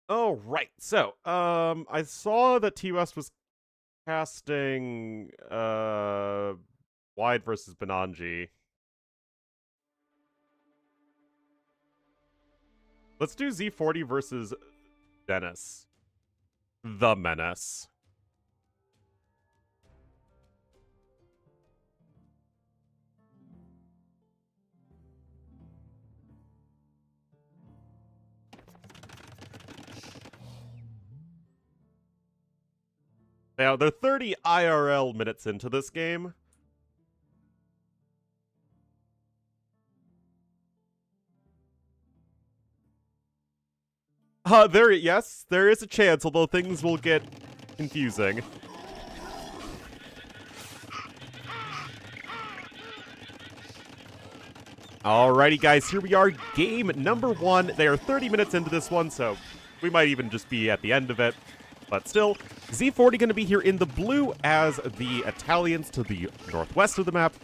Oh, right. So, I saw that T West was casting Wide versus Benanji. Let's do Z40 versus Dennis. The Menace. Now, they're 30 IRL minutes into this game. Yes, there is a chance, although things will get confusing. Alrighty, guys, here we are, game number 1. They are 30 minutes into this one, so we might even just be at the end of it. But still, Z40 going to be here in the blue as the Italians to the northwest of the map,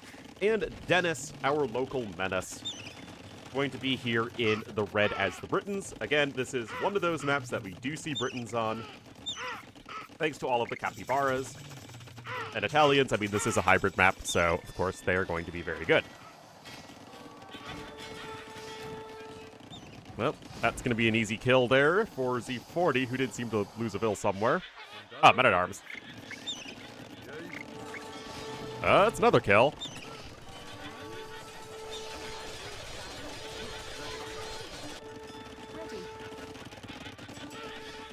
and Dennis, our local menace, going to be here in the red as the Britons. Again, this is one of those maps that we do see Britons on, thanks to all of the capybaras. And Italians, I mean, this is a hybrid map, so of course they are going to be very good. Well, that's going to be an easy kill there for Z40, who did seem to lose a Vil somewhere. Ah, Men-at-Arms. That's another kill.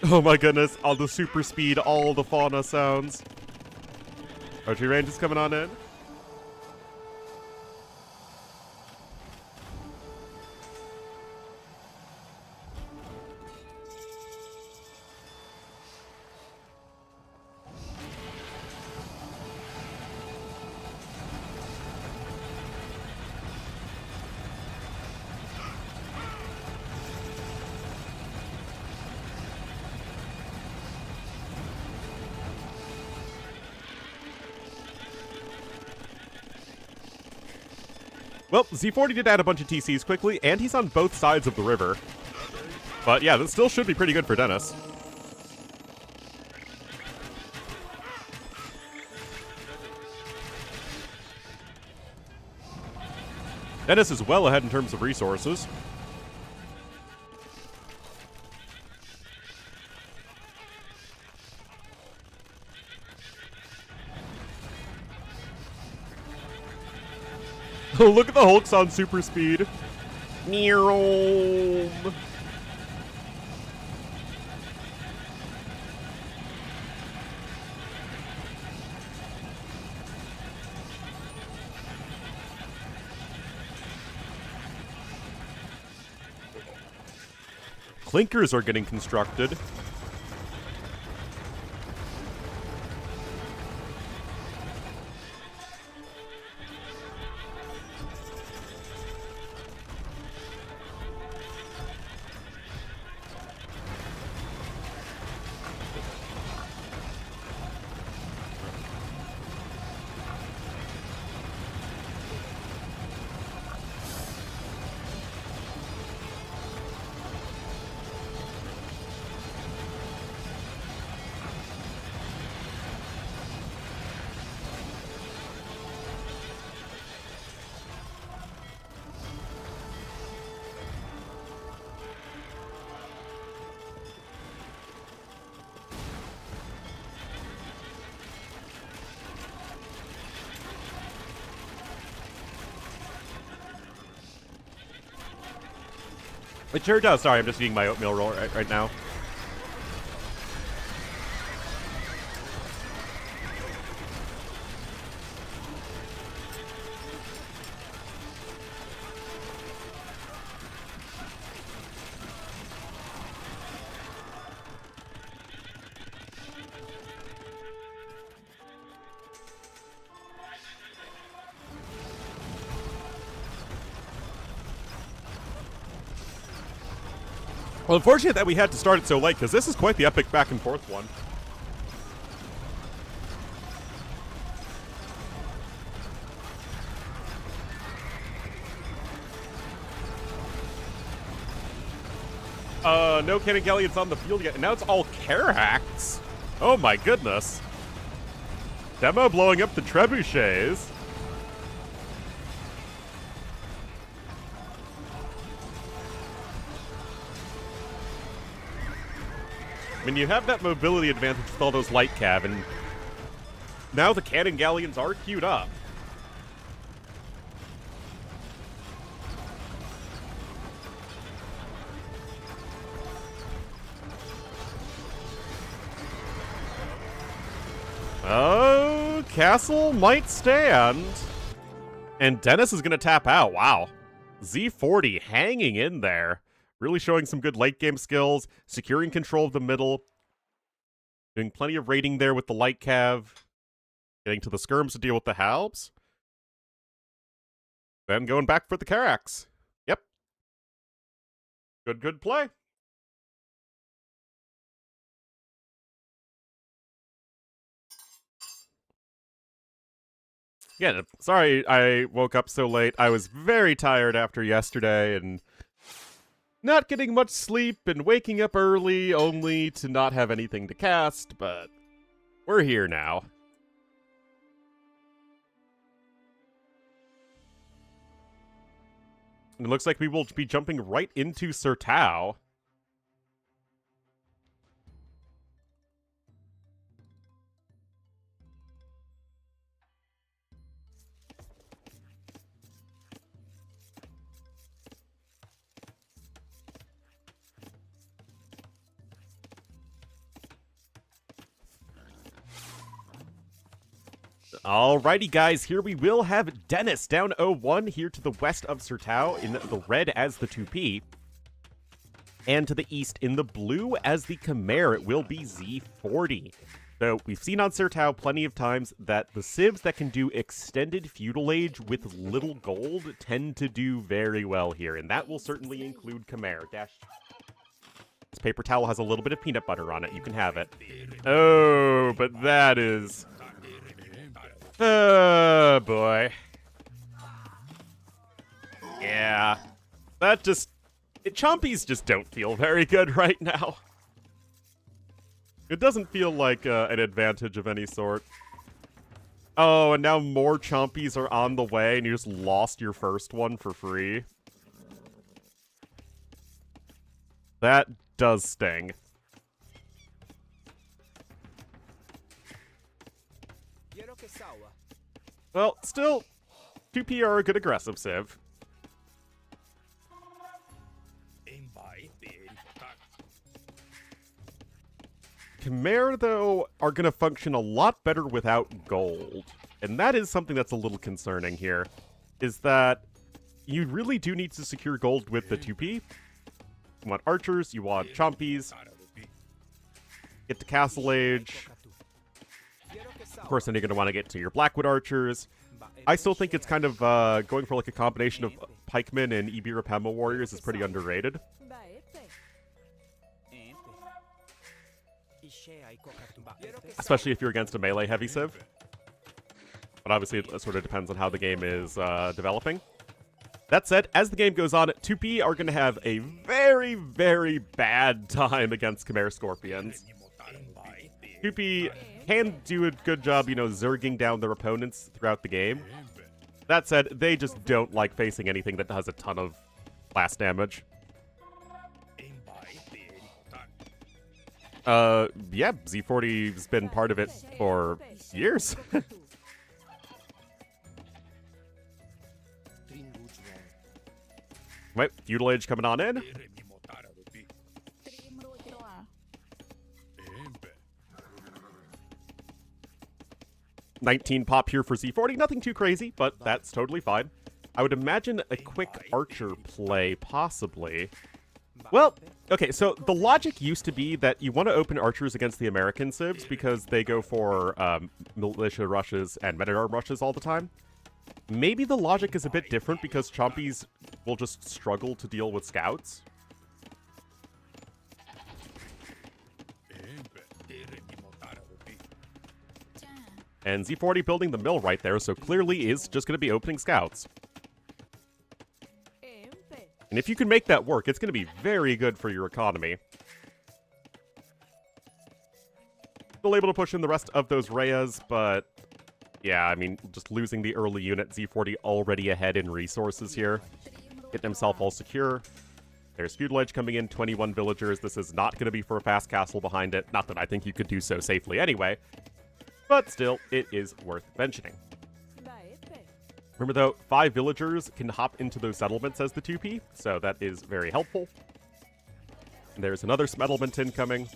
Oh my goodness, all the super speed, all the fauna sounds. Archery range is coming on in. Well, Z40 did add a bunch of TCs quickly, and he's on both sides of the river. But yeah, this still should be pretty good for Dennis. Dennis is well ahead in terms of resources. Oh, look at the Hulks on super speed. Neom. Clinkers are getting constructed. It sure does. Sorry, I'm just eating my oatmeal roll right now. Well, unfortunate that we had to start it so late, because this is quite the epic back and forth one. No cannon galleons on the field yet. And now it's all Carracks. Oh my goodness. Demo blowing up the trebuchets. I mean, you have that mobility advantage with all those light cav, and now the cannon galleons are queued up. Oh, Castle might stand. And Dennis is going to tap out. Wow. Z40 hanging in there. Really showing some good late game skills, securing control of the middle, doing plenty of raiding there with the light cav, getting to the skirms to deal with the halbs, then going back for the Carracks. Yep. Good play. Yeah, sorry I woke up so late. I was very tired after yesterday and not getting much sleep and waking up early only to not have anything to cast, but we're here now. And it looks like we will be jumping right into Sir Tao. Alrighty, guys, here we will have Dennis down 0-1 here to the west of Sir Tao in the red as the 2P. And to the east in the blue as the Khmer, it will be Z40. So we've seen on Sir Tao plenty of times that the civs that can do extended feudal age with little gold tend to do very well here, and that will certainly include Khmer. This paper towel has a little bit of peanut butter on it. You can have it. Oh, but that is... oh, boy. Yeah. That just... Chompies just don't feel very good right now. It doesn't feel like an advantage of any sort. Oh, and now more Chompies are on the way, and you just lost your first one for free. That does sting. Well, still, 2P are a good aggressive civ. Khmer, though, are going to function a lot better without gold. And that is something that's a little concerning here, is that you really do need to secure gold with the 2P. You want archers, you want chompies, get to Castle Age. Of course, then you're going to want to get to your Blackwood archers. I still think it's kind of going for like a combination of pikemen and Ibirapema warriors is pretty underrated. Especially if you're against a melee heavy civ. But obviously it sort of depends on how the game is developing. That said, as the game goes on, 2P are going to have a very, very bad time against Khmer Scorpions. 2P can do a good job, you know, zerging down their opponents throughout the game. That said, they just don't like facing anything that has a ton of blast damage. Yeah, Z40's been part of it for years. Wait, Feudal Age coming on in. $19 pop here for Z40. Nothing too crazy, but that's totally fine. I would imagine a quick archer play, possibly. Well, okay, so the logic used to be that you want to open archers against the American civs because they go for militia rushes and men-at-arms rushes all the time. Maybe the logic is a bit different because Chompies will just struggle to deal with scouts. And Z40 building the mill right there, so clearly is just going to be opening scouts. And if you can make that work, it's going to be very good for your economy. Still able to push in the rest of those Reyes, but yeah, I mean, just losing the early unit. Z40 already ahead in resources here. Getting himself all secure. There's Feudal Edge coming in, 21 villagers. This is not going to be for a fast castle behind it. Not that I think you could do so safely anyway. But still, it is worth mentioning. Remember though, 5 villagers can hop into those settlements as the 2P, so that is very helpful. And there's another settlement incoming.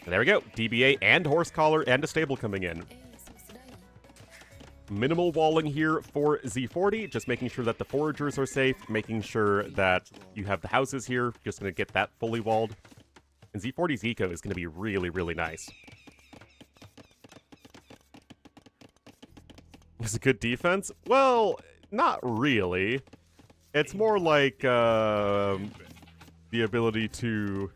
And there we go, DBA and Horse Collar and a stable coming in. Minimal walling here for Z40, just making sure that the foragers are safe, making sure that you have the houses here, just going to get that fully walled. And Z40's eco is going to be really, really nice. Is it good defense? Well, not really. It's more like the ability to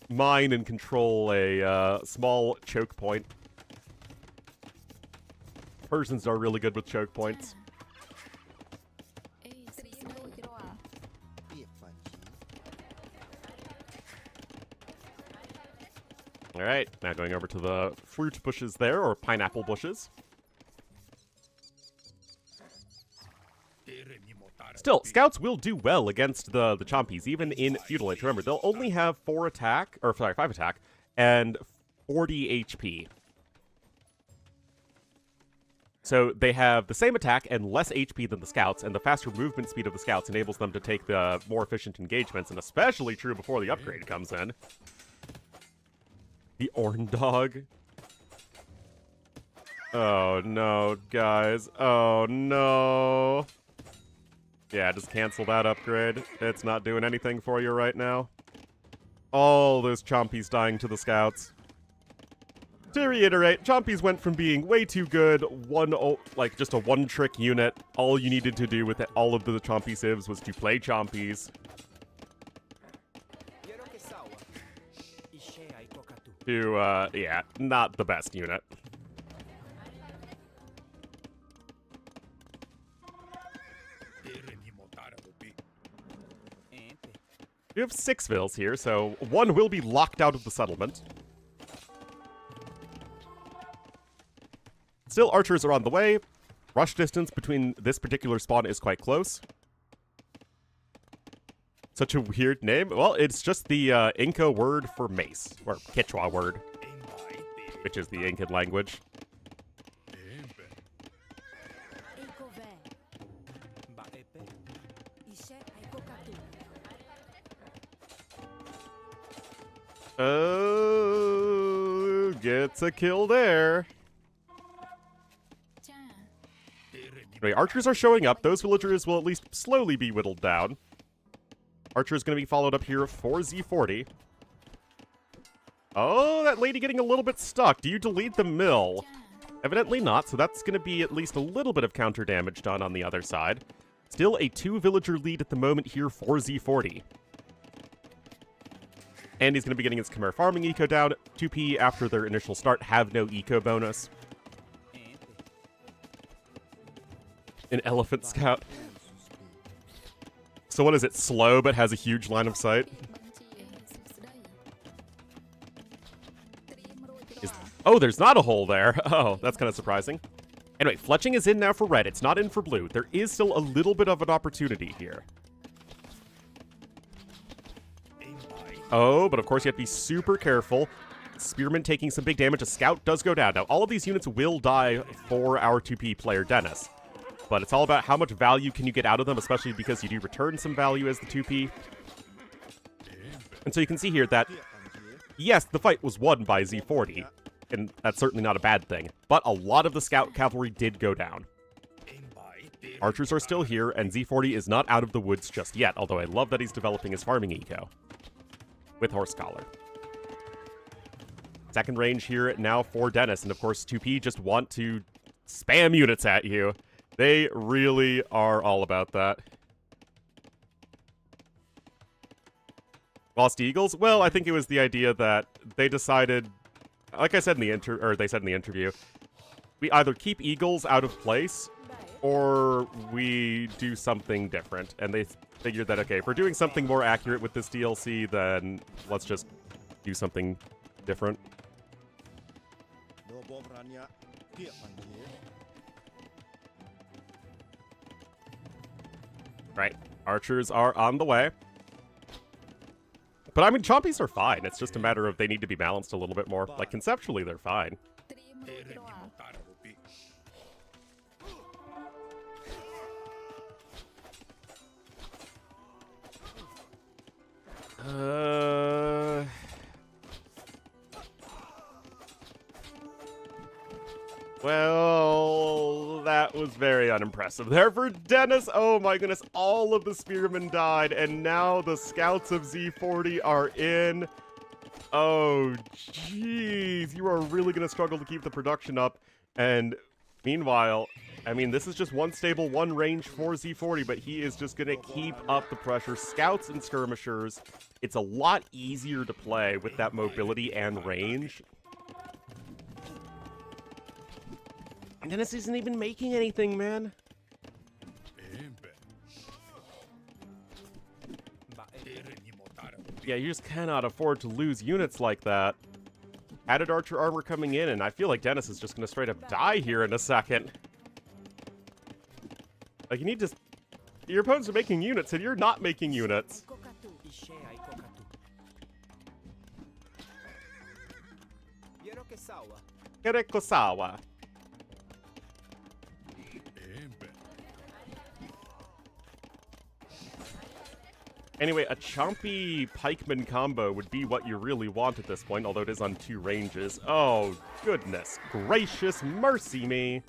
mine and control a small choke point. Persians are really good with choke points. Alright, now going over to the fruit bushes there, or pineapple bushes. Still, scouts will do well against the chompies, even in Feudal Age. Remember, they'll only have 5 attack, and 40 HP. So they have the same attack and less HP than the scouts, and the faster movement speed of the scouts enables them to take the more efficient engagements, and especially true before the upgrade comes in. The Orn Dog. Oh no, guys. Oh no. Yeah, just cancel that upgrade. It's not doing anything for you right now. All those chompies dying to the scouts. To reiterate, chompies went from being way too good, just a one-trick unit. All you needed to do with all of the chompy civs was to play chompies. To, yeah, not the best unit. We have 6 vills here, so 1 will be locked out of the settlement. Still, archers are on the way. Rush distance between this particular spawn is quite close. Such a weird name. Well, it's just the Inca word for mace, or Quechua word, which is the Incan language. Oh, gets a kill there. Anyway, archers are showing up. Those villagers will at least slowly be whittled down. Archer is going to be followed up here for Z40. Oh, that lady getting a little bit stuck. Do you delete the mill? Evidently not, so that's going to be at least a little bit of counter damage done on the other side. Still a 2-villager lead at the moment here for Z40. And he's going to be getting his Khmer farming eco down. 2P after their initial start have no eco bonus. An elephant scout. So what is it, slow but has a huge line of sight? Oh, there's not a hole there. Oh, that's kind of surprising. Anyway, fletching is in now for red. It's not in for blue. There is still a little bit of an opportunity here. Oh, but of course you have to be super careful. Spearman taking some big damage. A scout does go down. Now, all of these units will die for our 2P player, Dennis. But it's all about how much value can you get out of them, especially because you do return some value as the 2P. And so you can see here that, yes, the fight was won by Z40, and that's certainly not a bad thing, but a lot of the scout cavalry did go down. Archers are still here, and Z40 is not out of the woods just yet, although I love that he's developing his farming eco with Horse Collar. Second range here now for Dennis, and of course 2P just want to spam units at you. They really are all about that. Lost Eagles? Well, I think it was the idea that they decided, like I said in the they said in the interview, we either keep Eagles out of place, or we do something different. And they figured that, okay, if we're doing something more accurate with this DLC, then let's just do something different. Right, archers are on the way. But I mean, chompies are fine. It's just a matter of they need to be balanced a little bit more. Like, conceptually, they're fine. Well, that was very unimpressive there for Dennis. Oh my goodness, all of the spearmen died, and now the scouts of Z40 are in. Oh, jeez, you are really going to struggle to keep the production up. And meanwhile, I mean, this is just one stable, one range for Z40, but he is just going to keep up the pressure. Scouts and skirmishers, it's a lot easier to play with that mobility and range. And Dennis isn't even making anything, man. Yeah, you just cannot afford to lose units like that. Added archer armor coming in, and I feel like Dennis is just going to straight up die here in a second. Like, you need to... Your opponents are making units, and you're not making units. Kerekosawa. Anyway, a chompy pikeman combo would be what you really want at this point, although it is on 2 ranges. Oh, goodness gracious, mercy me.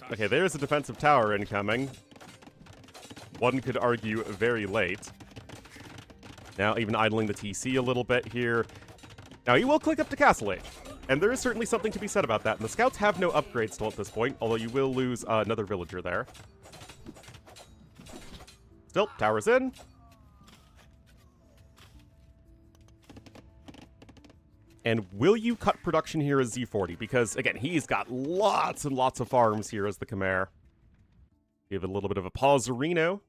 Okay, there's a defensive tower incoming. One could argue very late. Now, even idling the TC a little bit here. Now, he will click up to Castle Age. And there is certainly something to be said about that. And the scouts have no upgrades still at this point, although you will lose another villager there. Still, tower's in. And will you cut production here as Z40? Because, again, he's got lots and lots of farms here as the Khmer. Give it a little bit of a Pausarino.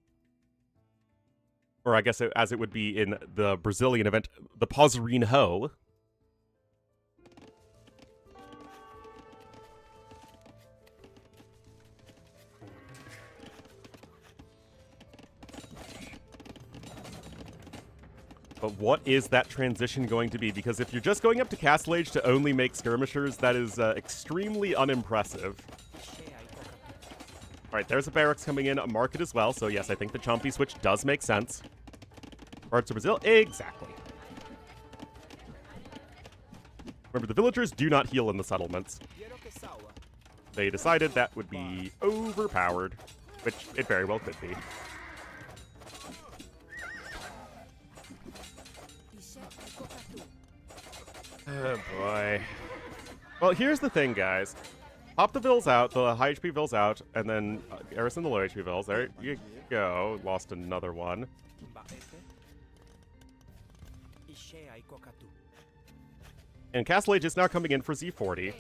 Or I guess as it would be in the Brazilian event, the Pausarino. But what is that transition going to be? Because if you're just going up to Castle Age to only make skirmishers, that is extremely unimpressive. Alright, there's a barracks coming in, a market as well, so yes, I think the chompy switch does make sense. Parts of Brazil? Exactly. Remember, the villagers do not heal in the settlements. They decided that would be overpowered, which it very well could be. Oh boy. Well, here's the thing, guys. Pop the vills out, the high HP vills out, and then garrison the low HP vills. There you go. Lost another one. And Castle Age is now coming in for Z40.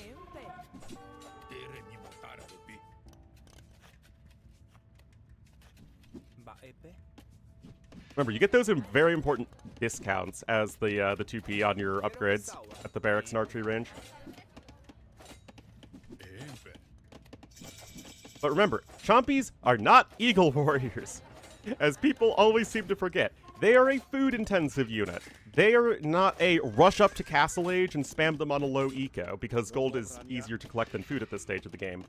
Remember, you get those in very important discounts as the 2P on your upgrades at the barracks and archery range. But remember, chompies are not eagle warriors, as people always seem to forget. They are a food-intensive unit. They are not a rush up to Castle Age and spam them on a low eco, because gold is easier to collect than food at this stage of the game.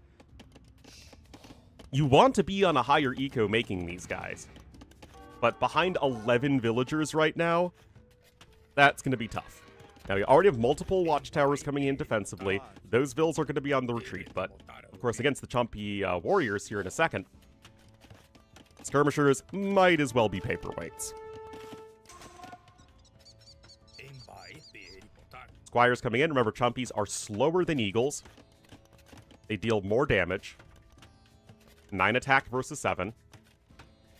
You want to be on a higher eco making these guys. But behind 11 villagers right now, that's going to be tough. Now, we already have multiple watchtowers coming in defensively. Those vills are going to be on the retreat, but, of course, against the chompy warriors here in a second, skirmishers might as well be paperweights. Squires coming in. Remember, chompies are slower than eagles. They deal more damage. 9 attack versus 7.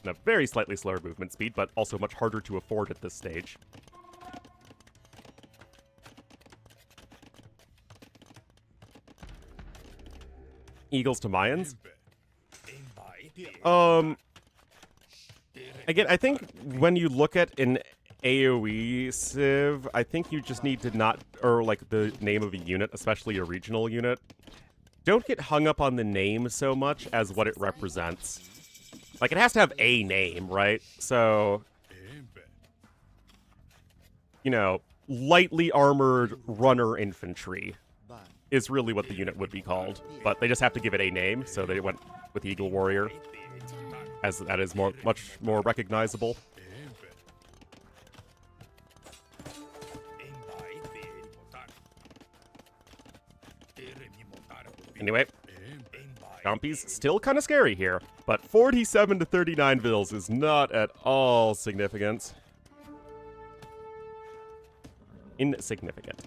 And a very slightly slower movement speed, but also much harder to afford at this stage. Eagles to Mayans. Again, I think when you look at an AoE civ, I think you just need to not, or like the name of a unit, especially a regional unit. Don't get hung up on the name so much as what it represents. Like, it has to have a name, right? So, you know, lightly armored runner infantry is really what the unit would be called. But they just have to give it a name, so they went with Eagle Warrior, as that is much more recognizable. Anyway, Chompies still kind of scary here, but 47 to 39 vills is not at all significant. Insignificant.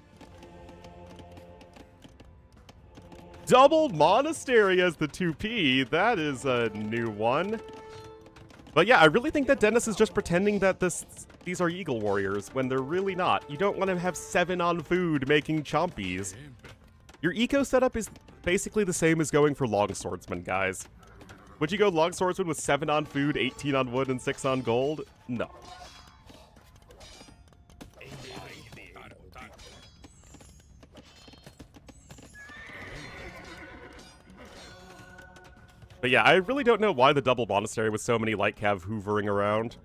Double Monastery as the 2P. That is a new one. But yeah, I really think that Dennis is just pretending that these are Eagle Warriors when they're really not. You don't want to have 7 on food making Chompies. Your eco setup is basically the same as going for Longswordsman, guys. Would you go Longswordsman with 7 on food, 18 on wood, and 6 on gold? No. But yeah, I really don't know why the double monastery with so many light cav hoovering around.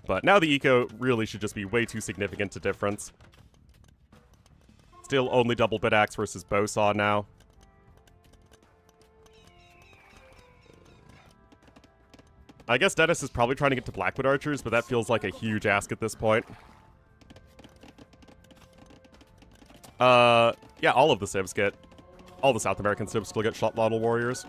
But now the eco really should just be way too significant to difference. Still only double bit axe versus bowsaw now. I guess Dennis is probably trying to get to Blackwood archers, but that feels like a huge ask at this point. Yeah, all of the civs get... All the South American civs still get shot model warriors.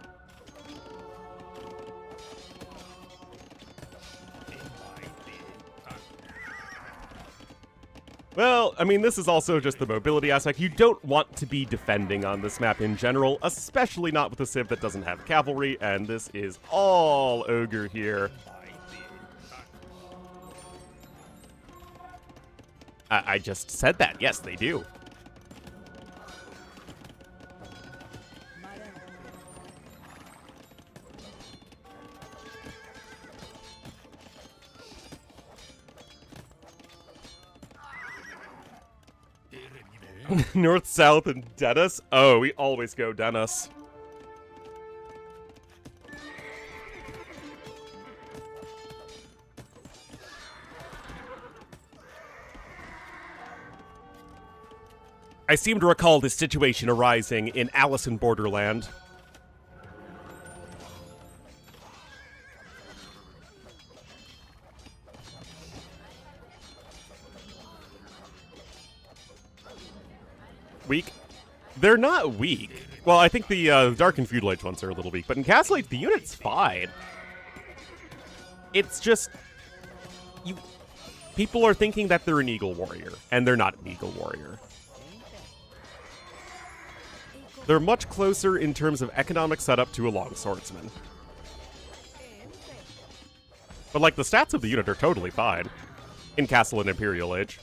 Well, I mean, this is also just the mobility aspect. You don't want to be defending on this map in general, especially not with a civ that doesn't have cavalry, and this is all ogre here. I just said that. Yes, they do. North, South, and Dennis? Oh, we always go Dennis. I seem to recall this situation arising in Alice in Borderland. Weak? They're not weak. Well, I think the Dark and Feudal Age ones are a little weak, but in Castle Age, the unit's fine. It's just... People are thinking that they're an Eagle Warrior, and they're not an Eagle Warrior. They're much closer in terms of economic setup to a Longswordsman. But, like, the stats of the unit are totally fine in Castle and Imperial Age.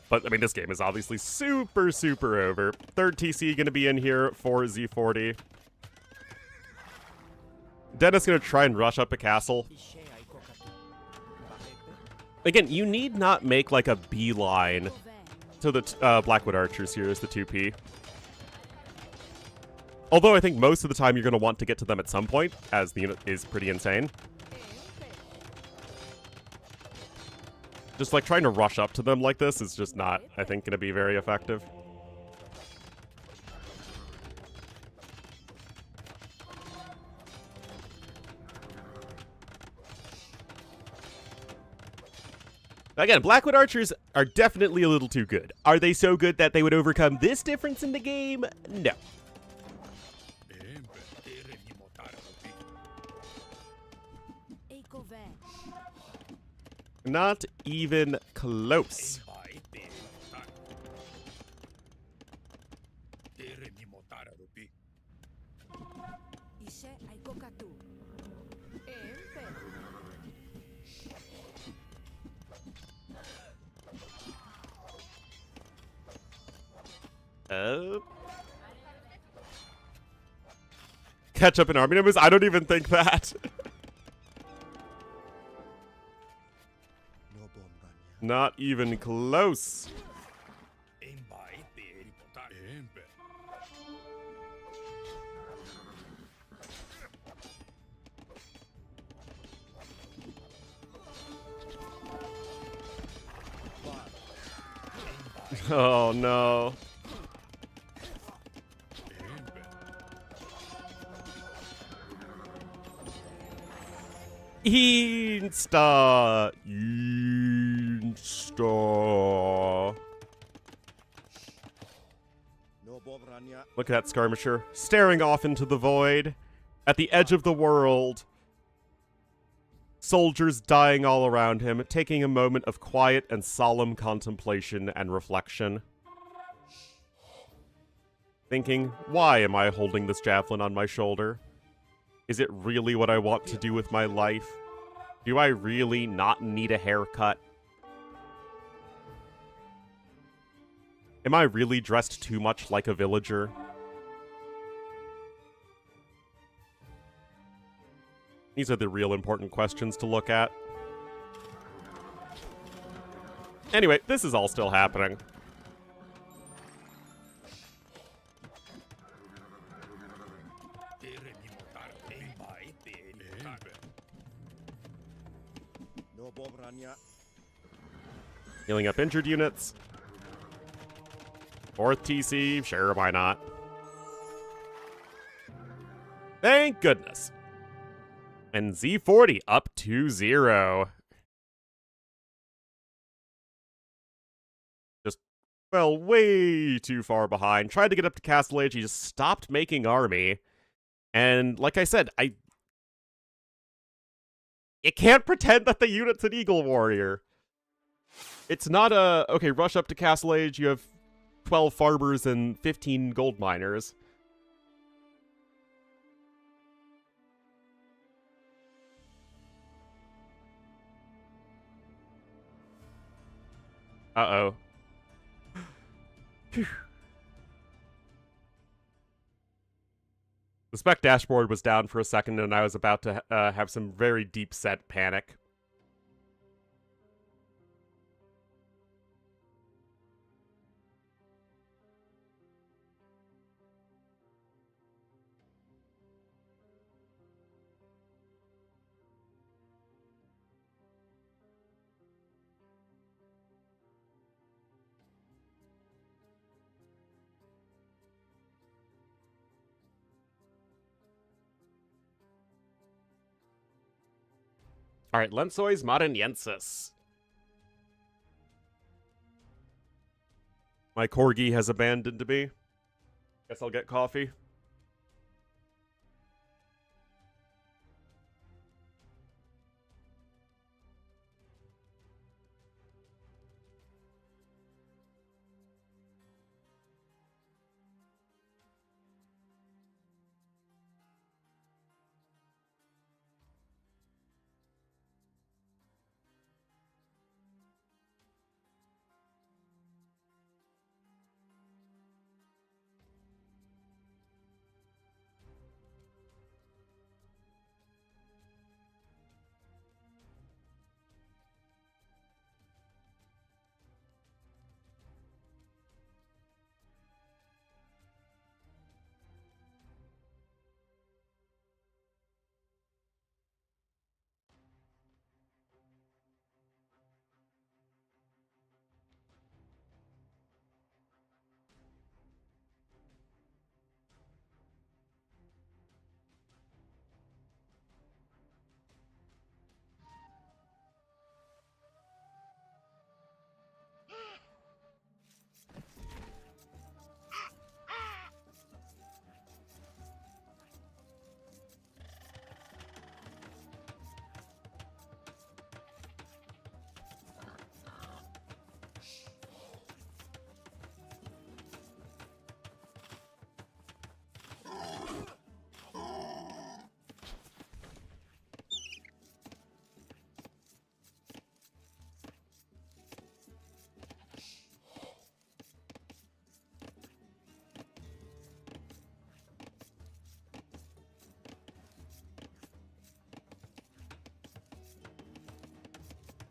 But, I mean, this game is obviously super, super over. Third TC going to be in here for Z40. Dennis going to try and rush up a castle. Again, you need not make, like, a beeline to the Blackwood Archers here as the 2P. Although I think most of the time you're going to want to get to them at some point, as the unit is pretty insane. Just, like, trying to rush up to them like this is just not, I think, going to be very effective. Again, Blackwood Archers are definitely a little too good. Are they so good that they would overcome this difference in the game? No. Not even close. Catch up in army numbers? I don't even think that. Not even close. Oh no. Insta. Look at that skirmisher, staring off into the void, at the edge of the world. Soldiers dying all around him, taking a moment of quiet and solemn contemplation and reflection. Thinking, why am I holding this javelin on my shoulder? Is it really what I want to do with my life? Do I really not need a haircut? Am I really dressed too much like a villager? These are the real important questions to look at. Anyway, this is all still happening. Healing up injured units. Fourth TC, sure, why not? Thank goodness. And Z40 up 2-0. Just, well, way too far behind. Tried to get up to Castle Age, he just stopped making army. And like I said, you can't pretend that the unit's an Eagle Warrior. It's not a, okay, rush up to Castle Age, you have 12 farmers and 15 gold miners. Uh-oh. The spec dashboard was down for a second, and I was about to have some very deep-set panic. Alright, Lensois Madaniensis. My corgi has abandoned me. Guess I'll get coffee.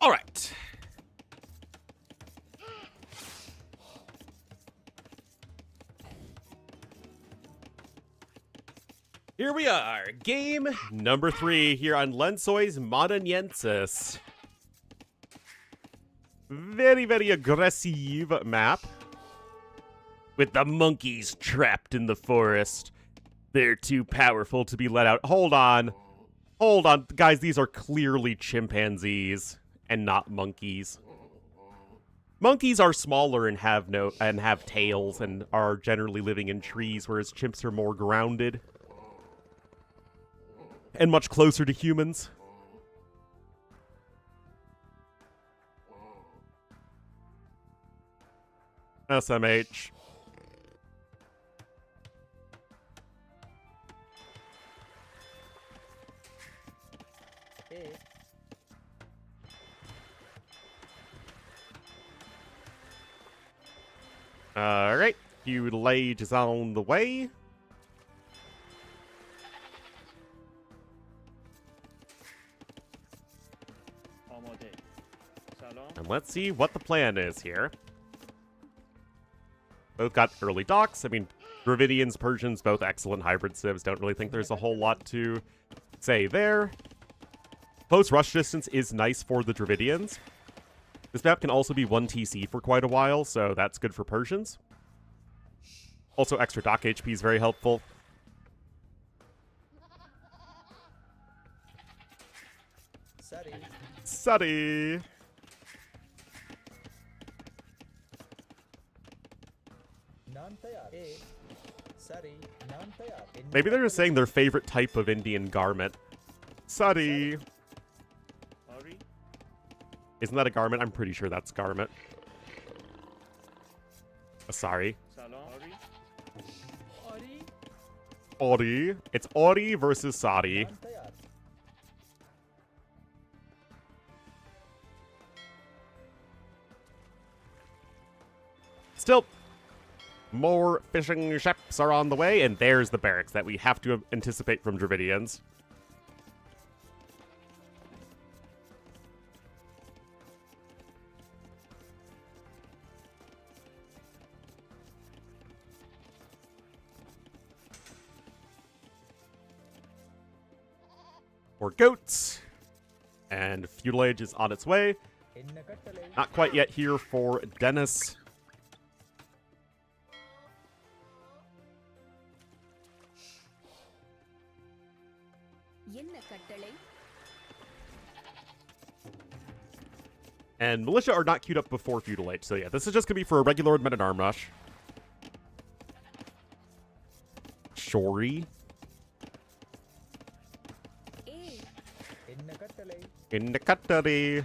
All right. Here we are, game number 3 here on Lensoy's Modeniensis. Very, very aggressive map. With the monkeys trapped in the forest. They're too powerful to be let out. Hold on. Hold on. Guys, these are clearly chimpanzees and not monkeys. Monkeys are smaller and have tails and are generally living in trees, whereas chimps are more grounded. And much closer to humans. SMH. Alright, Feudal Age is on the way. And let's see what the plan is here. Both got early docks. I mean, Dravidians, Persians, both excellent hybrid civs. Don't really think there's a whole lot to say there. Close rush distance is nice for the Dravidians. This map can also be 1 TC for quite a while, so that's good for Persians. Also, extra dock HP is very helpful. Suddy. Maybe they're just saying their favorite type of Indian garment. Suddy. Isn't that a garment? I'm pretty sure that's garment. Sorry. Ori. It's Ori versus Sadi. Still, more fishing ships are on the way, and there's the barracks that we have to anticipate from Dravidians. More goats. And Feudal Age is on its way. Not quite yet here for Dennis. And Militia are not queued up before Feudal Age, so yeah, this is just going to be for a regular men-at-arm rush. Shori. In the cutlery.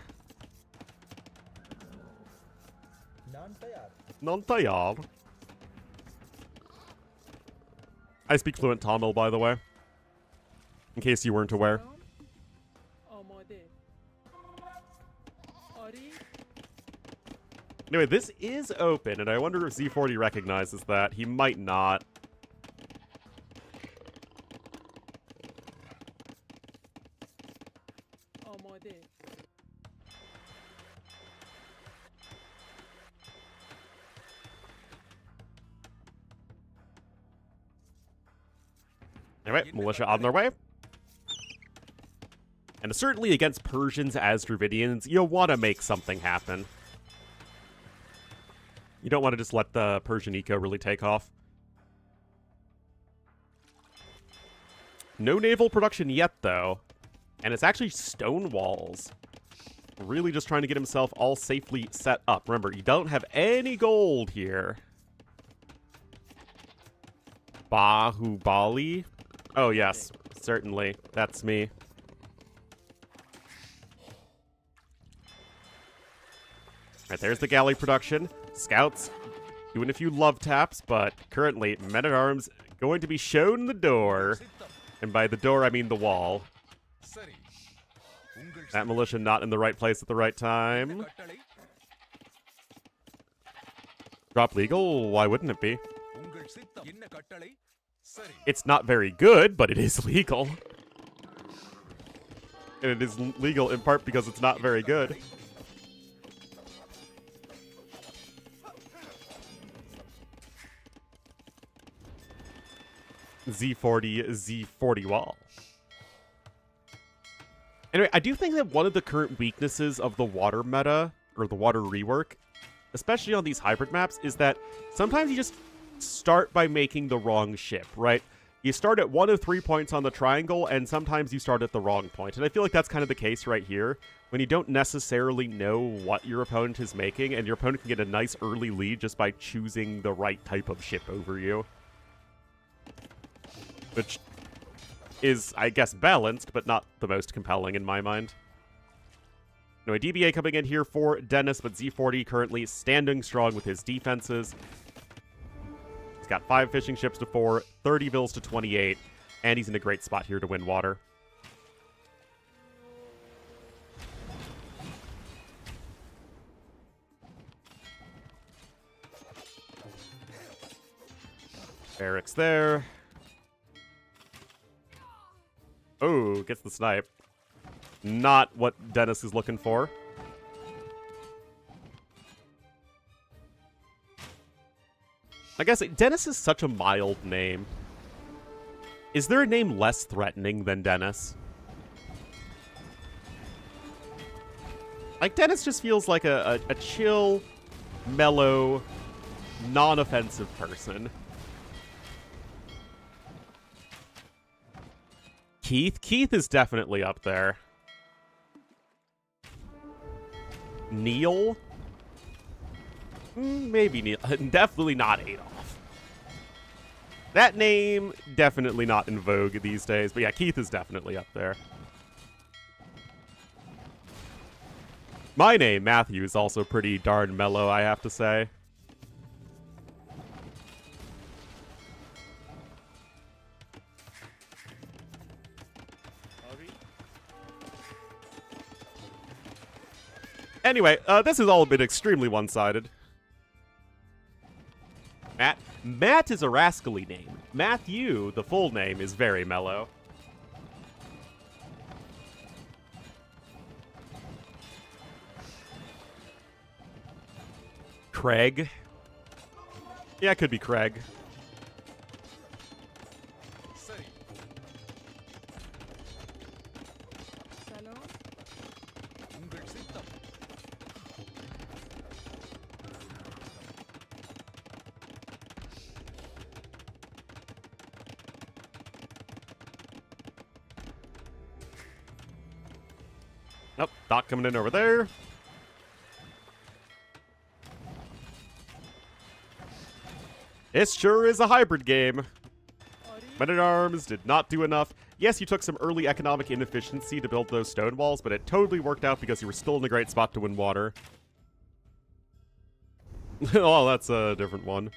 Non-tayar. I speak fluent Tamil, by the way. In case you weren't aware. Anyway, this is open, and I wonder if Z40 recognizes that. He might not. Anyway, Militia on their way. And certainly against Persians as Dravidians, you'll want to make something happen. You don't want to just let the Persian eco really take off. No naval production yet, though. And it's actually stone walls. Really just trying to get himself all safely set up. Remember, you don't have any gold here. Bahubali? Oh, yes. Certainly. That's me. Alright, there's the galley production. Scouts doing a few love taps, but currently men-at-arms going to be shown the door. And by the door, I mean the wall. That militia not in the right place at the right time. Drop legal? Why wouldn't it be? It's not very good, but it is legal. And it is legal in part because it's not very good. Z40, Z40 wall. Anyway, I do think that one of the current weaknesses of the water meta, or the water rework, especially on these hybrid maps, is that sometimes you just start by making the wrong ship, right? You start at one of 3 points on the triangle, and sometimes you start at the wrong point. And I feel like that's kind of the case right here, when you don't necessarily know what your opponent is making, and your opponent can get a nice early lead just by choosing the right type of ship over you. Which is, I guess, balanced, but not the most compelling in my mind. Anyway, DBA coming in here for Dennis, but Z40 currently standing strong with his defenses. He's got 5 fishing ships to 4, 30 vills to 28, and he's in a great spot here to win water. Barracks there. Oh, gets the snipe. Not what Dennis is looking for. I guess Dennis is such a mild name. Is there a name less threatening than Dennis? Like, Dennis just feels like a chill, mellow, non-offensive person. Keith? Keith is definitely up there. Neil? Maybe Neil. Definitely not Adolf. That name, definitely not in vogue these days. But yeah, Keith is definitely up there. My name, Matthew, is also pretty darn mellow, I have to say. Anyway, this has all been extremely one-sided. Matt is a rascally name. Matthew, the full name, is very mellow. Craig? Yeah, it could be Craig. Nope, Doc coming in over there. It sure is a hybrid game. Men-at-Arms did not do enough. Yes, you took some early economic inefficiency to build those stone walls, but it totally worked out because you were still in a great spot to win water. Oh, that's a different one.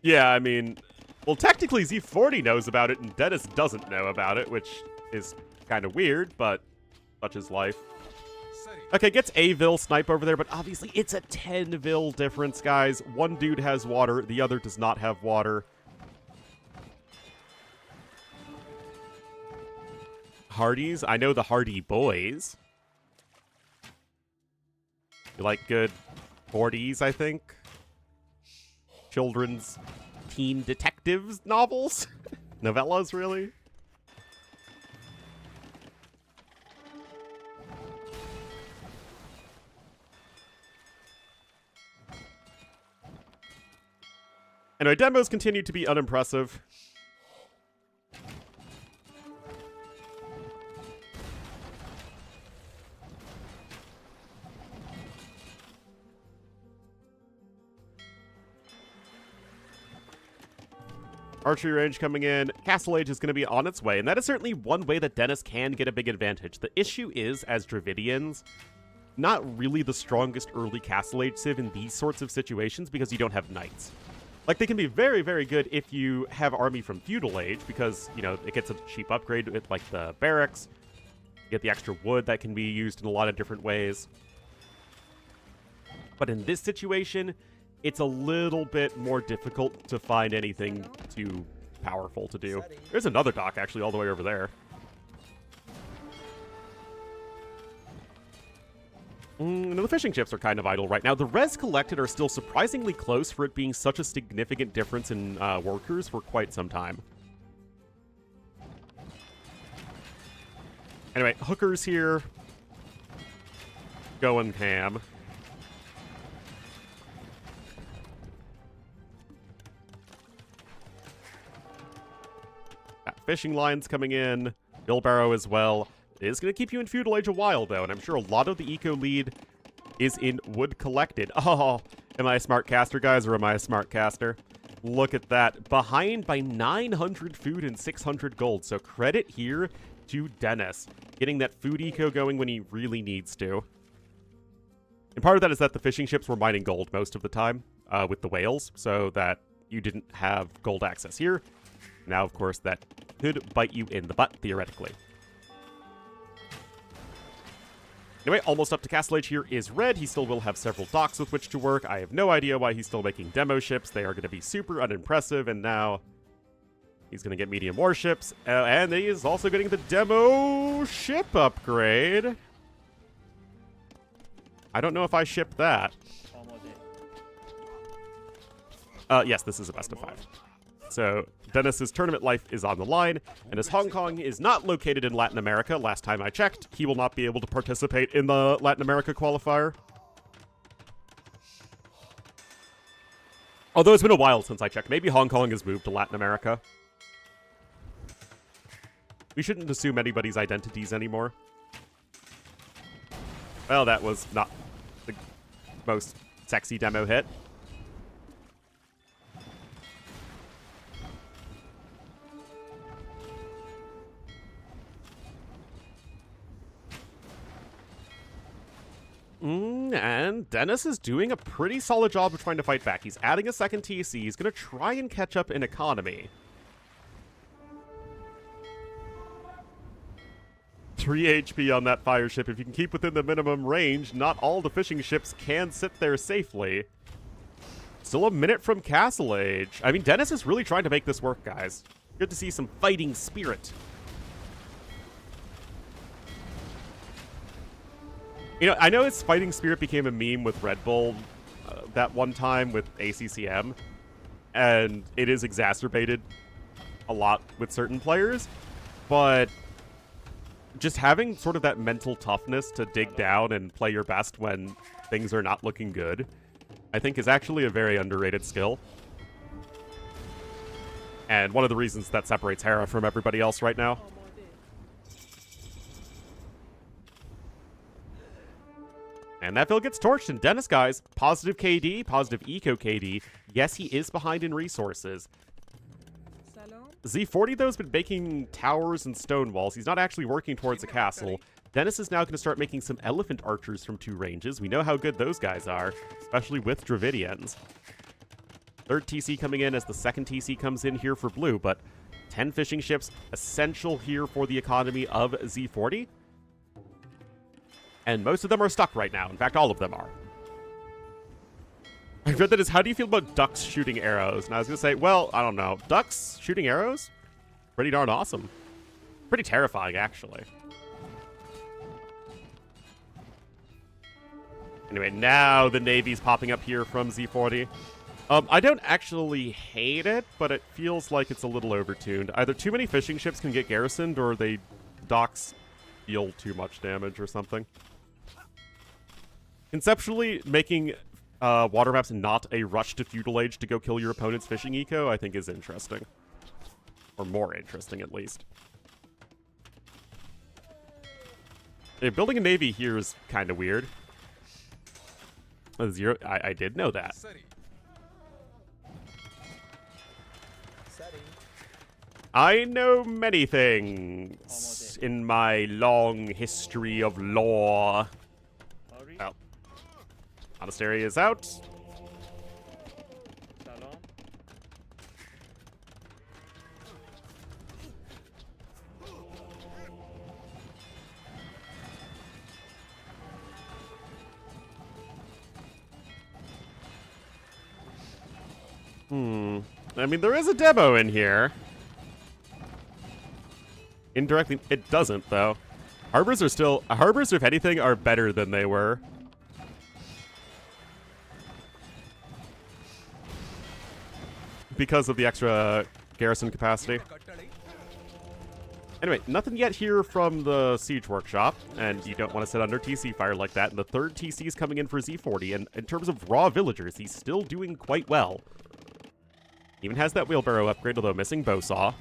Yeah, I mean, well, technically Z40 knows about it and Dennis doesn't know about it, which is kind of weird, but such is life. Okay, gets a Vil snipe over there, but obviously it's a 10 Vil difference, guys. One dude has water, the other does not have water. Hardies? I know the Hardy boys. You like good 40s, I think? Children's teen detectives novels? Novellas, really? Anyway, demos continue to be unimpressive. Archery range coming in. Castle Age is going to be on its way, and that is certainly one way that Dennis can get a big advantage. The issue is, as Dravidians, not really the strongest early Castle Age civ in these sorts of situations because you don't have knights. Like, they can be very, very good if you have army from Feudal Age because, you know, it gets a cheap upgrade with, like, the barracks. You get the extra wood that can be used in a lot of different ways. But in this situation, it's a little bit more difficult to find anything too powerful to do. There's another dock, actually, all the way over there. No, the fishing ships are kind of idle right now. The res collected are still surprisingly close for it being such a significant difference in workers for quite some time. Anyway, hookers here. Going ham. Got fishing lines coming in. Wheelbarrow as well. It is going to keep you in Feudal Age a while, though, and I'm sure a lot of the eco lead is in wood collected. Oh, am I a smart caster, guys, or am I a smart caster? Look at that. Behind by 900 food and 600 gold, so credit here to Dennis. Getting that food eco going when he really needs to. And part of that is that the fishing ships were mining gold most of the time with the whales, so that you didn't have gold access here. Now, of course, that could bite you in the butt, theoretically. Anyway, almost up to Castle Age here is Red. He still will have several docks with which to work. I have no idea why he's still making demo ships. They are going to be super unimpressive, and now he's going to get medium warships. And he is also getting the demo ship upgrade. I don't know if I ship that. Yes, this is a best of 5. So Dennis's tournament life is on the line, and as Hong Kong is not located in Latin America, last time I checked, he will not be able to participate in the Latin America qualifier. Although it's been a while since I checked. Maybe Hong Kong has moved to Latin America. We shouldn't assume anybody's identities anymore. Well, that was not the most sexy demo hit. And Dennis is doing a pretty solid job of trying to fight back. He's adding a second TC. He's going to try and catch up in economy. 3 HP on that fire ship. If you can keep within the minimum range, not all the fishing ships can sit there safely. Still a minute from Castle Age. I mean, Dennis is really trying to make this work, guys. Good to see some fighting spirit. You know, I know his fighting spirit became a meme with Red Bull that one time with ACCM, and it is exacerbated a lot with certain players, but just having sort of that mental toughness to dig down and play your best when things are not looking good, I think is actually a very underrated skill. And one of the reasons that separates Hera from everybody else right now. And that build gets torched, and Dennis, guys, positive KD, positive eco KD. Yes, he is behind in resources. Z40, though, has been making towers and stone walls. He's not actually working towards a castle. Dennis is now going to start making some elephant archers from 2 ranges. We know how good those guys are, especially with Dravidians. Third TC coming in as the second TC comes in here for blue, but 10 fishing ships, essential here for the economy of Z40. And most of them are stuck right now. In fact, all of them are. I read that as, how do you feel about ducks shooting arrows? And I was going to say, well, I don't know. Ducks shooting arrows? Pretty darn awesome. Pretty terrifying, actually. Anyway, now the Navy's popping up here from Z40. I don't actually hate it, but it feels like it's a little overtuned. Either too many fishing ships can get garrisoned, or they docks deal too much damage or something. Conceptually, making water maps not a rush to Feudal Age to go kill your opponent's fishing eco, I think is interesting. Or more interesting, at least. Building a navy here is kind of weird. Zero, I did know that. I know many things in my long history of lore. Oh. Monastery is out. I mean, there is a demo in here. Indirectly, it doesn't, though. Harbors are still... Harbors, if anything, are better than they were because of the extra garrison capacity. Anyway, nothing yet here from the Siege Workshop, and you don't want to sit under TC fire like that. And the third TC is coming in for Z40, and in terms of raw villagers, he's still doing quite well. Even has that wheelbarrow upgrade, although missing bowsaw.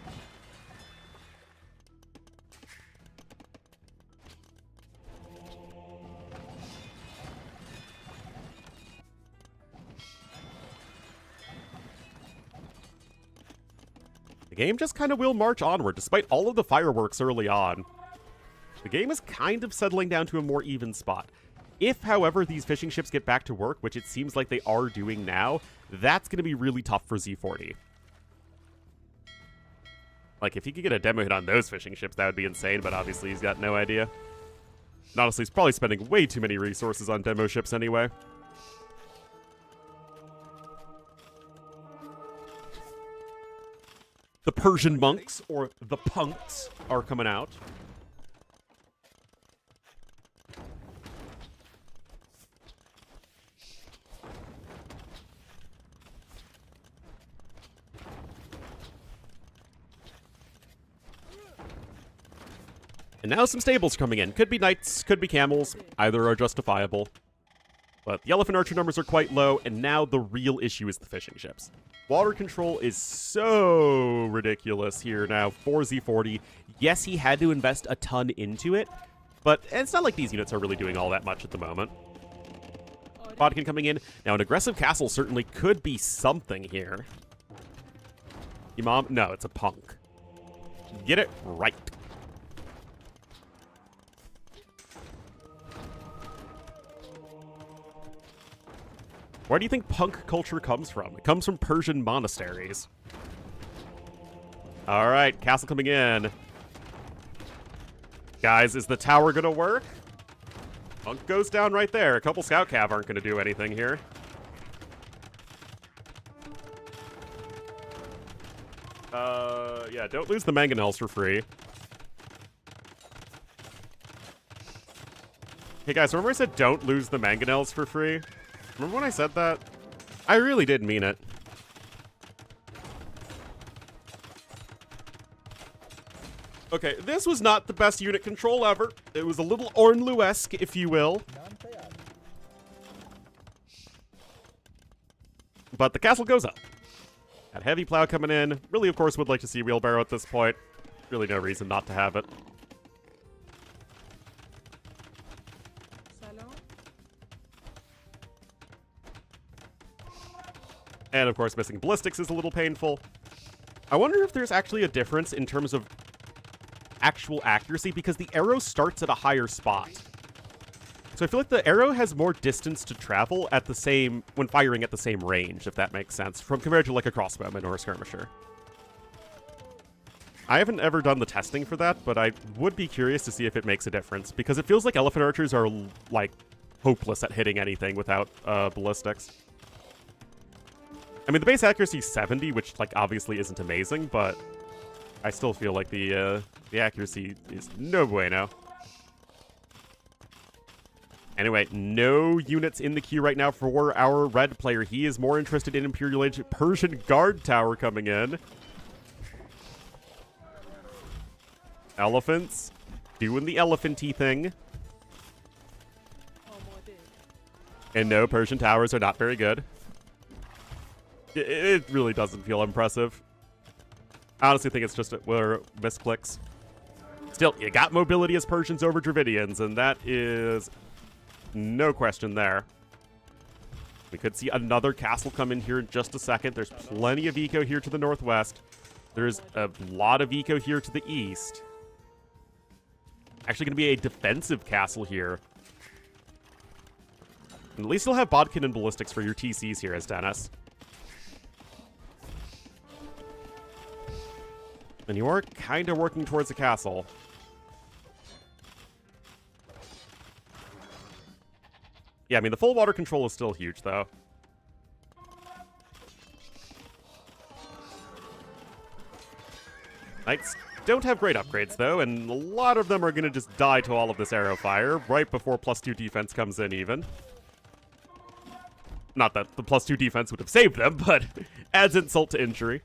The game just kind of will march onward, despite all of the fireworks early on. The game is kind of settling down to a more even spot. If, however, these fishing ships get back to work, which it seems like they are doing now, that's going to be really tough for Z40. Like, if he could get a demo hit on those fishing ships, that would be insane, but obviously he's got no idea. And honestly, he's probably spending way too many resources on demo ships anyway. The Persian monks, or the punks, are coming out. And now some stables coming in. Could be knights, could be camels. Either are justifiable. But the elephant archer numbers are quite low, and now the real issue is the fishing ships. Water control is so ridiculous here now for Z40. Yes, he had to invest a ton into it, but it's not like these units are really doing all that much at the moment. Bodkin coming in. Now, an aggressive castle certainly could be something here. Imam? No, it's a punk. Get it right. Where do you think punk culture comes from? It comes from Persian monasteries. All right, castle coming in. Guys, is the tower going to work? Punk goes down right there. A couple scout cav aren't going to do anything here. Yeah, don't lose the mangonels for free. Hey guys, remember I said don't lose the mangonels for free? Remember when I said that? I really did mean it. Okay, this was not the best unit control ever. It was a little Ornlu-esque, if you will. But the castle goes up. Got heavy plow coming in. Really, of course, would like to see wheelbarrow at this point. Really no reason not to have it. And, of course, missing ballistics is a little painful. I wonder if there's actually a difference in terms of actual accuracy, because the arrow starts at a higher spot. So I feel like the arrow has more distance to travel at the same, when firing at the same range, if that makes sense, from compared to like a crossbowman or a skirmisher. I haven't ever done the testing for that, but I would be curious to see if it makes a difference, because it feels like elephant archers are, like, hopeless at hitting anything without ballistics. I mean, the base accuracy is 70, which, like, obviously isn't amazing, but I still feel like the accuracy is no bueno. Anyway, no units in the queue right now for our red player. He is more interested in Imperial Age Persian Guard Tower coming in. Elephants doing the elephant-y thing. And no, Persian towers are not very good. It really doesn't feel impressive. I honestly think it's just misclicks. Still, you got mobility as Persians over Dravidians, and that is no question there. We could see another castle come in here in just a second. There's plenty of eco here to the northwest. There's a lot of eco here to the east. Actually going to be a defensive castle here. And at least you'll have Bodkin and ballistics for your TCs here as Dennis. And you are kind of working towards a castle. Yeah, I mean, the full water control is still huge, though. Knights don't have great upgrades, though, and a lot of them are going to just die to all of this arrow fire right before +2 defense comes in, even. Not that the +2 defense would have saved them, but adds insult to injury.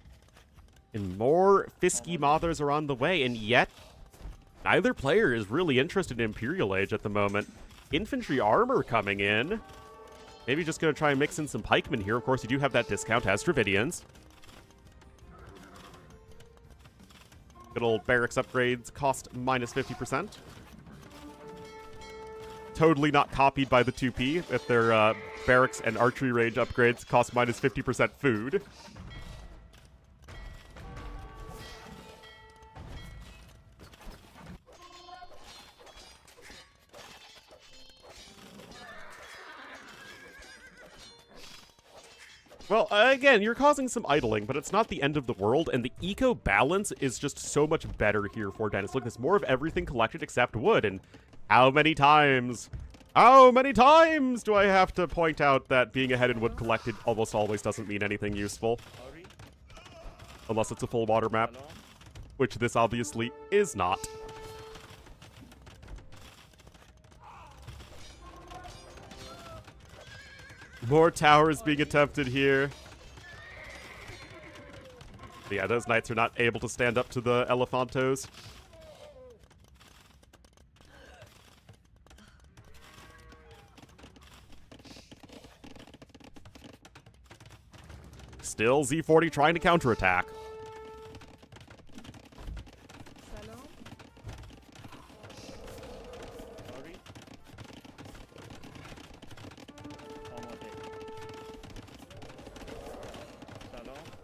And more Fisky Mothers are on the way, and yet neither player is really interested in Imperial Age at the moment. Infantry armor coming in. Maybe just going to try and mix in some pikemen here. Of course, you do have that discount as Dravidians. Good old barracks upgrades cost -50%. Totally not copied by the 2P if their barracks and archery range upgrades cost -50% food. Well, again, you're causing some idling, but it's not the end of the world, and the eco balance is just so much better here for Dynasty. Look, there's more of everything collected except wood, and how many times do I have to point out that being ahead in wood collected almost always doesn't mean anything useful? Unless it's a full water map, which this obviously is not. More towers being attempted here. But yeah, those knights are not able to stand up to the Elephantos. Still Z40 trying to counterattack.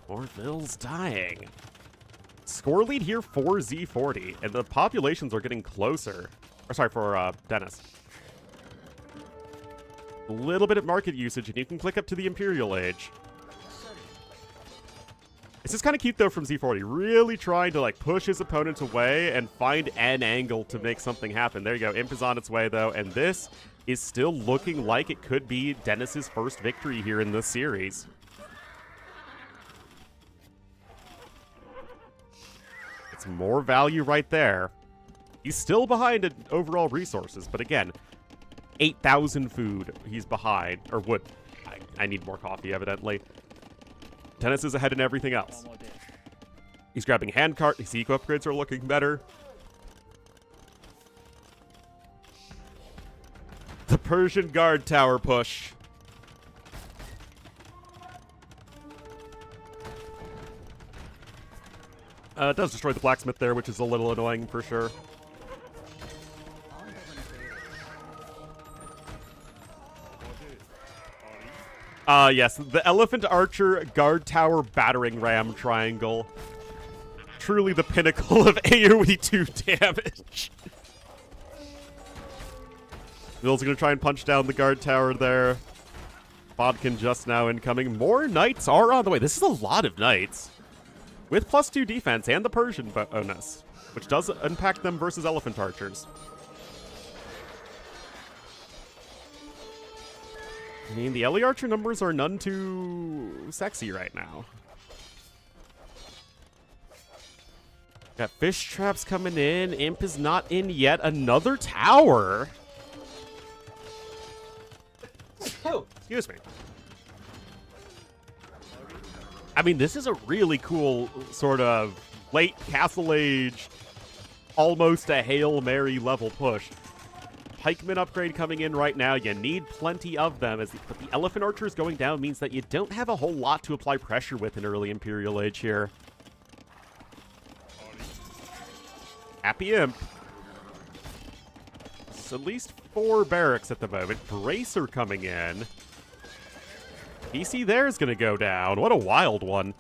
Ornlu's dying. Score lead here for Z40, and the populations are getting closer. Or sorry, for Dennis. A little bit of market usage, and you can click up to the Imperial Age. This is kind of cute, though, from Z40. Really trying to, like, push his opponents away and find an angle to make something happen. There you go. Imp is on its way, though, and this is still looking like it could be Dennis's first victory here in this series. It's more value right there. He's still behind in overall resources, but again, 8,000 food he's behind, or wood. I need more coffee, evidently. Dennis is ahead in everything else. He's grabbing handcart. His eco upgrades are looking better. The Persian guard tower push. It does destroy the blacksmith there, which is a little annoying for sure. Yes, the Elephant Archer Guard Tower Battering Ram triangle. Truly the pinnacle of AoE 2 damage. Bill's gonna try and punch down the guard tower there. Bodkin just now incoming. More knights are on the way. This is a lot of knights. With +2 defense and the Persian bonus, which does impact them versus Elephant Archers. I mean, the Ellie Archer numbers are none too sexy right now. Got fish traps coming in. Imp is not in yet. Another tower. Oh, excuse me. I mean, this is a really cool sort of late Castle Age, almost a Hail Mary level push. Pikeman upgrade coming in right now. You need plenty of them, but the Elephant Archers going down means that you don't have a whole lot to apply pressure with in early Imperial Age here. Happy Imp. So at least 4 barracks at the moment. Bracer coming in. PC there is going to go down. What a wild one.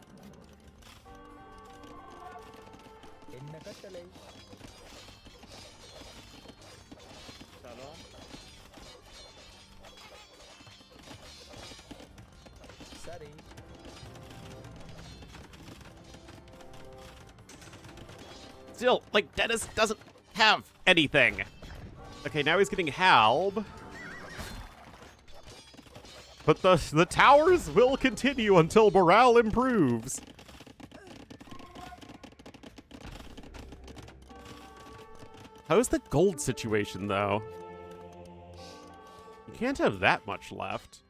Still, like, Dennis doesn't have anything. Okay, now he's getting Halb. But the towers will continue until morale improves. How's the gold situation, though? You can't have that much left.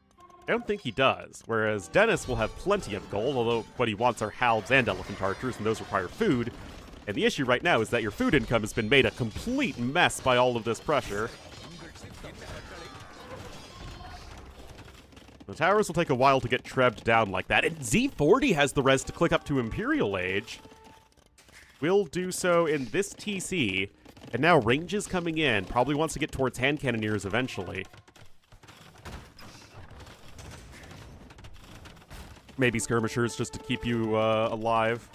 I don't think he does, whereas Dennis will have plenty of gold, although what he wants are halbs and elephant archers, and those require food. And the issue right now is that your food income has been made a complete mess by all of this pressure. The towers will take a while to get trebbed down like that, and Z40 has the res to click up to Imperial Age. Will do so in this TC, and now range is coming in. Probably wants to get towards hand cannoneers eventually. Maybe skirmishers just to keep you alive.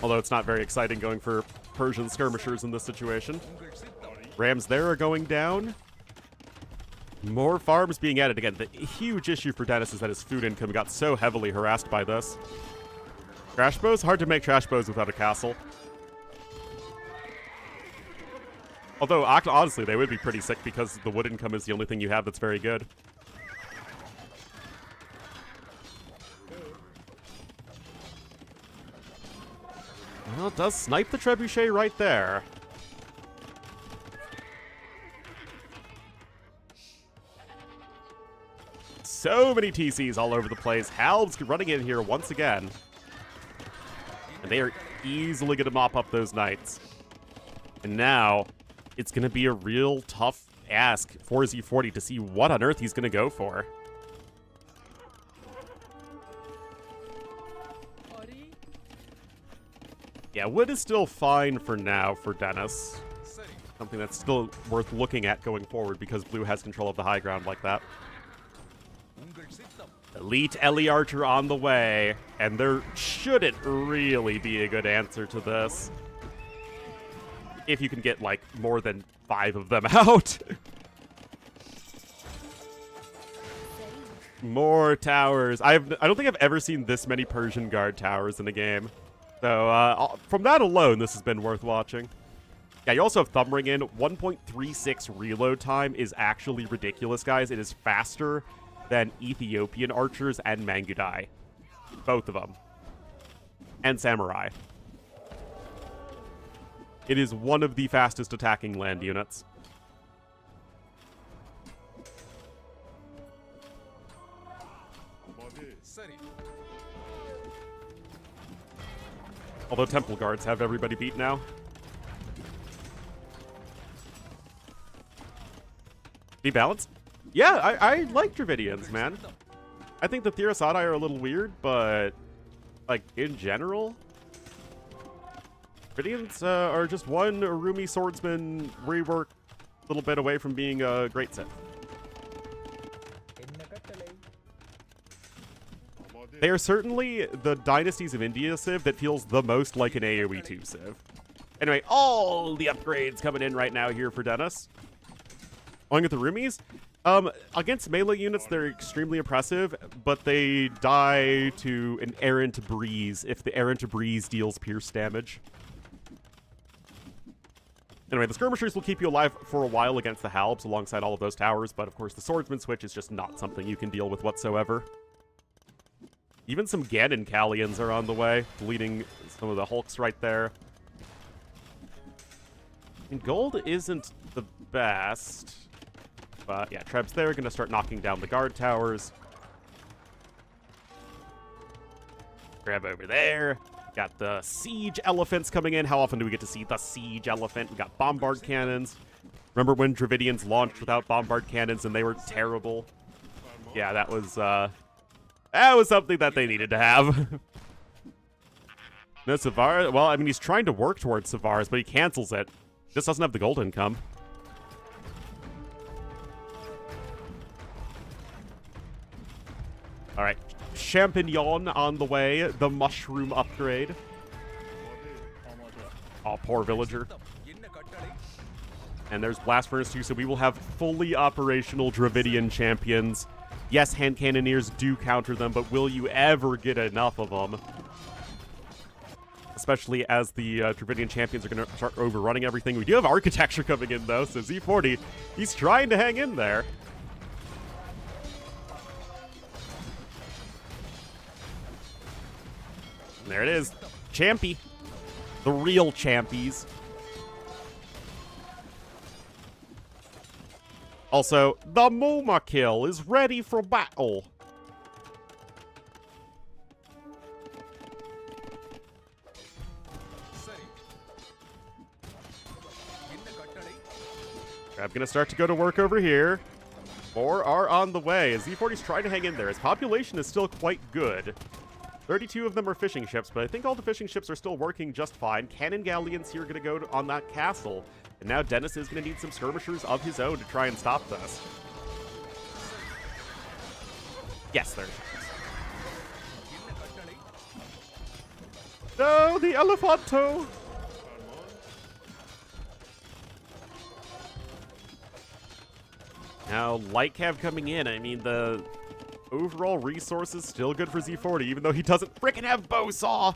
Although it's not very exciting going for Persian skirmishers in this situation. Rams there are going down. More farms being added. Again, the huge issue for Dennis is that his food income got so heavily harassed by this. Trash bows? Hard to make trash bows without a castle. Although, honestly, they would be pretty sick because the wood income is the only thing you have that's very good. Well, it does snipe the trebuchet right there. So many TCs all over the place. Halbs running in here once again. And they are easily going to mop up those knights. And now, it's going to be a real tough ask for Z40 to see what on earth he's going to go for. Yeah, wood is still fine for now for Dennis. Something that's still worth looking at going forward because blue has control of the high ground like that. Elite Ellie Archer on the way, and there shouldn't really be a good answer to this. If you can get, like, more than 5 of them out. More towers. I don't think I've ever seen this many Persian Guard towers in a game. So, from that alone, this has been worth watching. Yeah, you also have Thumb Ring in. 1.36 reload time is actually ridiculous, guys. It is faster than Ethiopian archers and Mangudai. Both of them. And Samurai. It is one of the fastest attacking land units. Although Temple Guards have everybody beat now. Be balanced? Yeah, I like Dravidians, man. I think the Therosadai are a little weird, but, like, in general, Dravidians are just one Urumi swordsman reworked a little bit away from being a great Sith. They are certainly the Dynasties of India Civ that feels the most like an AoE 2 Civ. Anyway, all the upgrades coming in right now here for Dennis. Going with the Rumis. Against melee units, they're extremely impressive, but they die to an errant breeze if the errant breeze deals pierce damage. Anyway, the skirmishers will keep you alive for a while against the halbs alongside all of those towers, but of course the swordsman switch is just not something you can deal with whatsoever. Even some Ganon Callians are on the way, bleeding some of the Hulks right there. And gold isn't the best. But yeah, Treb's there, going to start knocking down the guard towers. Grab over there. Got the siege elephants coming in. How often do we get to see the siege elephant? We got bombard cannons. Remember when Dravidians launched without bombard cannons and they were terrible? Yeah, that was something that they needed to have. No Savaris. Well, I mean, he's trying to work towards Savaris, but he cancels it. Just doesn't have the gold income. All right, Champignon on the way, the mushroom upgrade. Oh, poor villager. And there's Blast Furnace 2, so we will have fully operational Dravidian champions. Yes, hand cannoneers do counter them, but will you ever get enough of them? Especially as the Dravidian champions are going to start overrunning everything. We do have architecture coming in, though, so Z40, he's trying to hang in there. There it is. Champy. The real champies. Also, the Moma kill is ready for battle. I'm gonna start to go to work over here. More are on the way as Z40's trying to hang in there. His population is still quite good. 32 of them are fishing ships, but I think all the fishing ships are still working just fine. Cannon galleons here are gonna go on that castle. And now Dennis is gonna need some skirmishers of his own to try and stop this. Yes, there it is. No, the Elephanto! Now, Light Cav coming in. I mean, the overall resource is still good for Z40, even though he doesn't frickin' have Bowsaw!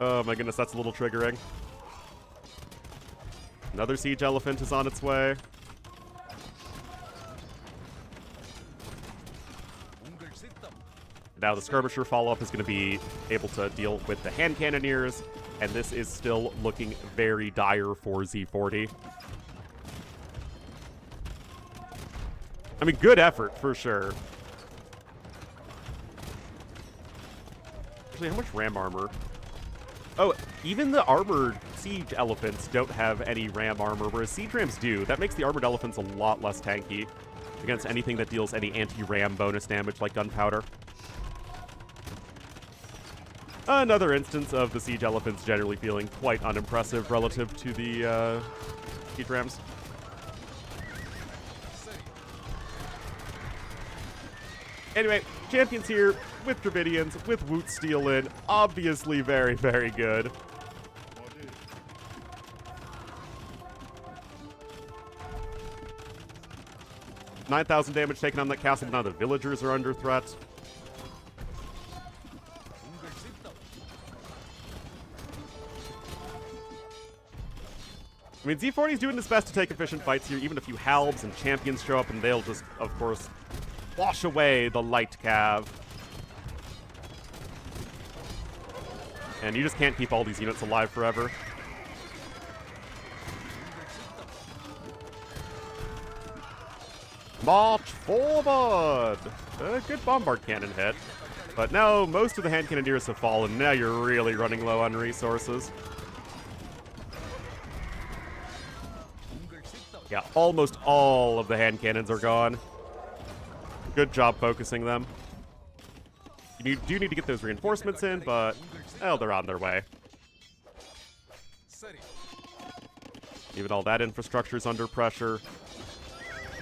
Oh my goodness, that's a little triggering. Another Siege Elephant is on its way. Now the Skirmisher follow-up is going to be able to deal with the Hand Cannoneers, and this is still looking very dire for Z40. I mean, good effort, for sure. Actually, how much ram armor? Oh, even the armored siege elephants don't have any ram armor, whereas siege rams do. That makes the armored elephants a lot less tanky against anything that deals any anti-ram bonus damage like gunpowder. Another instance of the siege elephants generally feeling quite unimpressive relative to the siege rams. Anyway, champions here with Dravidians, with Woot Steel in. Obviously very, very good. $9,000 damage taken on that castle. Now the villagers are under threat. I mean, Z40's doing his best to take efficient fights here. Even a few halbs and champions show up, and they'll just, of course, wash away the light cav. And you just can't keep all these units alive forever. March forward! A good bombard cannon hit. But now most of the hand cannoneers have fallen. Now you're really running low on resources. Yeah, almost all of the hand cannons are gone. Good job focusing them. You do need to get those reinforcements in, but oh, they're on their way. Even all that infrastructure is under pressure.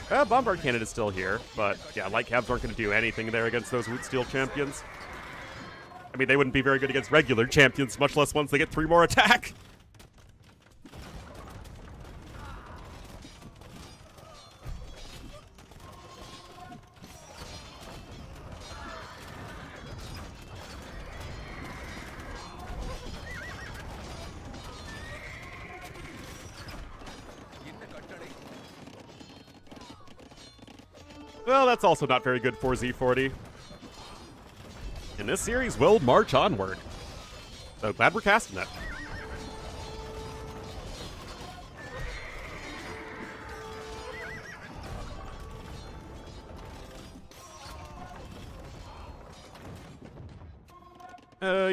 Bombard cannon is still here, but yeah, light cabs aren't going to do anything there against those Woot Steel champions. I mean, they wouldn't be very good against regular champions, much less once they get 3 more attack. Well, that's also not very good for Z40. And this series will march onward. So glad we're casting it.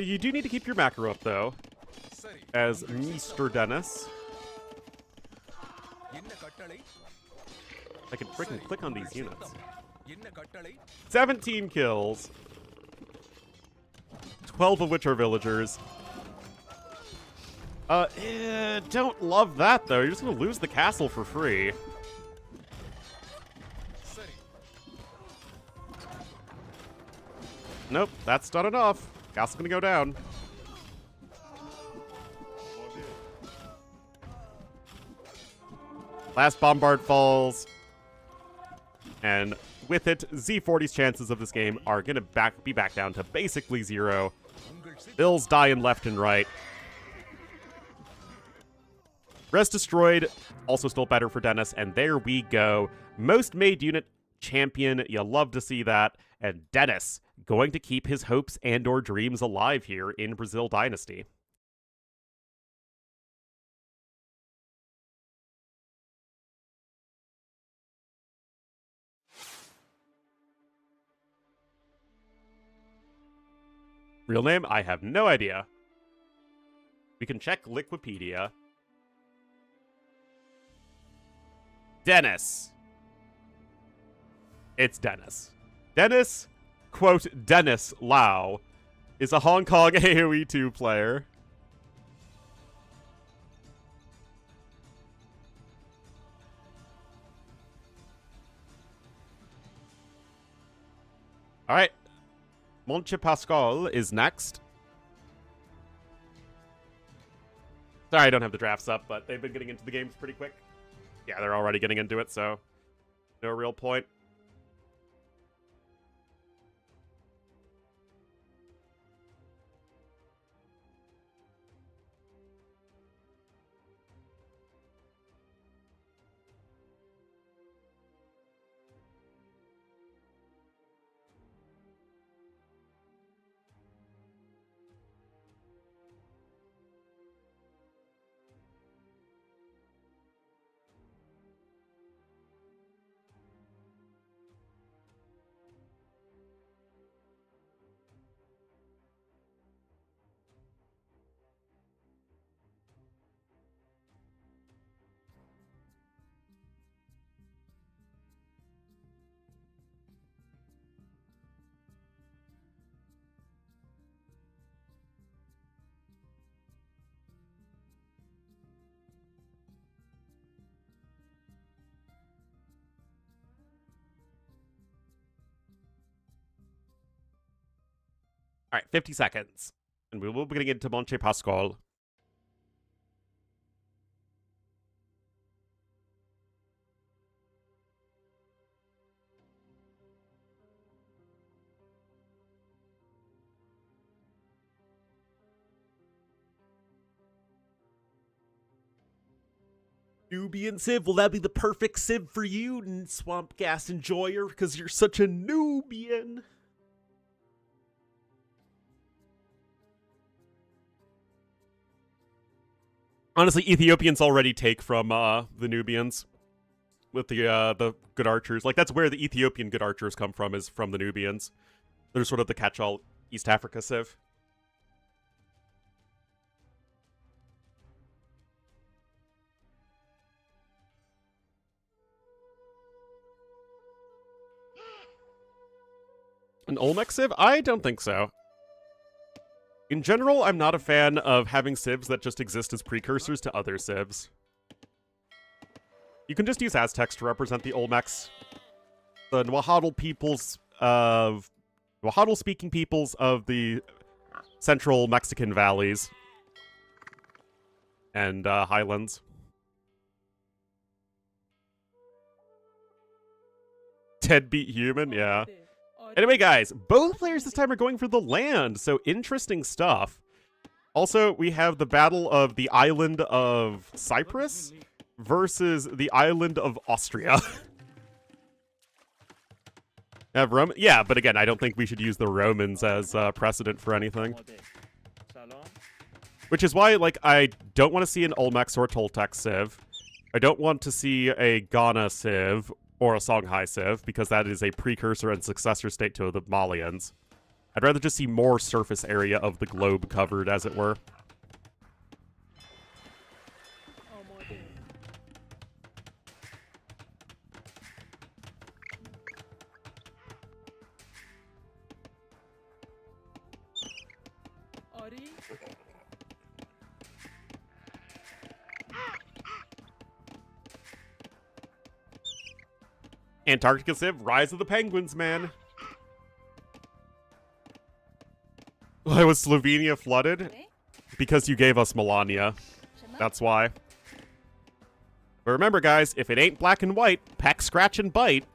You do need to keep your macro up, though, as Mr. Dennis. I can freaking click on these units. 17 kills. 12 of which are villagers. Don't love that, though. You're just going to lose the castle for free. Nope, that's not enough. Castle's going to go down. Last bombard falls. And with it, Z40's chances of this game are going to be back down to basically 0. Bills dying left and right. Rest destroyed, also still better for Dennis, and there we go. Most made unit champion, you love to see that. And Dennis going to keep his hopes and or dreams alive here in Brazil Dynasty. Real name? I have no idea. We can check Wikipedia. Dennis. It's Dennis. Dennis, quote, Dennis Lau, is a Hong Kong AoE 2 player. All right. Monche Pascal is next. Sorry, I don't have the drafts up, but they've been getting into the games pretty quick. Yeah, they're already getting into it, so no real point. All right, 50 seconds. And we will be getting into Monche Pascal. Nubian Civ, will that be the perfect Civ for you, Swamp Gas Enjoyer, because you're such a Nubian? Honestly, Ethiopians already take from the Nubians with the good archers. Like, that's where the Ethiopian good archers come from, is from the Nubians. They're sort of the catch-all East Africa Civ. An Olmec Civ? I don't think so. In general, I'm not a fan of having civs that just exist as precursors to other civs. You can just use Aztecs to represent the Olmecs. The Nahuatl peoples of... Nahuatl-speaking peoples of the central Mexican valleys. And highlands. Deadbeat human, yeah. Anyway, guys, both players this time are going for the land, so interesting stuff. Also, we have the battle of the island of Cyprus versus the island of Austria. Have Rome? Yeah, but again, I don't think we should use the Romans as precedent for anything. Which is why, like, I don't want to see an Olmecs or Toltec Civ. I don't want to see a Ghana Civ or a Songhai Civ, because that is a precursor and successor state to the Malians. I'd rather just see more surface area of the globe covered, as it were. Antarctica Civ, Rise of the Penguins, man. Why was Slovenia flooded? Because you gave us Melania. That's why. But remember, guys, if it ain't black and white, peck, scratch, and bite.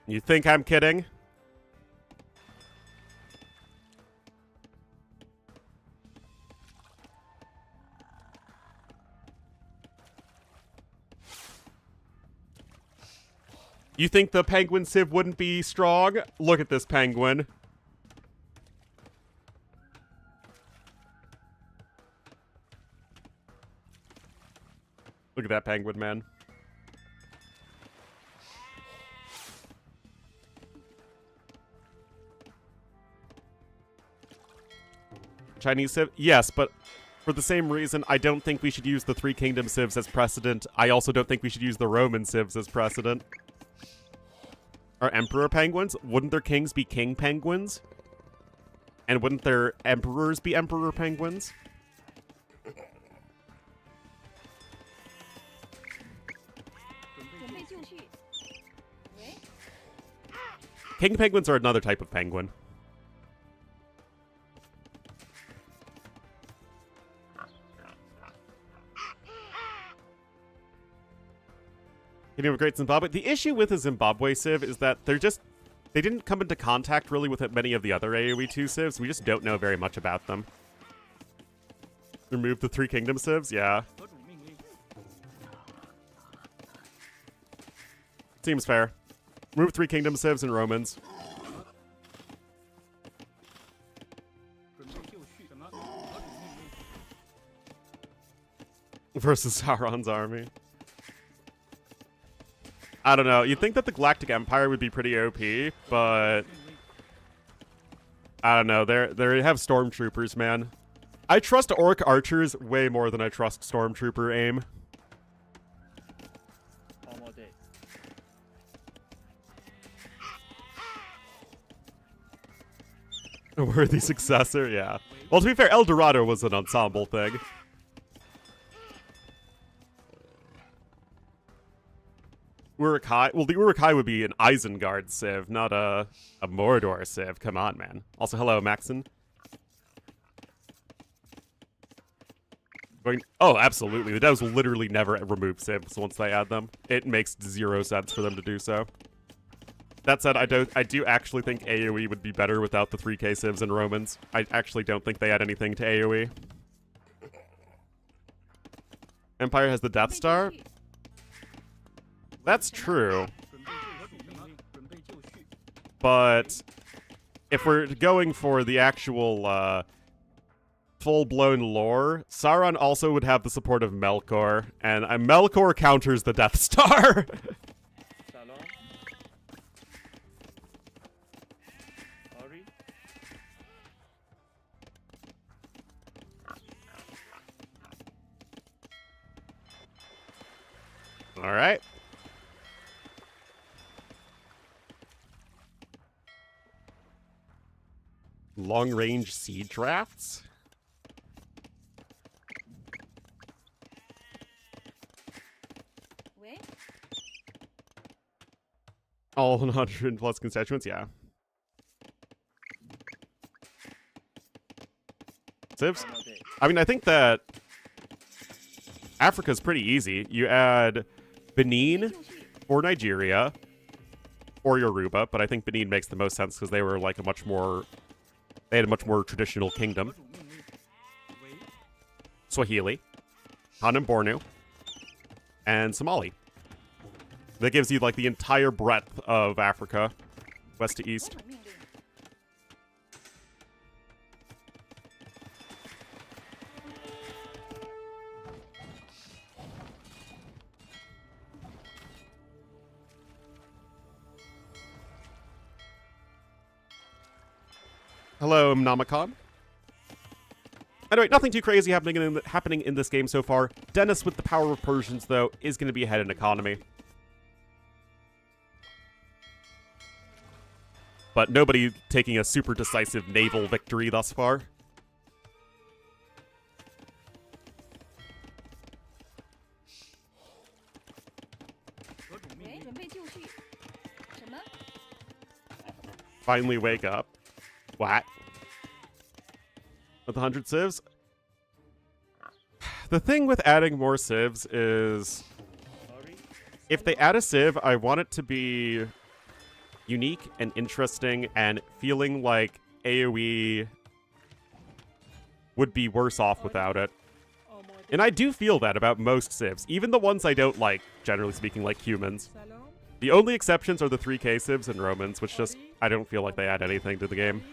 You think I'm kidding? You think the penguin civ wouldn't be strong? Look at this penguin. Look at that penguin, man. Chinese civ? Yes, but for the same reason, I don't think we should use the Three Kingdom civs as precedent. I also don't think we should use the Roman civs as precedent. Are emperor penguins? Wouldn't their kings be king penguins? And wouldn't their emperors be emperor penguins? King penguins are another type of penguin. Kingdom of Great Zimbabwe. The issue with a Zimbabwe civ is that they didn't come into contact really with many of the other AoE 2 civs. We just don't know very much about them. Remove the Three Kingdom civs? Yeah. Seems fair. Remove Three Kingdom civs and Romans. Versus Sauron's army. I don't know. You'd think that the Galactic Empire would be pretty OP, but I don't know. They have stormtroopers, man. I trust orc archers way more than I trust stormtrooper aim. A worthy successor, yeah. Well, to be fair, El Dorado was an ensemble thing. Uruk-hai? Well, the Uruk-hai would be an Isengard civ, not a Mordor civ. Come on, man. Also, hello, Maxon. Oh, absolutely. The devs will literally never remove civs once they add them. It makes 0 sense for them to do so. That said, I do actually think AoE would be better without the 3k civs and Romans. I actually don't think they add anything to AoE. Empire has the Death Star? That's true. But if we're going for the actual full-blown lore, Sauron also would have the support of Melkor, and Melkor counters the Death Star. All right. Long-range siege drafts? All 100 plus constituents, yeah. Civs? I mean, I think that Africa's pretty easy. You add Benin or Nigeria or Yoruba, but I think Benin makes the most sense because they were like they had a much more traditional kingdom. Swahili, Han and Bornu, and Somali. That gives you like the entire breadth of Africa, west to east. Hello, Mnamacon. Anyway, nothing too crazy happening in this game so far. Dennis, with the power of Persians, though, is going to be ahead in economy. But nobody taking a super decisive naval victory thus far. Finally wake up. What? With 100 civs? The thing with adding more civs is, if they add a civ, I want it to be unique and interesting and feeling like AoE would be worse off without it. And I do feel that about most civs, even the ones I don't like, generally speaking, like humans. The only exceptions are the 3k civs and Romans, which just, I don't feel like they add anything to the game.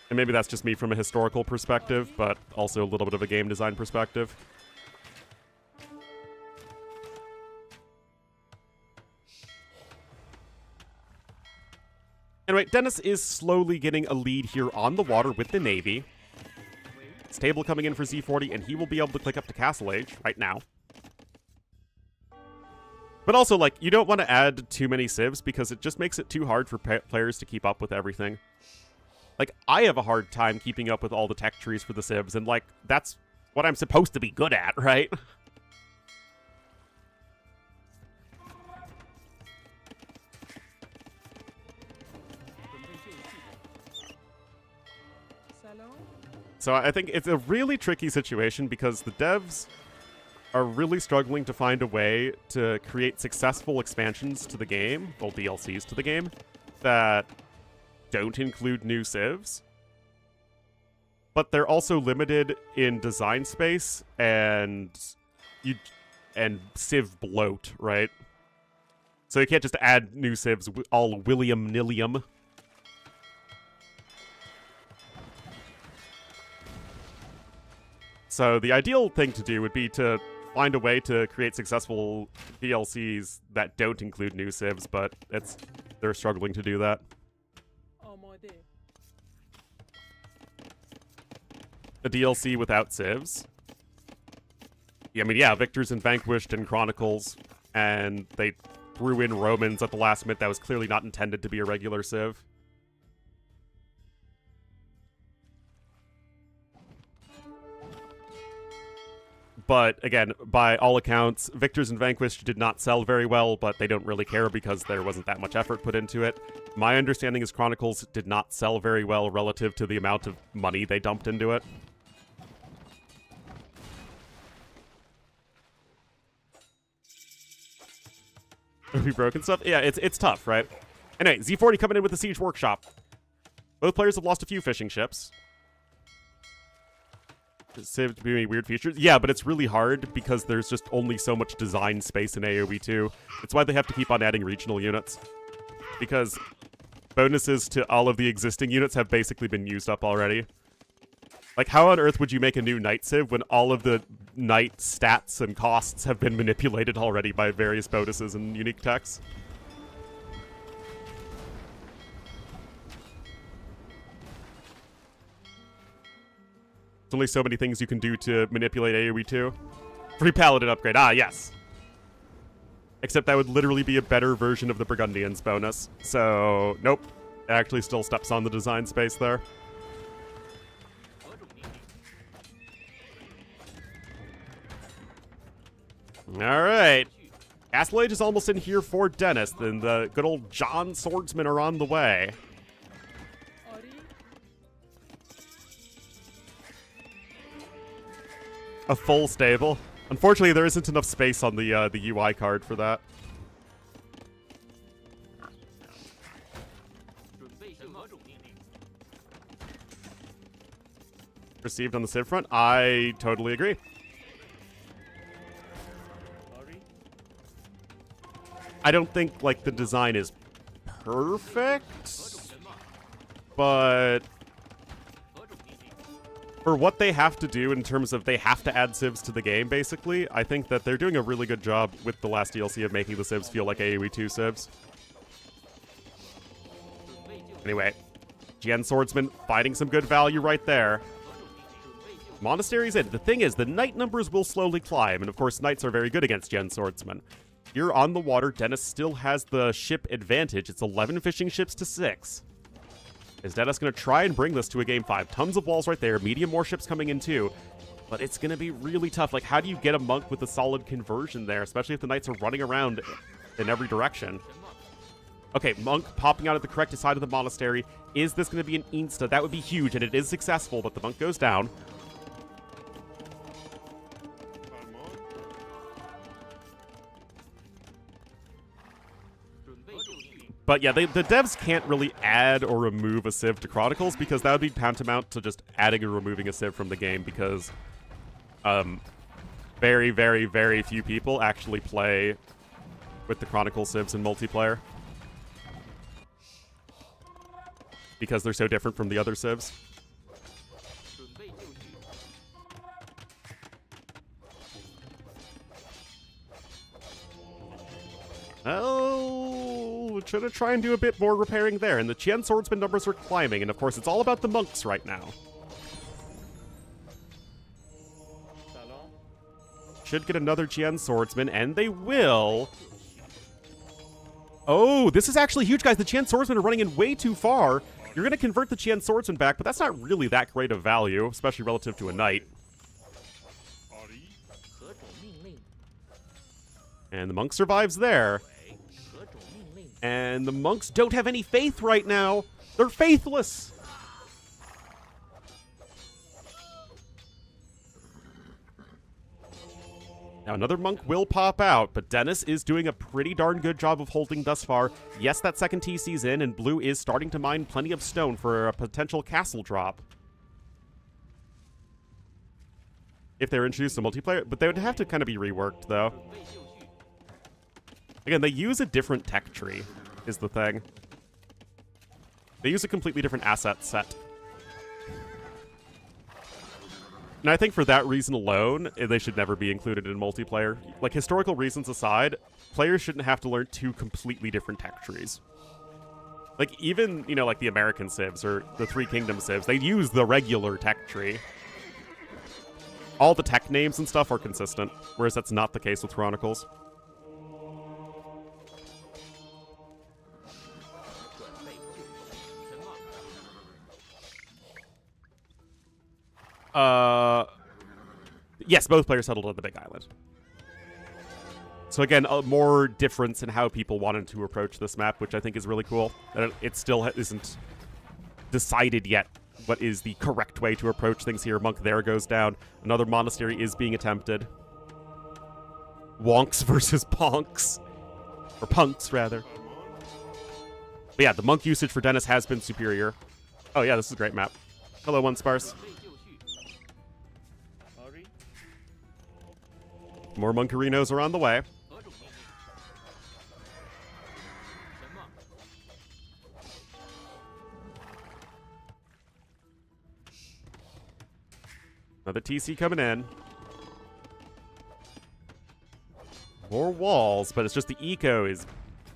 And maybe that's just me from a historical perspective, but also a little bit of a game design perspective. Anyway, Dennis is slowly getting a lead here on the water with the Navy. Stable coming in for Z40, and he will be able to click up to Castle Age right now. But also, like, you don't want to add too many civs because it just makes it too hard for players to keep up with everything. Like, I have a hard time keeping up with all the tech trees for the civs, and, like, that's what I'm supposed to be good at, right? So I think it's a really tricky situation because the devs are really struggling to find a way to create successful expansions to the game, well, DLCs to the game, that don't include new civs. But they're also limited in design space and civ bloat, right? So you can't just add new civs all willy-nilly. So the ideal thing to do would be to find a way to create successful DLCs that don't include new civs, but they're struggling to do that. A DLC without civs. Yeah, I mean, yeah, Victors and Vanquished and Chronicles, and they threw in Romans at the last minute that was clearly not intended to be a regular civ. But, again, by all accounts, Victors and Vanquished did not sell very well, but they don't really care because there wasn't that much effort put into it. My understanding is Chronicles did not sell very well relative to the amount of money they dumped into it. We broken stuff? Yeah, it's tough, right? Anyway, Z40 coming in with the Siege Workshop. Both players have lost a few fishing ships. Saved to be any weird features. Yeah, but it's really hard because there's just only so much design space in AoE 2. It's why they have to keep on adding regional units. Because bonuses to all of the existing units have basically been used up already. Like, how on earth would you make a new Knight Civ when all of the Knight stats and costs have been manipulated already by various bonuses and unique techs? There's only so many things you can do to manipulate AoE 2. Free Paladin upgrade. Ah, yes. Except that would literally be a better version of the Burgundians bonus. So, nope. It actually still steps on the design space there. Alright. Castle Age is almost in here for Dennis, and the good old John Swordsmen are on the way. A full stable. Unfortunately, there isn't enough space on the UI card for that. Received on the Civ front? I totally agree. I don't think, like, the design is perfect, but for what they have to do in terms of they have to add civs to the game, basically, I think that they're doing a really good job with the last DLC of making the civs feel like AoE 2 civs. Anyway, GN Swordsman finding some good value right there. Monastery's in. The thing is, the knight numbers will slowly climb, and of course, knights are very good against GN Swordsman. Here on the water, Dennis still has the ship advantage. It's 11 fishing ships to 6. Is Dennis going to try and bring this to a game 5? Tons of walls right there, medium warships coming in too. But it's going to be really tough. Like, how do you get a monk with a solid conversion there, especially if the knights are running around in every direction? Okay, monk popping out at the correct side of the monastery. Is this going to be an insta? That would be huge, and it is successful, but the monk goes down. But yeah, the devs can't really add or remove a civ to Chronicles because that would be tantamount to just adding or removing a civ from the game because very, very, very few people actually play with the Chronicles civs in multiplayer because they're so different from the other civs. Oh, should try and do a bit more repairing there. And the Qian Swordsman numbers are climbing, and of course it's all about the monks right now. Should get another Qian Swordsman, and they will. Oh, this is actually huge, guys. The Qian Swordsmen are running in way too far. You're going to convert the Qian Swordsman back, but that's not really that great of value, especially relative to a knight. And the monk survives there. And the monks don't have any faith right now. They're faithless. Now, another monk will pop out, but Dennis is doing a pretty darn good job of holding thus far. Yes, that second TC's in, and blue is starting to mine plenty of stone for a potential castle drop. If they're introduced to multiplayer, but they would have to kind of be reworked, though. Again, they use a different tech tree, is the thing. They use a completely different asset set. And I think for that reason alone, they should never be included in multiplayer. Like, historical reasons aside, players shouldn't have to learn two completely different tech trees. Like, even, you know, like the American civs or the Three Kingdom civs, they use the regular tech tree. All the tech names and stuff are consistent, whereas that's not the case with Chronicles. Yes, both players settled on the Big Island. So again, more difference in how people wanted to approach this map, which I think is really cool. It still isn't decided yet what is the correct way to approach things here. Monk there goes down. Another monastery is being attempted. Wonks versus Ponks. Or Punks, rather. But yeah, the monk usage for Dennis has been superior. Oh yeah, this is a great map. Hello, One Sparse. More Monkarinos are on the way. Another TC coming in. More walls, but it's just the eco is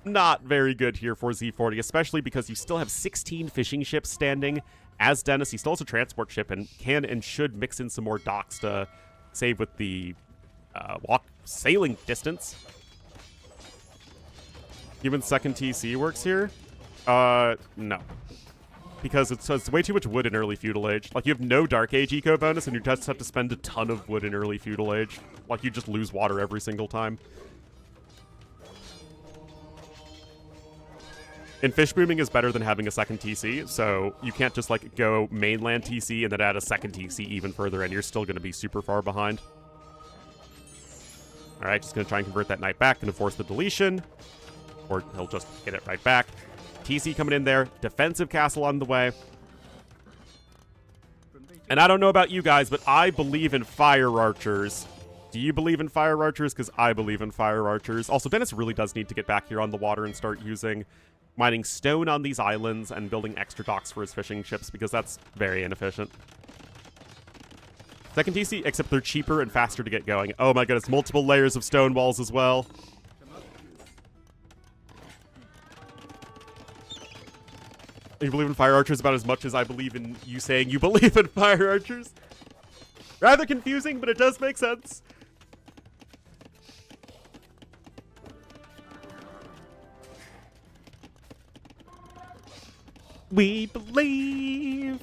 not very good here for Z40, especially because you still have 16 fishing ships standing. As Dennis, he still has a transport ship and can and should mix in some more docks to save with the sailing distance. Even second TC works here? No. Because it's way too much wood in early feudal age. Like, you have no Dark Age eco bonus, and you just have to spend a ton of wood in early feudal age. Like, you just lose water every single time. And fish booming is better than having a second TC, so you can't just, like, go mainland TC and then add a second TC even further, and you're still going to be super far behind. Alright, just going to try and convert that knight back, going to force the deletion. Or he'll just get it right back. TC coming in there. Defensive castle on the way. And I don't know about you guys, but I believe in fire archers. Do you believe in fire archers? Because I believe in fire archers. Also, Dennis really does need to get back here on the water and start mining stone on these islands and building extra docks for his fishing ships, because that's very inefficient. Second TC, except they're cheaper and faster to get going. Oh my goodness, multiple layers of stone walls as well. You believe in fire archers about as much as I believe in you saying you believe in fire archers. Rather confusing, but it does make sense. We believe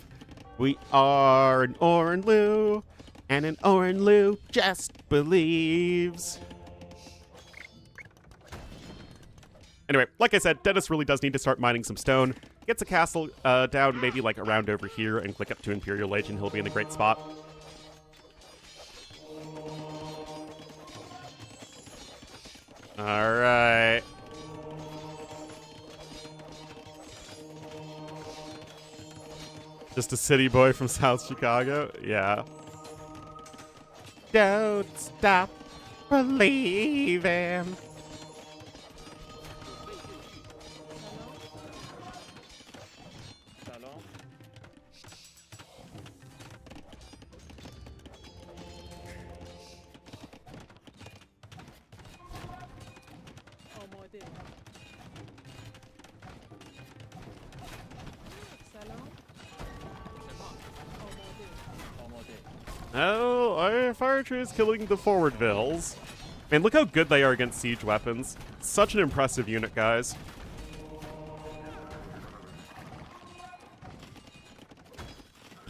we are an Ornlu, and an Ornlu just believes. Anyway, like I said, Dennis really does need to start mining some stone. Gets a castle down maybe like around over here and click up to Imperial Age, and he'll be in a great spot. All right. Just a city boy from South Chicago? Yeah. Don't stop believing. Oh, our fire archer is killing the forward vills. Man, look how good they are against siege weapons. Such an impressive unit, guys.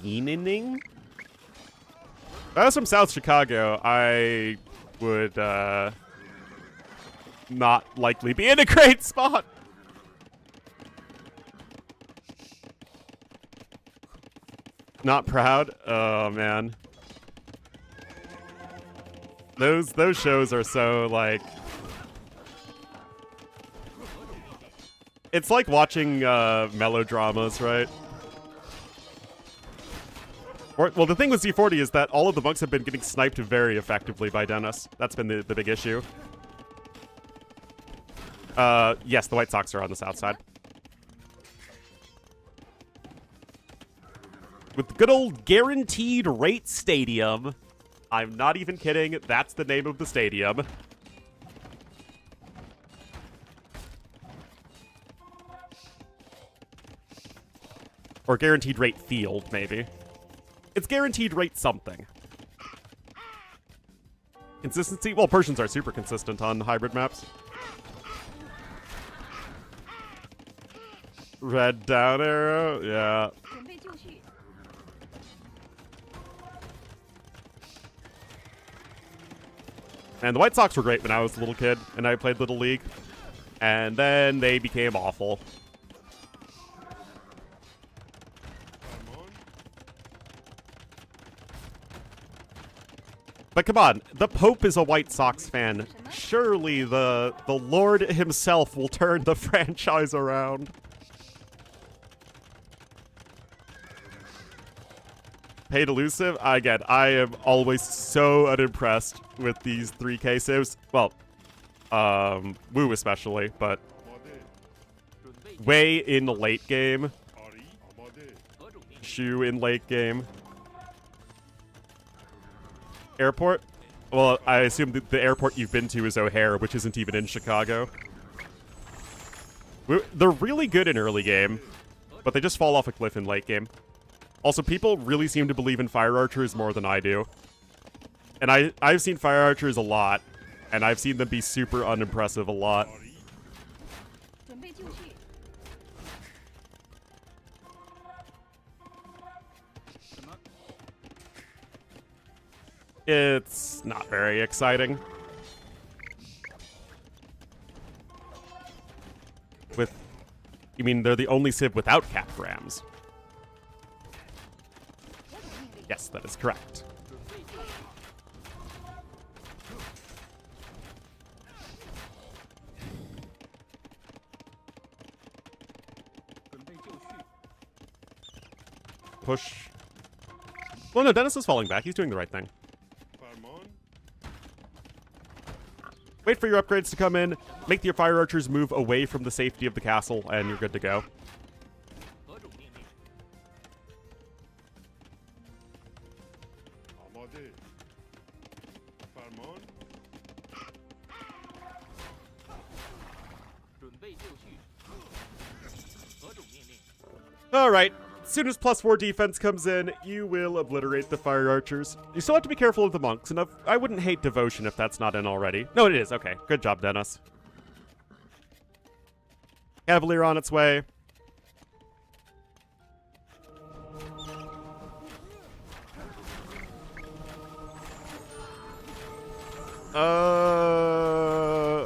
Beaning? If I was from South Chicago, I would not likely be in a great spot. Not proud? Oh, man. Those shows are so, like... It's like watching melodramas, right? Well, the thing with Z40 is that all of the monks have been getting sniped very effectively by Dennis. That's been the big issue. Yes, the White Sox are on the south side. With the good old Guaranteed Rate Stadium. I'm not even kidding. That's the name of the stadium. Or Guaranteed Rate Field, maybe. It's Guaranteed Rate something. Consistency? Well, Persians are super consistent on hybrid maps. Red down arrow? Yeah. And the White Sox were great when I was a little kid and I played Little League. And then they became awful. But come on, the Pope is a White Sox fan. Surely the Lord himself will turn the franchise around. Paid elusive? Again, I am always so unimpressed with these 3K saves. Well, Wu especially, but Wei in the late game. Shu in late game. Airport? Well, I assume that the airport you've been to is O'Hare, which isn't even in Chicago. They're really good in early game, but they just fall off a cliff in late game. Also, people really seem to believe in fire archers more than I do. And I've seen fire archers a lot, and I've seen them be super unimpressive a lot. It's not very exciting. You mean they're the only civ without cap rams? Yes, that is correct. Push. Well, no, Dennis is falling back. He's doing the right thing. Wait for your upgrades to come in, make your fire archers move away from the safety of the castle, and you're good to go. Alright, as soon as +4 defense comes in, you will obliterate the fire archers. You still have to be careful of the monks, and I wouldn't hate devotion if that's not in already. No, it is. Okay, good job, Dennis. Cavalier on its way.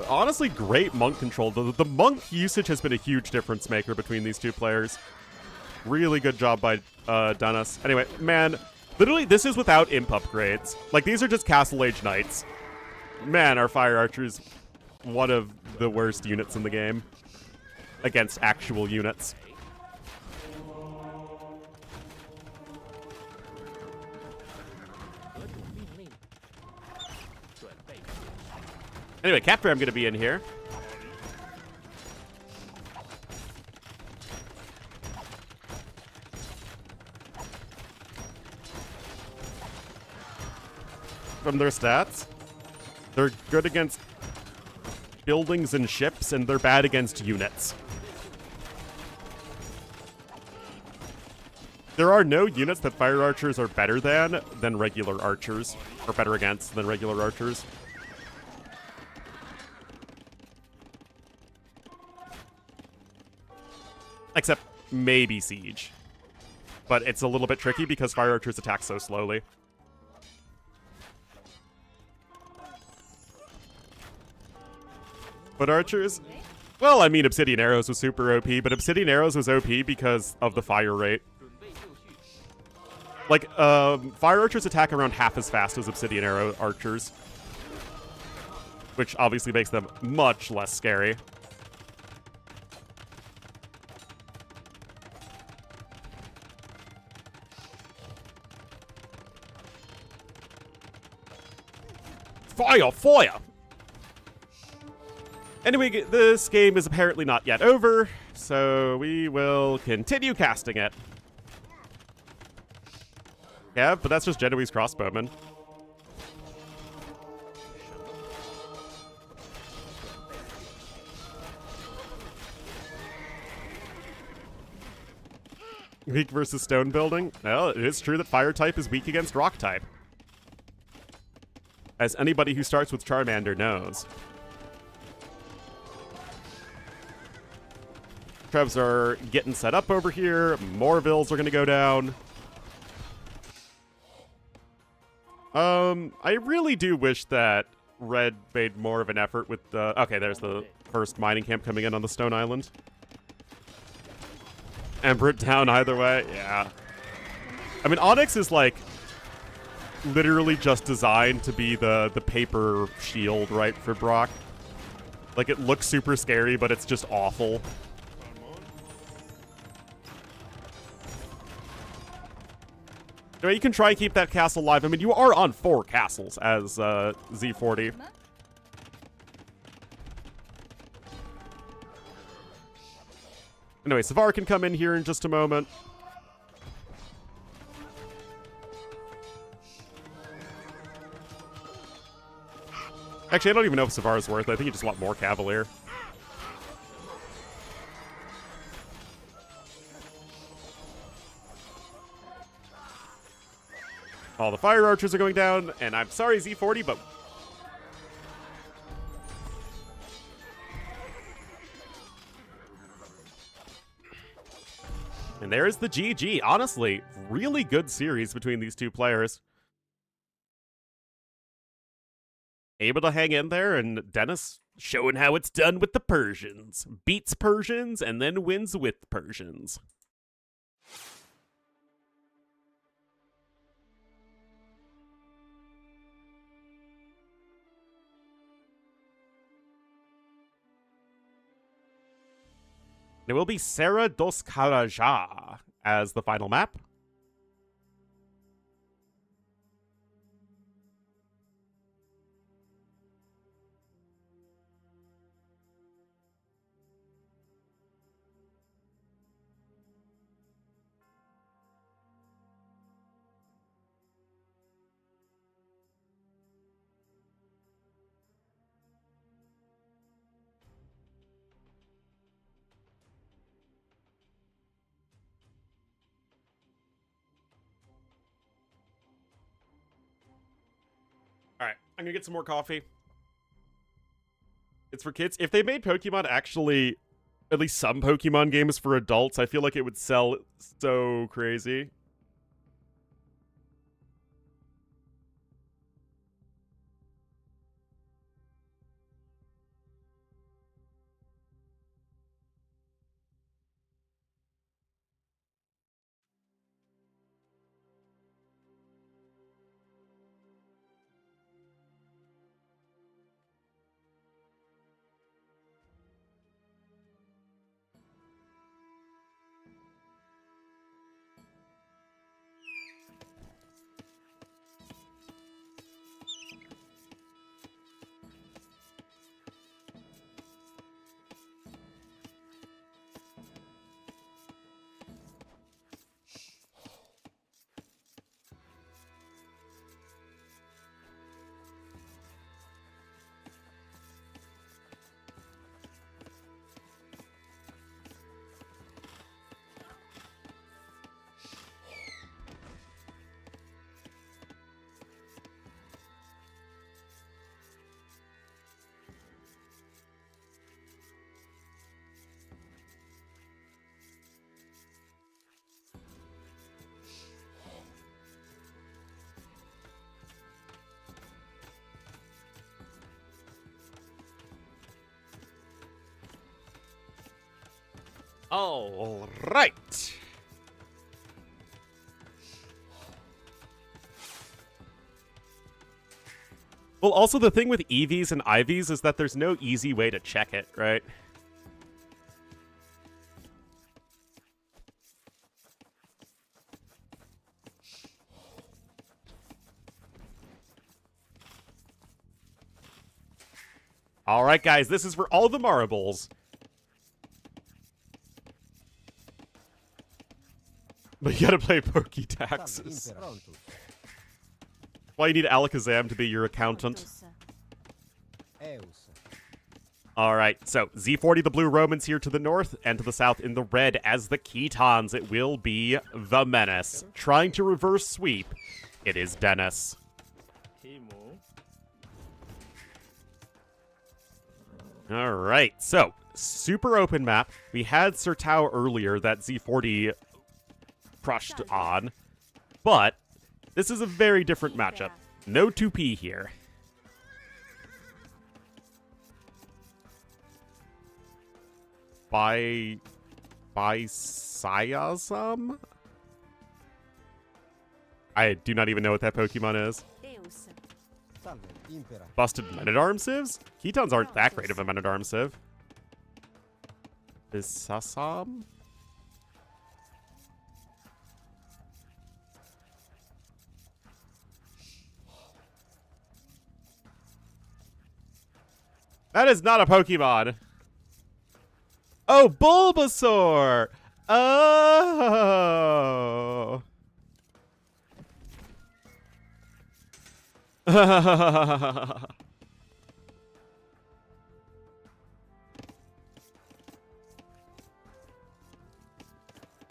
Honestly, great monk control. The monk usage has been a huge difference maker between these two players. Really good job by Dennis. Anyway, man, literally, this is without imp upgrades. Like, these are just Castle Age Knights. Man, our Fire Archer's one of the worst units in the game against actual units. Anyway, Captor, I'm going to be in here. From their stats, they're good against buildings and ships, and they're bad against units. There are no units that fire archers are better than regular archers, or better against than regular archers. Except maybe siege. But it's a little bit tricky because fire archers attack so slowly. But archers... Well, I mean, Obsidian Arrows was super OP, but Obsidian Arrows was OP because of the fire rate. Like, fire archers attack around half as fast as Obsidian Arrow archers. Which obviously makes them much less scary. Fire! Fire! Anyway, this game is apparently not yet over, so we will continue casting it. Yeah, but that's just Genoese crossbowmen. Weak versus stone building? Well, it is true that fire type is weak against rock type. As anybody who starts with Charmander knows. Trevs are getting set up over here. More vills are going to go down. I really do wish that Red made more of an effort with the... Okay, there's the first mining camp coming in on the Stone Island. Ember it down either way. Yeah. I mean, Onyx is like literally just designed to be the paper shield, right, for Brock. Like, it looks super scary, but it's just awful. Anyway, you can try and keep that castle alive. I mean, you are on 4 castles as Z40. Anyway, Savar can come in here in just a moment. Actually, I don't even know if Savar is worth it. I think you just want more Cavalier. All the fire archers are going down, and I'm sorry, Z40, but... And there's the GG. Honestly, really good series between these two players. Able to hang in there, and Dennis showing how it's done with the Persians. Beats Persians, and then wins with Persians. It will be Serra dos Carajá as the final map. Alright, I'm gonna get some more coffee. It's for kids. If they made Pokemon actually, at least some Pokemon games for adults, I feel like it would sell so crazy. All right. Well, also the thing with EVs and IVs is that there's no easy way to check it, right? All right, guys, this is for all the marbles. But you gotta play Pokey Taxes. Why you need Alakazam to be your accountant. All right, so Z40, the blue Romans here to the north, and to the south in the red as the Ketons. It will be the Menace. Trying to reverse sweep, it is Dennis. All right, so super open map. We had Sertao earlier that Z40 crushed on, but this is a very different matchup. No 2P here. By Sayasum? I do not even know what that Pokemon is. Busted Men-at-Arm Civs? Ketons aren't that great of a Men-at-Arm Civ. Bisasam? That is not a Pokemon. Oh, Bulbasaur! Oh!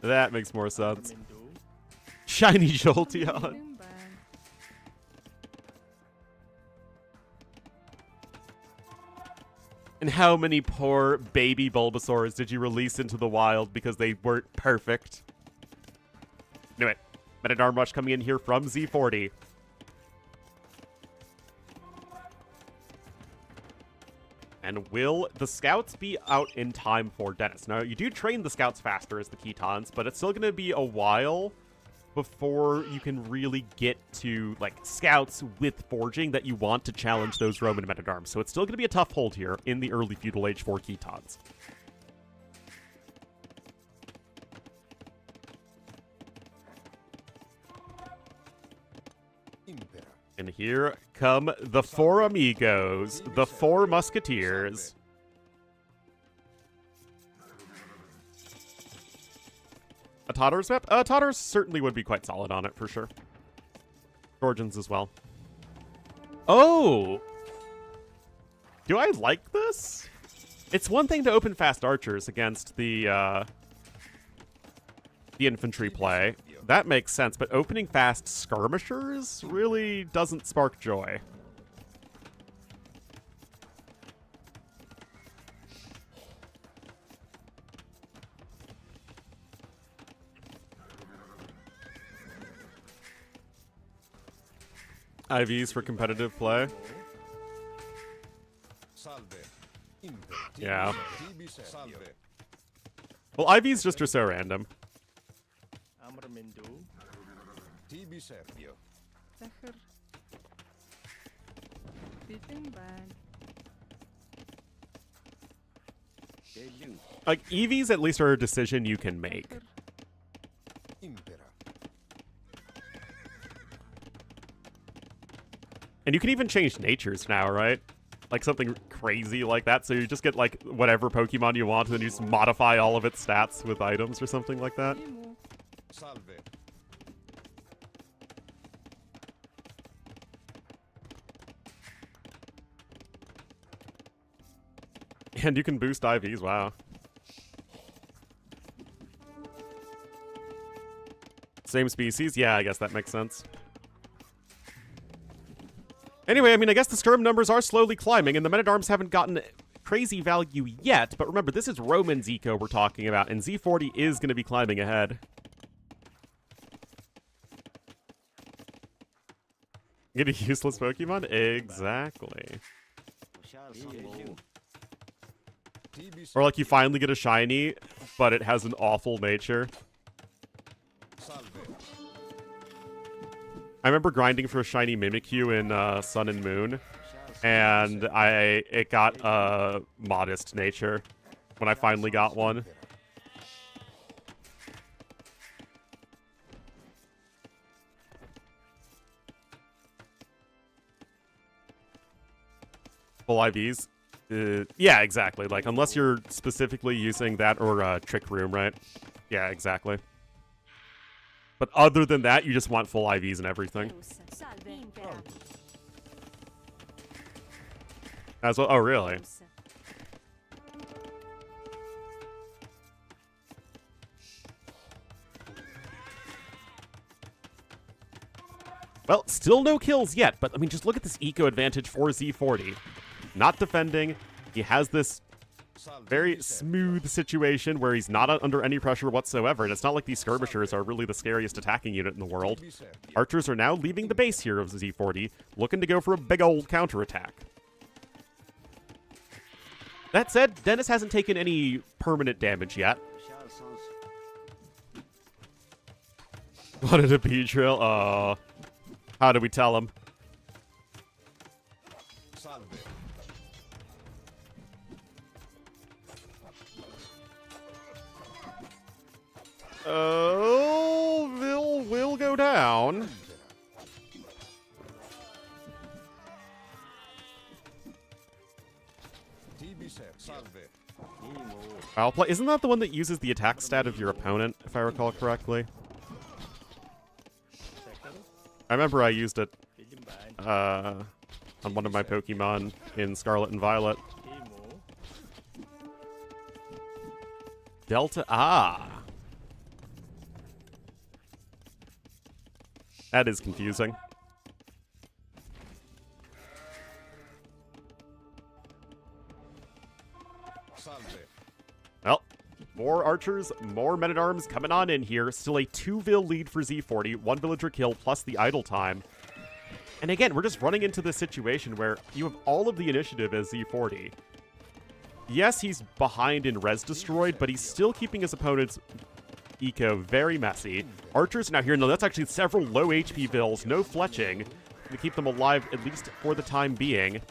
That makes more sense. Shiny Jolteon. And how many poor baby Bulbasaurs did you release into the wild because they weren't perfect? Anyway, Men-at-Arm Rush coming in here from Z40. And will the scouts be out in time for Dennis? Now, you do train the scouts faster as the Ketons, but it's still going to be a while before you can really get to, like, scouts with forging that you want to challenge those Roman Men-at-Arms. So it's still going to be a tough hold here in the early Feudal Age for Ketons. And here come the four amigos, the four musketeers. A Totter's map? Totter's certainly would be quite solid on it, for sure. Georgians as well. Oh! Do I like this? It's one thing to open fast archers against the infantry play. That makes sense, but opening fast skirmishers really doesn't spark joy. IVs for competitive play. Yeah. Well, IVs just are so random. Like, EVs at least are a decision you can make. And you can even change natures now, right? Like something crazy like that, so you just get like whatever Pokemon you want and then you just modify all of its stats with items or something like that. And you can boost IVs, wow. Same species? Yeah, I guess that makes sense. Anyway, I mean, I guess the skirm numbers are slowly climbing, and the Men-at-Arms haven't gotten crazy value yet, but remember, this is Roman Eco we're talking about, and Z40 is going to be climbing ahead. Get a useless Pokemon? Exactly. Or like you finally get a shiny, but it has an awful nature. I remember grinding for a shiny Mimikyu in Sun and Moon, and it got a modest nature when I finally got one. Full IVs? Yeah, exactly. Like, unless you're specifically using that or Trick Room, right? Yeah, exactly. But other than that, you just want full IVs and everything. As well. Oh, really? Well, still no kills yet, but I mean, just look at this eco advantage for Z40. Not defending. He has this very smooth situation where he's not under any pressure whatsoever, and it's not like these skirmishers are really the scariest attacking unit in the world. Archers are now leaving the base here of Z40, looking to go for a big old counterattack. That said, Dennis hasn't taken any permanent damage yet. Wanted a Beedrill? How do we tell him? Oh, will go down. I'll play. Isn't that the one that uses the attack stat of your opponent, if I recall correctly? I remember I used it on one of my Pokemon in Scarlet and Violet. Delta. Ah. That is confusing. Well, more archers, more men-at-arms coming on in here. Still a 2-vil lead for Z40. 1 villager kill plus the idle time. And again, we're just running into this situation where you have all of the initiative as Z40. Yes, he's behind in res destroyed, but he's still keeping his opponent's eco very messy. Archers now here. No, that's actually several low HP vills. No fletching to keep them alive, at least for the time being.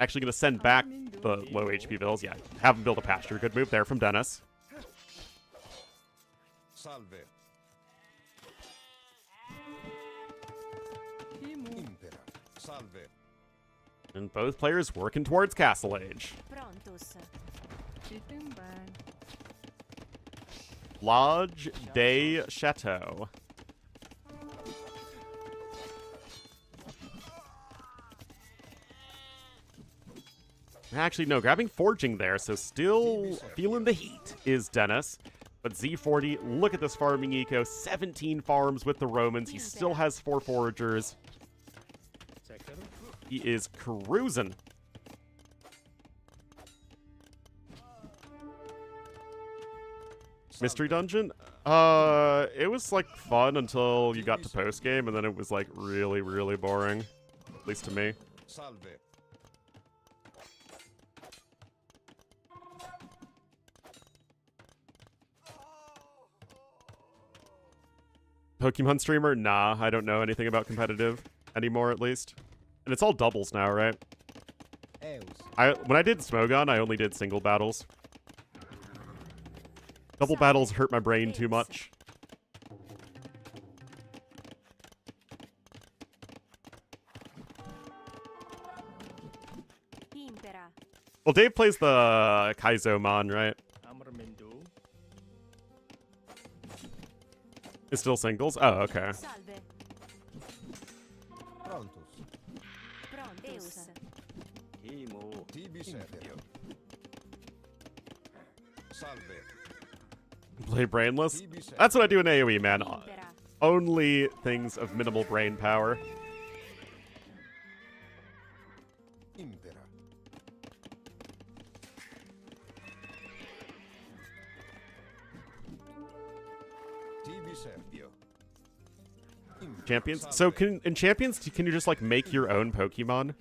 Actually going to send back the low HP vills. Yeah, have them build a pasture. Good move there from Dennis. And both players working towards Castle Age. Lodge des Chateaux. Actually, no, grabbing Forging there, so still feeling the heat is Dennis. But Z40, look at this farming eco. 17 farms with the Romans. He still has 4 foragers. He is cruising. Mystery Dungeon? It was, like, fun until you got to post-game, and then it was, like, really, really boring. At least to me. Pokemon streamer? Nah, I don't know anything about competitive anymore, at least. And it's all doubles now, right? When I did Smogon, I only did single battles. Double battles hurt my brain too much. Well, Dave plays the Kaizomon, right? It's still singles? Oh, okay. Play brainless? That's what I do in AoE, man. Only things of minimal brain power. Champions? So in Champions, can you just, like, make your own Pokemon?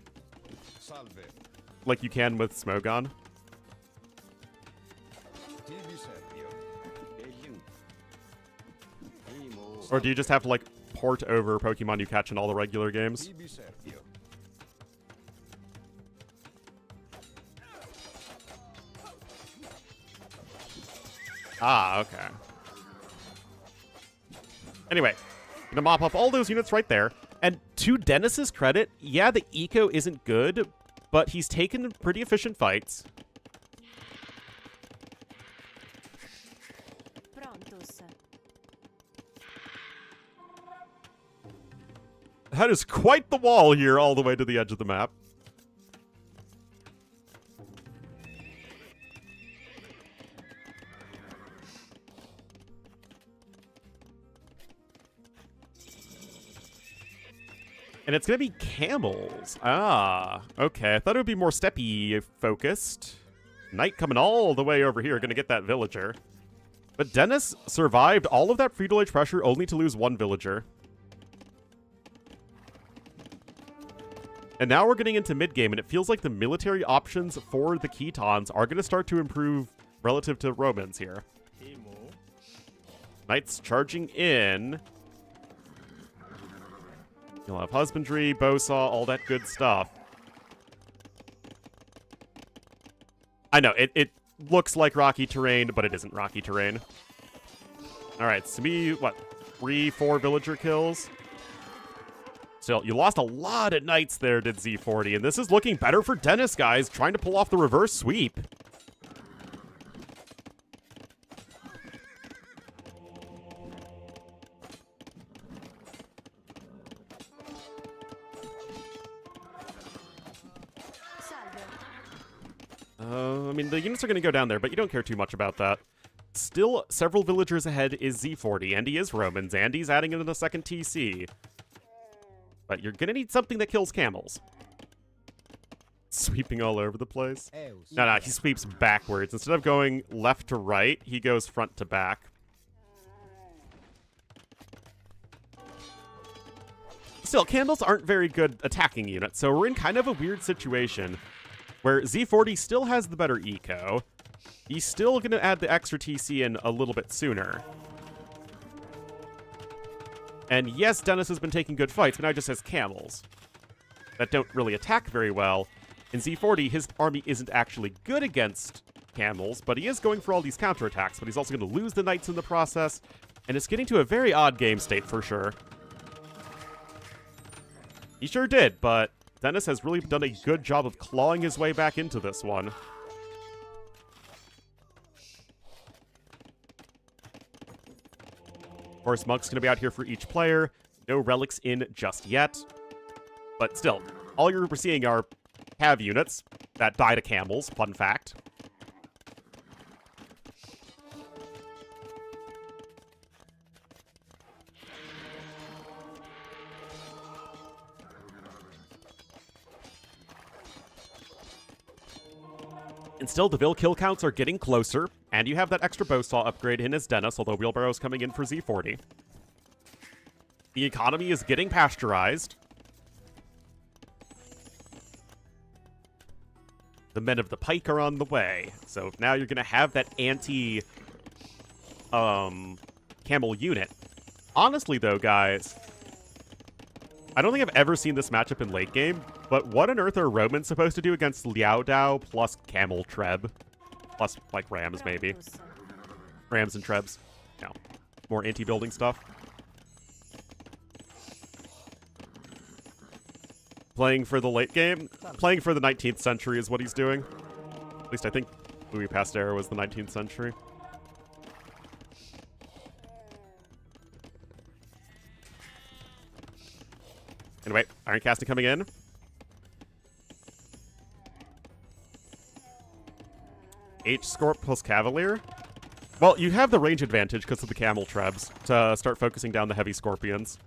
Like you can with Smogon? Or do you just have to, like, port over Pokemon you catch in all the regular games? Ah, okay. Anyway, gonna mop up all those units right there. And to Dennis's credit, yeah, the eco isn't good, but he's taken pretty efficient fights. That is quite the wall here all the way to the edge of the map. And it's going to be camels. Ah, okay. I thought it would be more steppy focused. Knight coming all the way over here, going to get that villager. But Dennis survived all of that free-to-age pressure only to lose one villager. And now we're getting into mid-game, and it feels like the military options for the Ketons are going to start to improve relative to Romans here. Knights charging in. You'll have husbandry, bowsaw, all that good stuff. I know, it looks like rocky terrain, but it isn't rocky terrain. Alright, so me, what, 3-4 villager kills? Still, you lost a lot of knights there, did Z40, and this is looking better for Dennis, guys, trying to pull off the reverse sweep. I mean, the units are going to go down there, but you don't care too much about that. Still, several villagers ahead is Z40, and he is Romans, and he's adding in a second TC. But you're going to need something that kills camels. Sweeping all over the place. No, he sweeps backwards. Instead of going left to right, he goes front to back. Still, camels aren't very good attacking units, so we're in kind of a weird situation where Z40 still has the better eco. He's still going to add the extra TC in a little bit sooner. And yes, Dennis has been taking good fights, but now just has camels that don't really attack very well. In Z40, his army isn't actually good against camels, but he is going for all these counterattacks, but he's also going to lose the knights in the process, and it's getting to a very odd game state for sure. He sure did, but Dennis has really done a good job of clawing his way back into this one. Of course, Monk's going to be out here for each player. No relics in just yet. But still, all you're seeing are cav units that die to camels. Fun fact. And still, the Vil kill counts are getting closer, and you have that extra bowsaw upgrade in as Dennis, although Wheelbarrow's coming in for Z40. The economy is getting pasteurized. The men of the pike are on the way, so now you're going to have that anti-camel unit. Honestly, though, guys, I don't think I've ever seen this matchup in late game, but what on earth are Romans supposed to do against Liao Dao plus Camel Treb? Plus, like, Rams, maybe. Rams and Trebs. No. More anti-building stuff. Playing for the late game? Playing for the 19th century is what he's doing. At least I think Louis Pasteur was the 19th century. Anyway, Iron Casting coming in. H-Scorp plus Cavalier? Well, you have the range advantage because of the Camel Trebs to start focusing down the heavy Scorpions.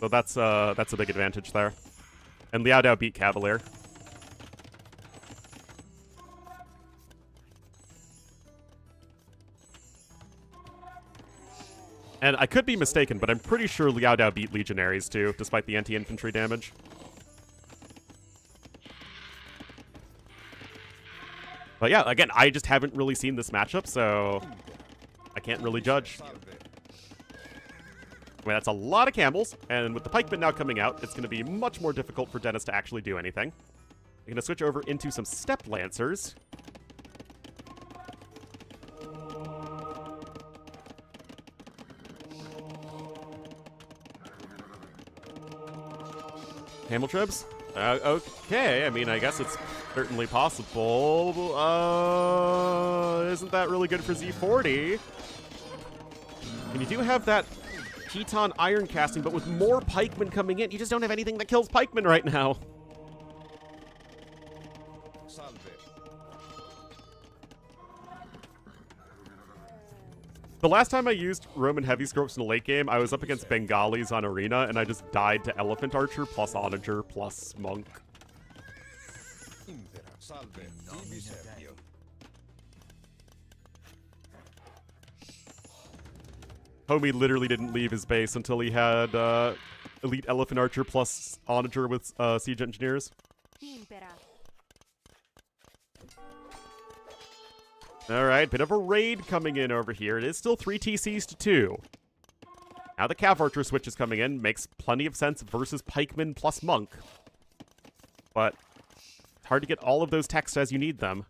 So that's a big advantage there. And Liao Dao beat Cavalier. And I could be mistaken, but I'm pretty sure Liao Dao beat Legionaries too, despite the anti-infantry damage. But yeah, again, I just haven't really seen this matchup, so I can't really judge. I mean, that's a lot of camels, and with the pikemen now coming out, it's going to be much more difficult for Dennis to actually do anything. We're going to switch over into some Step Lancers. Camel tribs? Okay, I mean, I guess it's certainly possible. Isn't that really good for Z40? And you do have that Teton iron casting, but with more pikemen coming in, you just don't have anything that kills pikemen right now. The last time I used Roman heavy scopes in a late game, I was up against Bengalis on Arena, and I just died to Elephant Archer plus Onager plus Monk. Homie literally didn't leave his base until he had Elite Elephant Archer plus Onager with Siege Engineers. Alright, bit of a raid coming in over here. It is still 3 TCs to 2. Now the Cav Archer switch is coming in. Makes plenty of sense versus Pikeman plus Monk. But it's hard to get all of those texts as you need them.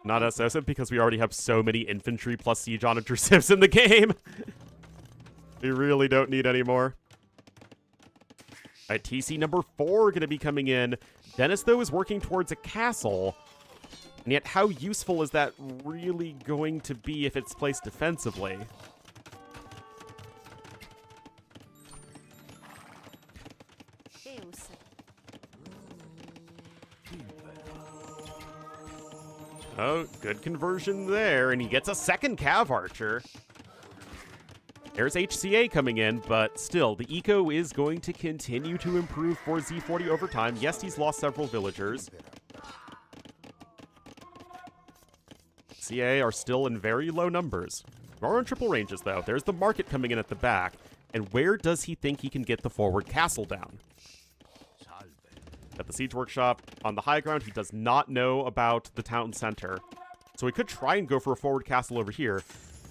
Not excessive because we already have so many infantry plus Siege Onager civs in the game. We really don't need any more. Alright, TC number 4 going to be coming in. Dennis, though, is working towards a castle. And yet, how useful is that really going to be if it's placed defensively? Oh, good conversion there, and he gets a second Cav Archer. There's HCA coming in, but still, the eco is going to continue to improve for Z40 over time. Yes, he's lost several villagers. CA are still in very low numbers. We're on triple ranges, though. There's the market coming in at the back. And where does he think he can get the forward castle down? At the siege workshop on the high ground, he does not know about the town center. So he could try and go for a forward castle over here.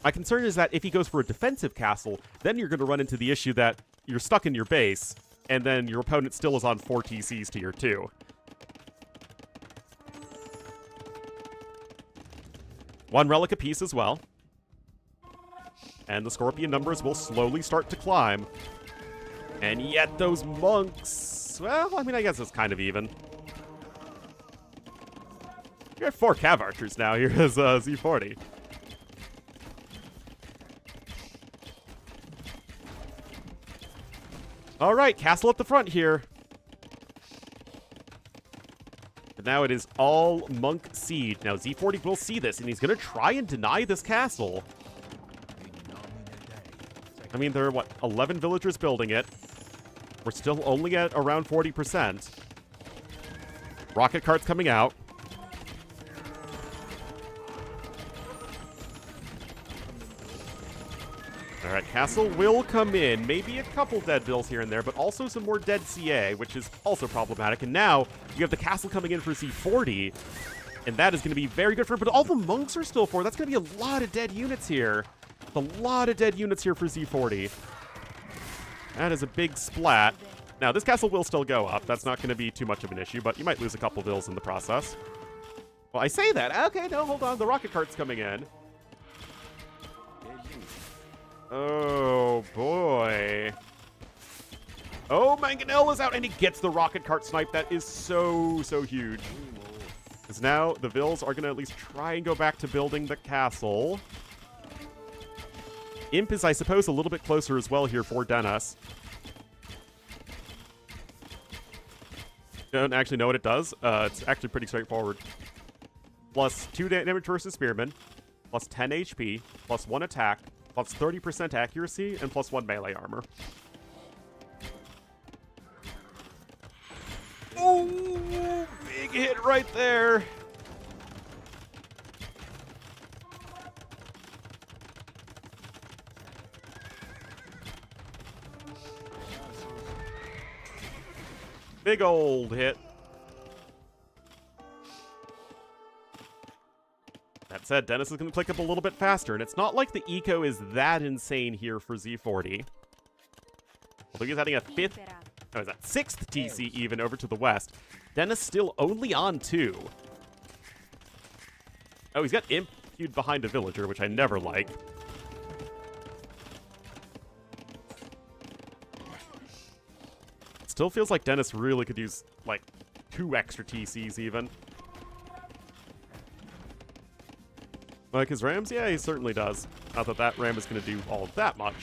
My concern is that if he goes for a defensive castle, then you're going to run into the issue that you're stuck in your base, and then your opponent still is on 4 TCs to your 2. One relic apiece as well. And the Scorpion numbers will slowly start to climb. And yet those monks... Well, I mean, I guess it's kind of even. You have 4 Cav Archers now here as Z40. Alright, castle at the front here. Now it is all Monk Siege. Now Z40 will see this, and he's going to try and deny this castle. I mean, there are, what, 11 villagers building it. We're still only at around 40%. Rocket carts coming out. Alright, castle will come in. Maybe a couple dead bills here and there, but also some more dead CA, which is also problematic. And now you have the castle coming in for Z40, and that is going to be very good for him. But all the monks are still 4. That's going to be a lot of dead units here. A lot of dead units here for Z40. That is a big splat. Now, this castle will still go up. That's not going to be too much of an issue, but you might lose a couple bills in the process. Well, I say that. Okay, no, hold on. The rocket cart's coming in. Oh, boy. Oh, Mangonel is out, and he gets the rocket cart snipe. That is so huge. Because now the Vills are going to at least try and go back to building the castle. Imp is, I suppose, a little bit closer as well here for Dennis. Don't actually know what it does. It's actually pretty straightforward. Plus 2 damage versus Spearman, plus 10 HP, plus 1 attack, plus 30% accuracy, and plus 1 melee armor. Oh, big hit right there. Big old hit. That said, Dennis is going to click up a little bit faster, and it's not like the eco is that insane here for Z40. Although he's adding a sixth TC even over to the west. Dennis still only on 2. Oh, he's got Imp queued behind a villager, which I never like. Still feels like Dennis really could use, like, 2 extra TCs even. Like his Rams? Yeah, he certainly does. Not that that Ram is going to do all that much.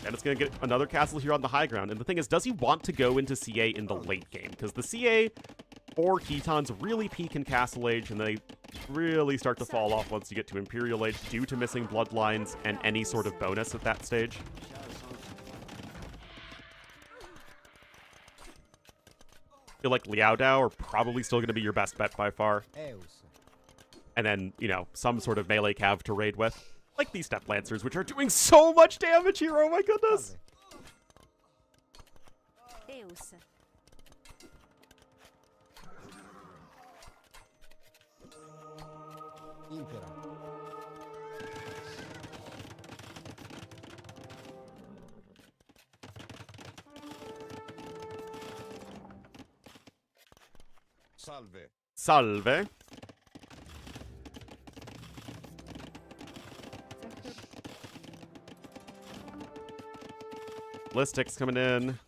And it's going to get another castle here on the high ground. And the thing is, does he want to go into CA in the late game? Because the CA or Ketons really peak in Castle Age, and they really start to fall off once you get to Imperial Age due to missing Bloodlines and any sort of bonus at that stage. I feel like Liao Dao are probably still going to be your best bet by far. And then, you know, some sort of melee cav to raid with. Like these Step Lancers, which are doing so much damage here, oh my goodness! Salve. Salve. Ballistics coming in.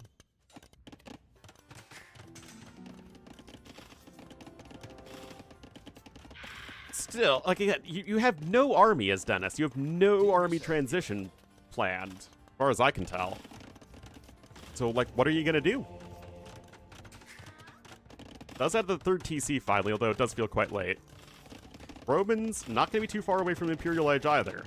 Still, like, you have no army as Dennis. You have no army transition planned, as far as I can tell. So, like, what are you going to do? Does have the 3rd TC finally, although it does feel quite late. Romans, not going to be too far away from Imperial Age either.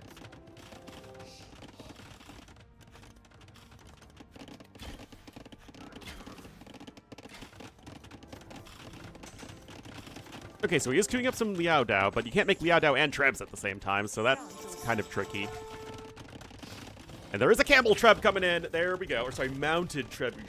Okay, so he is queuing up some Liao Dao, but you can't make Liao Dao and Trebs at the same time, so that's kind of tricky. And there is a Camel Treb coming in. There we go. Or sorry, mounted Trebuchet.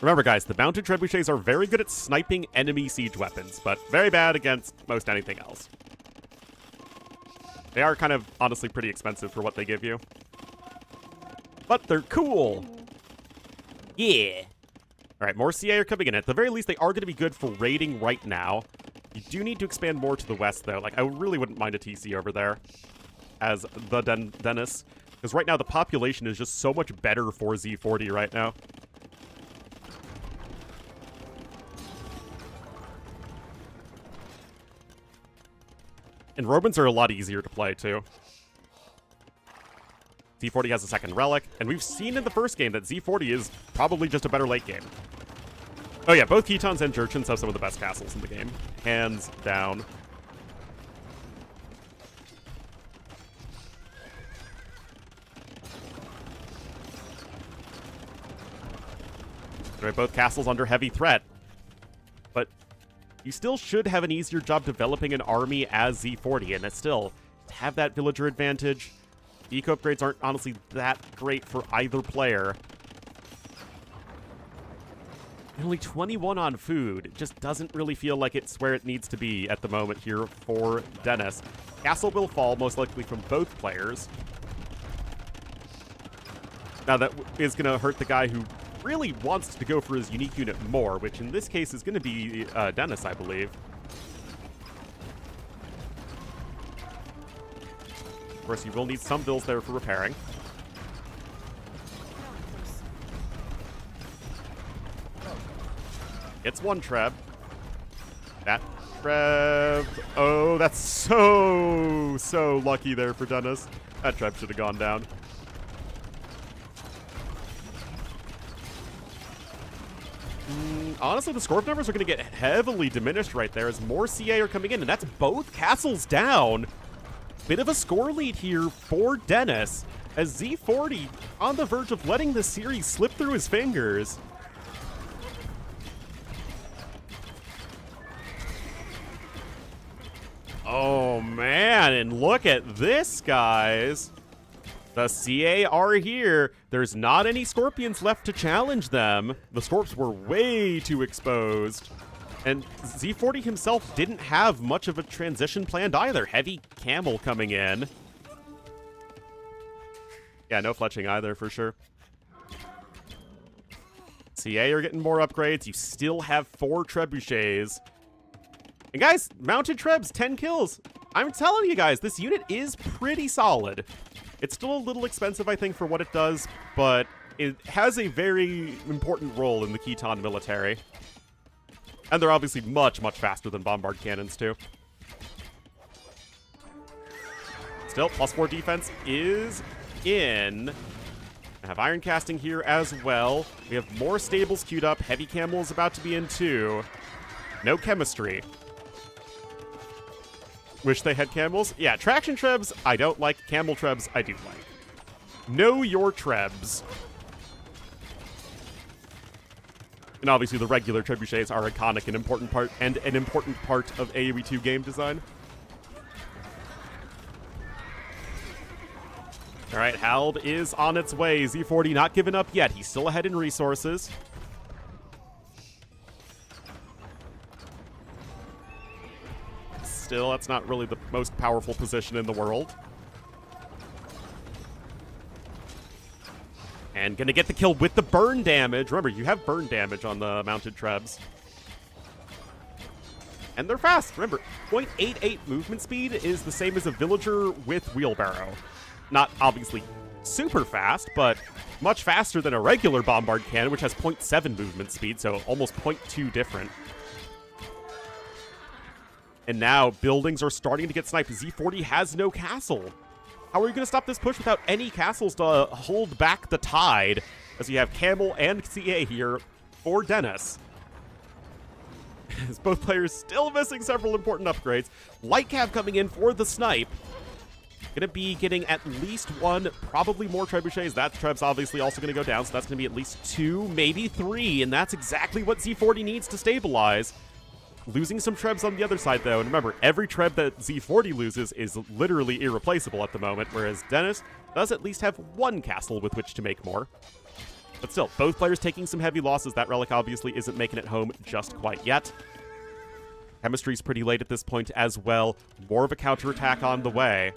Remember, guys, the mounted trebuchets are very good at sniping enemy siege weapons, but very bad against most anything else. They are kind of, honestly, pretty expensive for what they give you. But they're cool! Yeah! Alright, more CA are coming in. At the very least, they are going to be good for raiding right now. You do need to expand more to the west, though. Like, I really wouldn't mind a TC over there as the Dennis. Because right now, the population is just so much better for Z40 right now. And Romans are a lot easier to play, too. Z40 has a 2nd relic, and we've seen in the first game that Z40 is probably just a better late game. Oh yeah, both Ketons and Jurchens have some of the best castles in the game. Hands down. Right, both castles under heavy threat. But you still should have an easier job developing an army as Z40, and it's still to have that villager advantage. The eco upgrades aren't honestly that great for either player. And only 21 on food. It just doesn't really feel like it's where it needs to be at the moment here for Dennis. Castle will fall, most likely from both players. Now that is going to hurt the guy who really wants to go for his unique unit more, which in this case is going to be Dennis, I believe. Of course, you will need some bills there for repairing. It's one Treb. That Treb... Oh, that's so lucky there for Dennis. That Treb should have gone down. Honestly, the Scorp numbers are going to get heavily diminished right there as more CA are coming in, and that's both castles down. bit of a score lead here for Dennis, as Z40 on the verge of letting the series slip through his fingers. Oh man, and look at this, guys. The CA are here. There's not any Scorpions left to challenge them. The Scorps were way too exposed. And Z40 himself didn't have much of a transition planned either. Heavy Camel coming in. Yeah, no fletching either, for sure. CA are getting more upgrades. You still have 4 trebuchets. And guys, mounted trebs, 10 kills. I'm telling you guys, this unit is pretty solid. It's still a little expensive, I think, for what it does, but it has a very important role in the Khitan military. And they're obviously much, much faster than bombard cannons, too. Still, +4 defense is in. I have iron casting here as well. We have more stables queued up. Heavy Camel is about to be in, too. No chemistry. Wish they had camels. Yeah, traction trebs, I don't like. Camel trebs, I do like. Know your trebs. And obviously the regular trebuchets are iconic and important part, and an important part of AoE 2 game design. All right, Hald is on its way. Z40 not giving up yet. He's still ahead in resources. Still, that's not really the most powerful position in the world. And gonna get the kill with the burn damage. Remember, you have burn damage on the mounted trebs. And they're fast. Remember, 0.88 movement speed is the same as a villager with wheelbarrow. Not obviously super fast, but much faster than a regular bombard cannon, which has 0.7 movement speed, so almost 0.2 different. And now buildings are starting to get sniped. Z40 has no castle. How are you going to stop this push without any castles to hold back the tide? As you have Camel and CA here for Dennis. As both players still missing several important upgrades. Light Cav coming in for the snipe. Going to be getting at least 1, probably more trebuchets. That treb's obviously also going to go down, so that's going to be at least 2, maybe 3, and that's exactly what Z40 needs to stabilize. Losing some trebs on the other side, though, and remember, every treb that Z40 loses is literally irreplaceable at the moment, whereas Dennis does at least have 1 castle with which to make more. But still, both players taking some heavy losses. That relic obviously isn't making it home just quite yet. Chemistry's pretty late at this point as well. More of a counterattack on the way.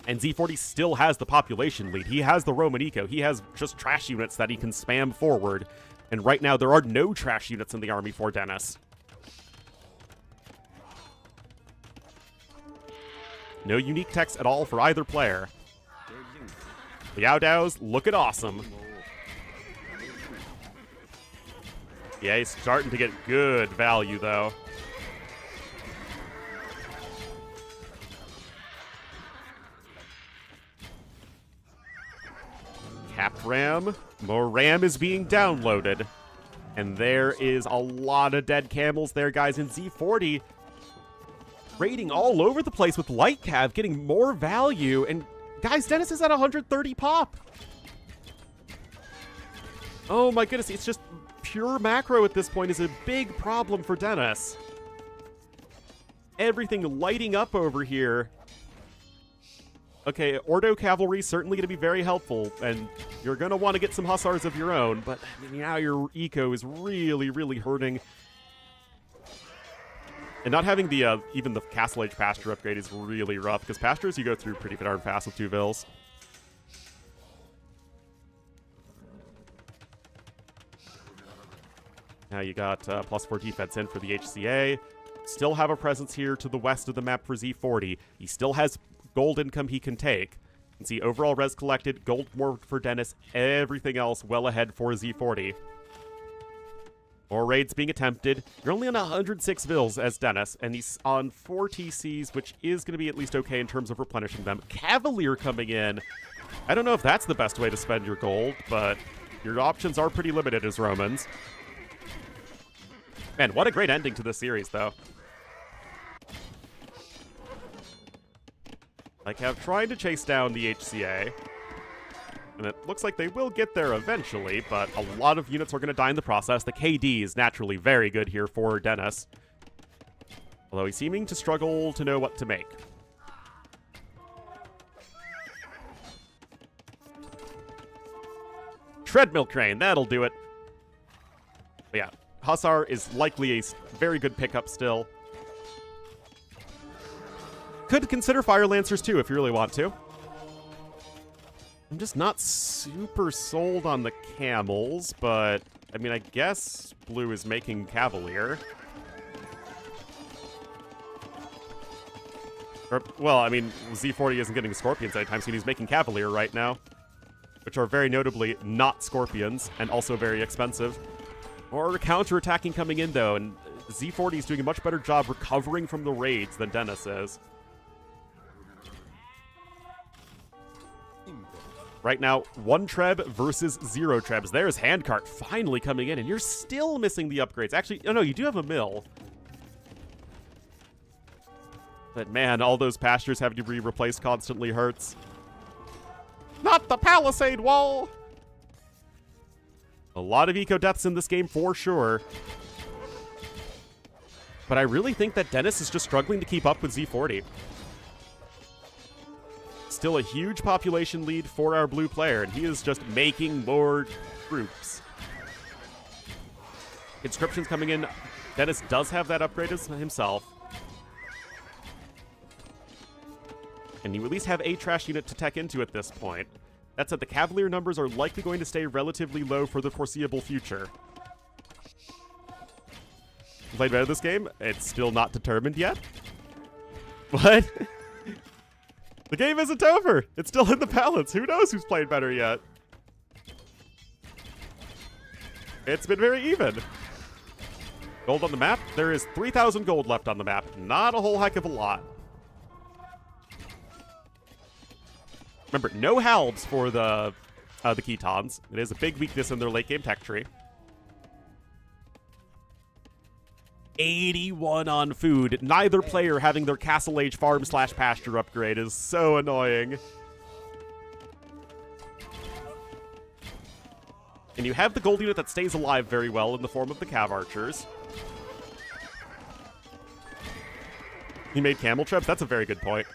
And Z40 still has the population lead. He has the Roman Eco. He has just trash units that he can spam forward. And right now, there are no trash units in the army for Dennis. No unique techs at all for either player. The Yao Daos looking awesome. Yeah, he's starting to get good value, though. Capped RAM. More RAM is being downloaded. And there is a lot of dead camels there, guys. And Z40 raiding all over the place with Light Cav, getting more value. And guys, Dennis is at 130 pop. Oh my goodness, it's just pure macro at this point is a big problem for Dennis. Everything lighting up over here. Okay, Ordo Cavalry certainly going to be very helpful, and you're going to want to get some Hussars of your own, but now your eco is really, really hurting. And not having the even the Castle Age Pasture upgrade is really rough, because Pastures you go through pretty darn fast with 2 vills. Now you got +4 defense in for the HCA. Still have a presence here to the west of the map for Z40. He still has gold income he can take. You can see overall res collected, gold more for Dennis, everything else well ahead for Z40. More raids being attempted. You're only on 106 vills as Dennis, and he's on 4 TCs, which is going to be at least okay in terms of replenishing them. Cavalier coming in. I don't know if that's the best way to spend your gold, but your options are pretty limited as Romans. Man, what a great ending to this series, though. Like, have trying to chase down the HCA. And it looks like they will get there eventually, but a lot of units are going to die in the process. The KD is naturally very good here for Dennis. Although he's seeming to struggle to know what to make. Treadmill Crane, that'll do it. But yeah, Hussar is likely a very good pickup still. Could consider Fire Lancers too if you really want to. I'm just not super sold on the camels, but I mean, I guess blue is making Cavalier. Or, well, I mean, Z40 isn't getting Scorpions anytime soon. He's making Cavalier right now, which are very notably not Scorpions and also very expensive. Or counterattacking coming in, though, and Z40 is doing a much better job recovering from the raids than Dennis is. Right now, 1 Treb versus 0 Trebs. There's Handcart finally coming in, and you're still missing the upgrades. Actually, oh no, you do have a mill. But man, all those pastures having to be replaced constantly hurts. Not the palisade wall! A lot of eco-deaths in this game for sure. But I really think that Dennis is just struggling to keep up with Z40. Still a huge population lead for our blue player, and he is just making more troops. Conscription's coming in. Dennis does have that upgrade himself. And you at least have a trash unit to tech into at this point. That said, the Cavalier numbers are likely going to stay relatively low for the foreseeable future. Played better this game? It's still not determined yet. What? The game isn't over. It's still in the balance. Who knows who's played better yet? It's been very even. Gold on the map. There is 3,000 gold left on the map. Not a whole heck of a lot. Remember, no halbs for the Ketons. It is a big weakness in their late game tech tree. 81 on food. Neither player having their Castle Age farm / pasture upgrade is so annoying. And you have the gold unit that stays alive very well in the form of the Cav Archers. He made Camel Trebs? That's a very good point.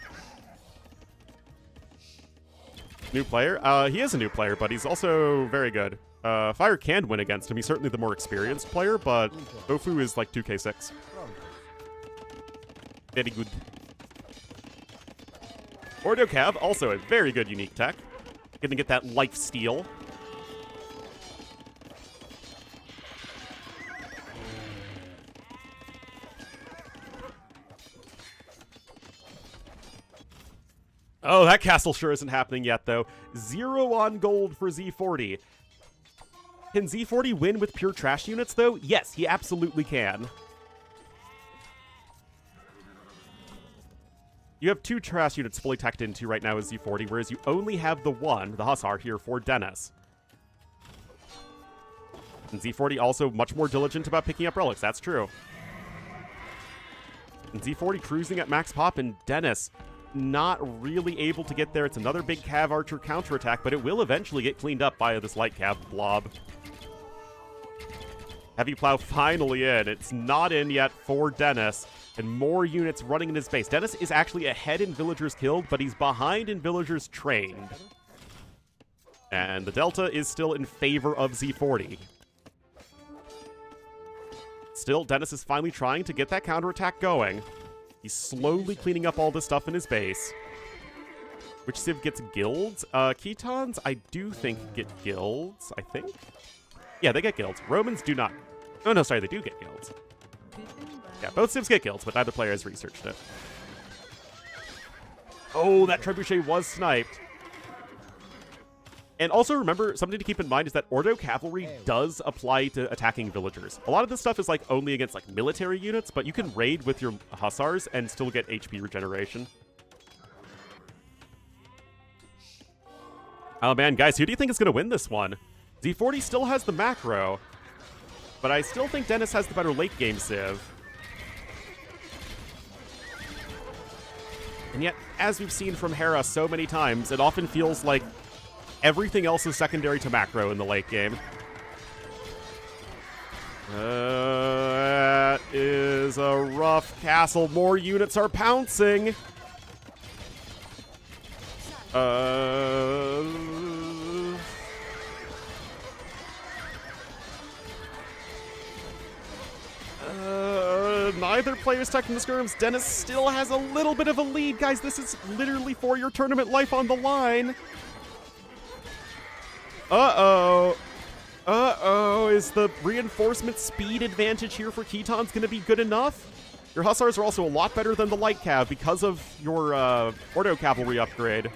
New player? He is a new player, but he's also very good. Fire can win against him. He's certainly the more experienced player, but Ofu is like 2k6. Very good. Ordo Cav, also a very good unique tech. Gonna get that life steal. Oh, that castle sure isn't happening yet, though. 0 on gold for Z40. Can Z40 win with pure trash units, though? Yes, he absolutely can. You have 2 trash units fully teched into right now as Z40, whereas you only have the 1, the Hussar, here for Dennis. And Z40 also much more diligent about picking up relics, that's true. And Z40 cruising at max pop, and Dennis not really able to get there. It's another big Cav Archer counterattack, but it will eventually get cleaned up by this light Cav blob. Heavy Plow finally in. It's not in yet for Dennis, and more units running in his base. Dennis is actually ahead in villagers killed, but he's behind in villagers trained. And the Delta is still in favor of Z40. Still, Dennis is finally trying to get that counterattack going. He's slowly cleaning up all this stuff in his base. Which civ gets guilds? Ketons, I do think get guilds, I think. Yeah, they get guilds. Romans do not. Oh, no, sorry, they do get guilds. Yeah, both civs get guilds, but neither player has researched it. Oh, that trebuchet was sniped. And also remember, something to keep in mind is that Ordo Cavalry does apply to attacking villagers. A lot of this stuff is like only against like military units, but you can raid with your Hussars and still get HP regeneration. Oh man, guys, who do you think is going to win this one? Z40 still has the macro, but I still think Dennis has the better late game civ. And yet, as we've seen from Hera so many times, it often feels like everything else is secondary to macro in the late game. That is a rough castle. More units are pouncing. Neither player's taking the skirms. Dennis still has a little bit of a lead. Guys, this is literally for your tournament life on the line. Uh-oh. Uh-oh. Is the reinforcement speed advantage here for Ketons going to be good enough? Your Hussars are also a lot better than the Light Cav because of your Ordo Cavalry upgrade.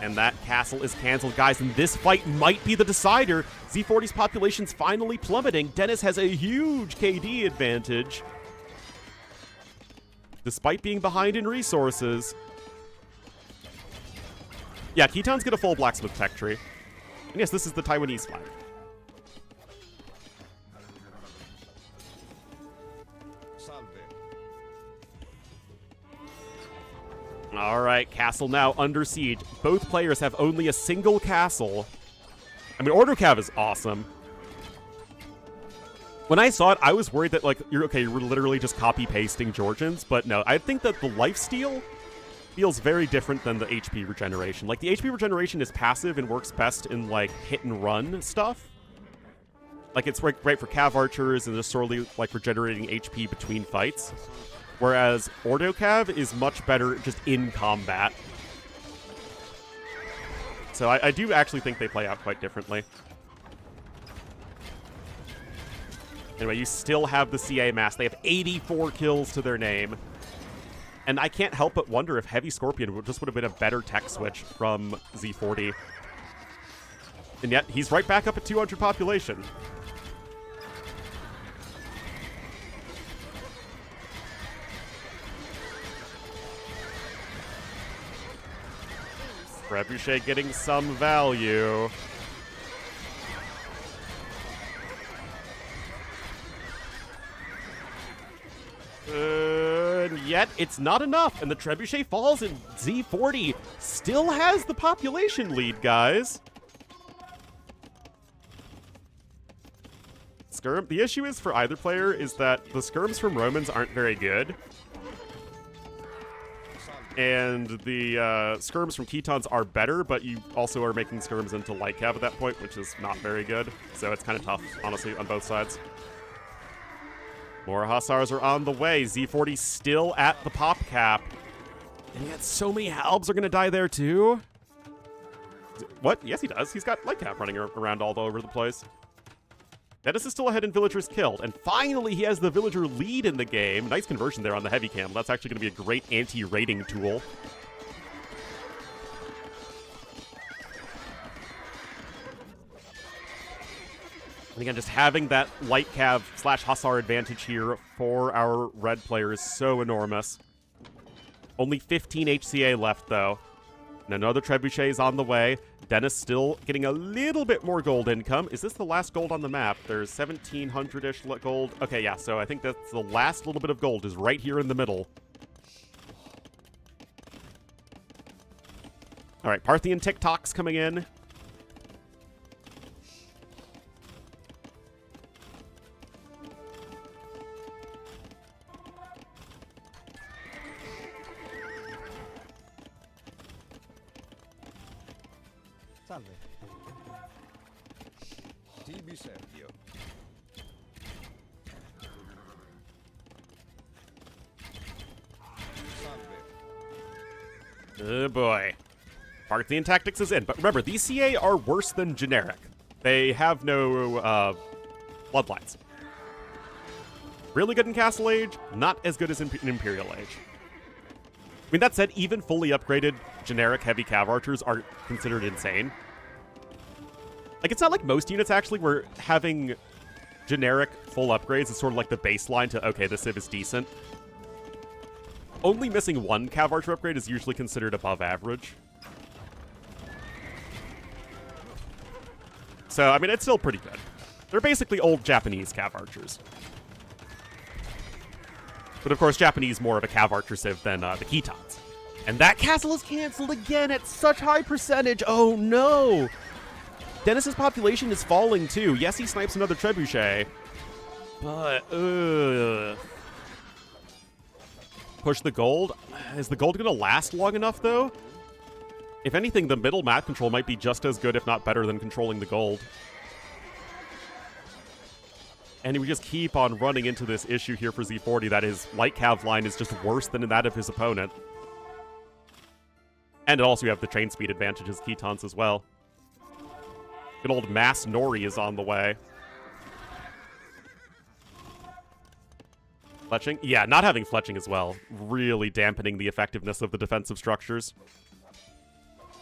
And that castle is canceled, guys, and this fight might be the decider. Z40's population's finally plummeting. Dennis has a huge KD advantage, despite being behind in resources. Yeah, Keton's get a full blacksmith tech tree. And yes, this is the Taiwanese flag. All right, castle now under siege. Both players have only a single castle. I mean, Ordo Cav is awesome. When I saw it, I was worried that, like, you're literally just copy-pasting Georgians, but no, I think that the lifesteal feels very different than the HP regeneration. Like, the HP regeneration is passive and works best in, like, hit-and-run stuff. Like, it's great for Cav archers and just sorely, like, regenerating HP between fights. Whereas Ordo Cav is much better just in combat. So I do actually think they play out quite differently. Anyway, you still have the CA mass. They have 84 kills to their name. And I can't help but wonder if Heavy Scorpion would have been a better tech switch from Z40. And yet, he's right back up at 200 population. Trebuchet getting some value. And yet, it's not enough, and the Trebuchet falls, and Z40 still has the population lead, guys. Skirm. The issue is for either player is that the skirms from Romans aren't very good. And the skirms from Ketons are better, but you also are making skirms into Light Cav at that point, which is not very good. So it's kind of tough, honestly, on both sides. More Hussars are on the way. Z40 still at the pop cap. And yet so many Halbs are going to die there, too. What? Yes, he does. He's got Light Cav running around all over the place. Dennis is still ahead in villagers killed, and finally he has the villager lead in the game. Nice conversion there on the heavy cam. That's actually going to be a great anti-raiding tool. And again, just having that light cav / Hussar advantage here for our red player is so enormous. Only 15 HCA left, though. And another Trebuchet is on the way. Dennis still getting a little bit more gold income. Is this the last gold on the map? There's 1,700-ish gold. Okay, yeah, so I think that's the last little bit of gold is right here in the middle. All right, Parthian TikToks coming in. Salve. Tibi Sergio. Oh boy. Parthian Tactics is in. But remember, these CA are worse than generic. They have no bloodlines. Really good in Castle Age, not as good as in Imperial Age. I mean, that said, even fully upgraded generic heavy cav archers are considered insane. Like, it's not like most units, actually, where having generic full upgrades is sort of like the baseline to, okay, this civ is decent. Only missing one cav archer upgrade is usually considered above average. So, I mean, it's still pretty good. They're basically old Japanese cav archers. But of course, Japanese more of a Cav Archer Civ than the Kitons. And that castle is canceled again at such high percentage. Oh no! Dennis's population is falling too. Yes, he snipes another Trebuchet. But, push the gold. Is the gold going to last long enough, though? If anything, the middle map control might be just as good, if not better, than controlling the gold. And we just keep on running into this issue here for Z40 that his light cav line is just worse than that of his opponent. And also you have the train speed advantage as Kitons as well. Good old Mass Nori is on the way. Fletching? Yeah, not having fletching as well. Really dampening the effectiveness of the defensive structures.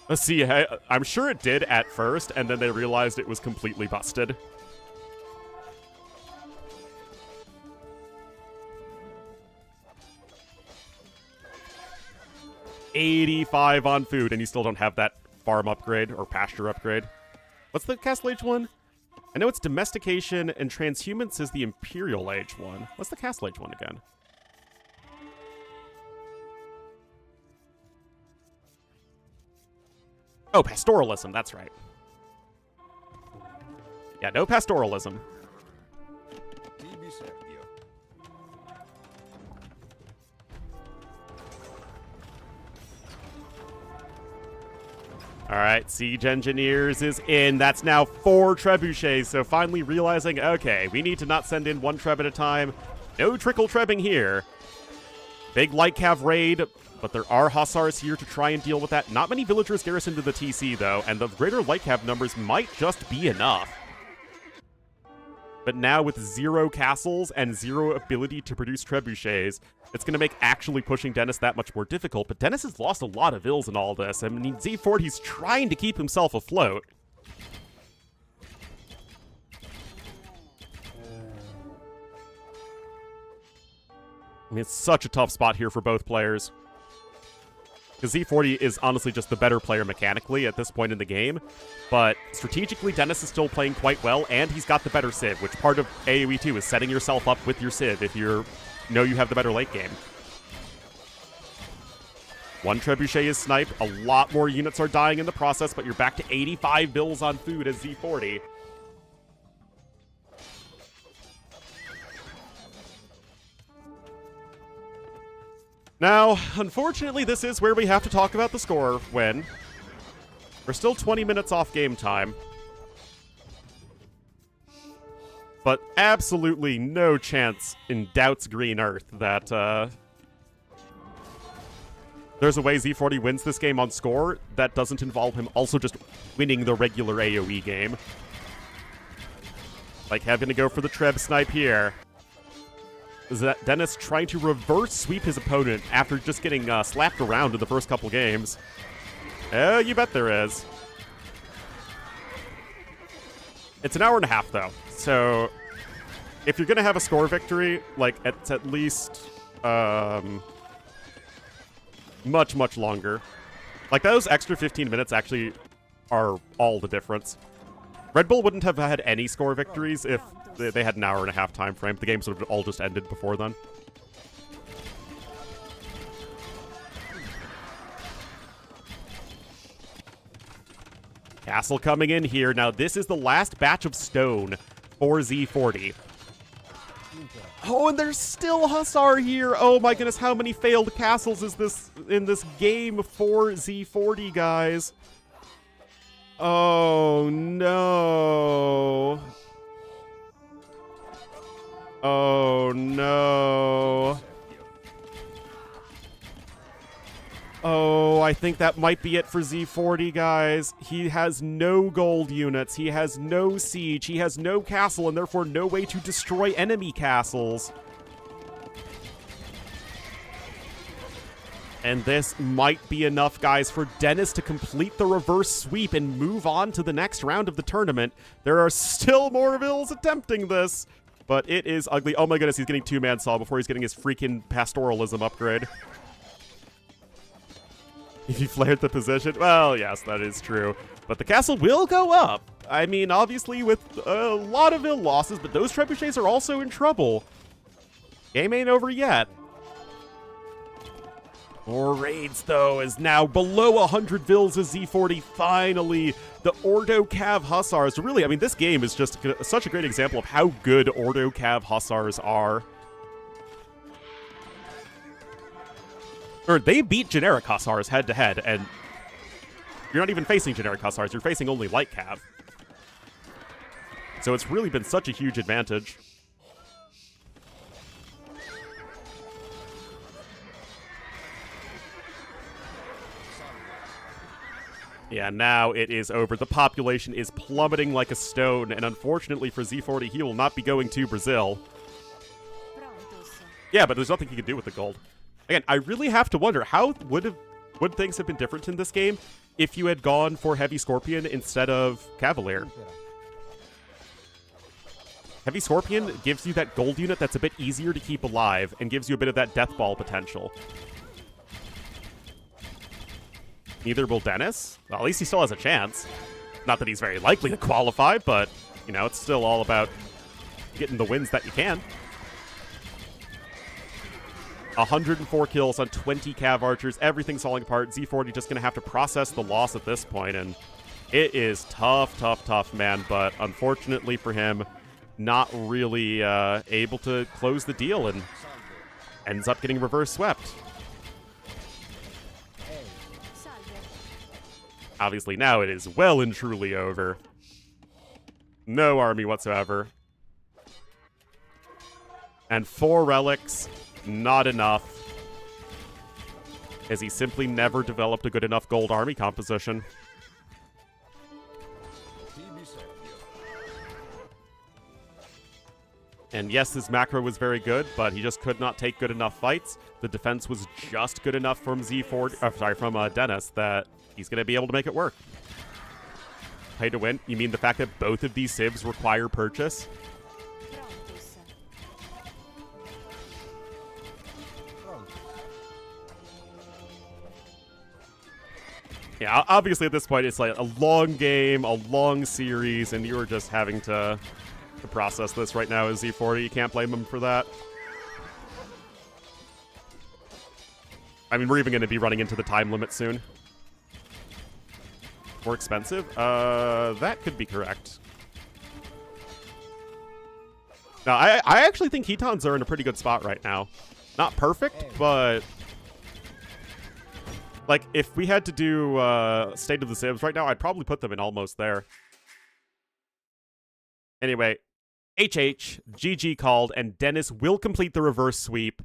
Let's see, I'm sure it did at first, and then they realized it was completely busted. $85 on food, and you still don't have that farm upgrade or pasture upgrade. What's the Castle Age one? I know it's Domestication, and Transhumance is the Imperial Age one. What's the Castle Age one again? Oh, Pastoralism, that's right. Yeah, no Pastoralism. All right, Siege Engineers is in. That's now 4 trebuchets, so finally realizing, okay, we need to not send in 1 treb at a time. No trickle trebbing here. Big light cav raid, but there are hussars here to try and deal with that. Not many villagers garrison to the TC, though, and the greater light cav numbers might just be enough. But now with 0 castles and 0 ability to produce trebuchets, it's going to make actually pushing Dennis that much more difficult. But Dennis has lost a lot of ills in all this. I mean, Z40's trying to keep himself afloat. I mean, it's such a tough spot here for both players. Because Z40 is honestly just the better player mechanically at this point in the game. But strategically, Dennis is still playing quite well, and he's got the better Civ, which part of AoE 2 is setting yourself up with your Civ if you know you have the better late game. 1 trebuchet is sniped, a lot more units are dying in the process, but you're back to 85 bills on food as Z40. Now, unfortunately, this is where we have to talk about the score when we're still 20 minutes off game time. But absolutely no chance in Doubt's Green Earth that there's a way Z40 wins this game on score that doesn't involve him also just winning the regular AoE game. Like having to go for the Treb snipe here. Is that Dennis trying to reverse sweep his opponent after just getting slapped around in the first couple games. You bet there is. It's an hour and a half, though. So, if you're going to have a score victory, like, it's at least much, much longer. Like, those extra 15 minutes actually are all the difference. Red Bull wouldn't have had any score victories if they had an hour and a half time frame. The game sort of all just ended before then. Castle coming in here. Now, this is the last batch of stone for Z40. Oh, and there's still Hussar here. Oh my goodness, how many failed castles is this in this game for Z40, guys? Oh, no. Oh, no. Oh, I think that might be it for Z40, guys. He has no gold units. He has no siege. He has no castle, and therefore no way to destroy enemy castles. And this might be enough, guys, for Dennis to complete the reverse sweep and move on to the next round of the tournament. There are still more vills attempting this, but it is ugly. Oh my goodness, he's getting 2-man saw before he's getting his freaking pastoralism upgrade. If you flared the position, well, yes, that is true. But the castle will go up. I mean, obviously with a lot of ill losses, but those trebuchets are also in trouble. Game ain't over yet. More raids, though, is now below 100 Vils as Z40 finally. The Ordo Cav Hussars. Really, I mean, this game is just such a great example of how good Ordo Cav Hussars are. Or they beat generic Hussars head-to-head, and you're not even facing generic Hussars, you're facing only light Cav. So it's really been such a huge advantage. Yeah, now it is over. The population is plummeting like a stone, and unfortunately for Z40, he will not be going to Brazil. Yeah, but there's nothing he can do with the gold. Again, I really have to wonder, how would things have been different in this game if you had gone for Heavy Scorpion instead of Cavalier? Heavy Scorpion gives you that gold unit that's a bit easier to keep alive and gives you a bit of that death ball potential. Neither will Dennis. Well, at least he still has a chance. Not that he's very likely to qualify, but, you know, it's still all about getting the wins that you can. 104 kills on 20 Cav Archers. Everything's falling apart. Z40 just going to have to process the loss at this point, and it is tough, tough, tough, man. But unfortunately for him, not really able to close the deal and ends up getting reverse swept. Obviously, now it is well and truly over. No army whatsoever. And 4 relics, not enough. As he simply never developed a good enough gold army composition. And yes, his macro was very good, but he just could not take good enough fights. The defense was just good enough from from Dennis that he's going to be able to make it work. Pay to win? You mean the fact that both of these civs require purchase? Yeah, obviously at this point it's like a long game, a long series, and you're just having to process this right now as Z40. You can't blame him for that. I mean, we're even going to be running into the time limit soon. More expensive? That could be correct. No, I actually think Ketons are in a pretty good spot right now. Not perfect, but like, if we had to do State of the Civs right now, I'd probably put them in almost there. Anyway, GG called, and Dennis will complete the reverse sweep.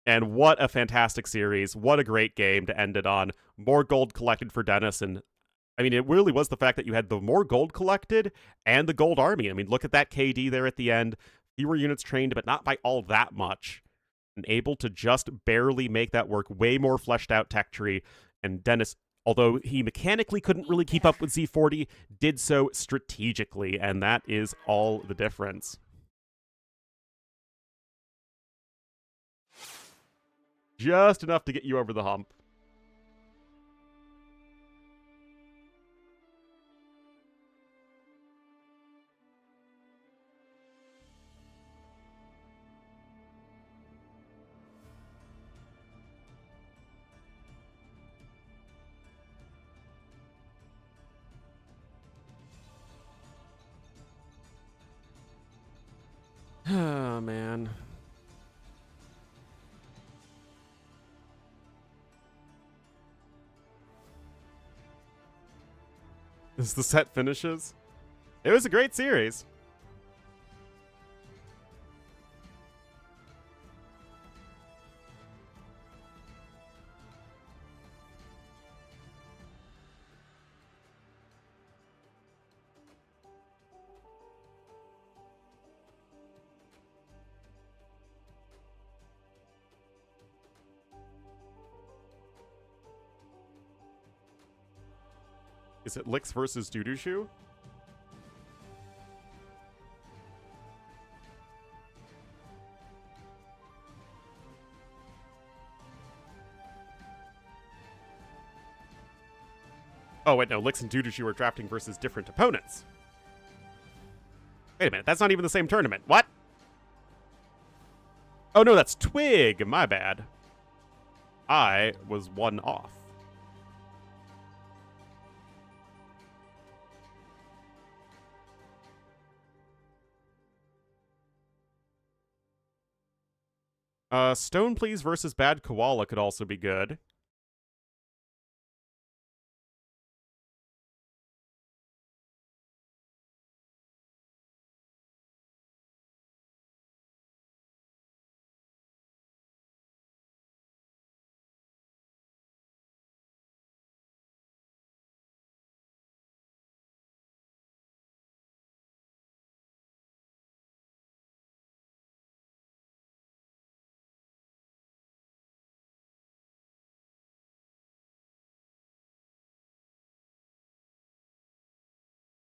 And what a fantastic series. What a great game to end it on. More gold collected for Dennis, and I mean, it really was the fact that you had the more gold collected and the gold army. I mean, look at that KD there at the end. Fewer units trained, but not by all that much. And able to just barely make that work. Way more fleshed out tech tree. And Dennis, although he mechanically couldn't really keep up with Z40, did so strategically, and that is all the difference. Just enough to get you over the hump. Oh, man. As the set finishes. It was a great series. Is it Lix versus Dudushu? Oh, wait, no. Lix and Dudushu are drafting versus different opponents. Wait a minute. That's not even the same tournament. What? Oh, no, that's Twig. My bad. I was 1 off. Stone Please versus Bad Koala could also be good.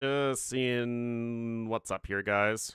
Just seeing what's up here, guys.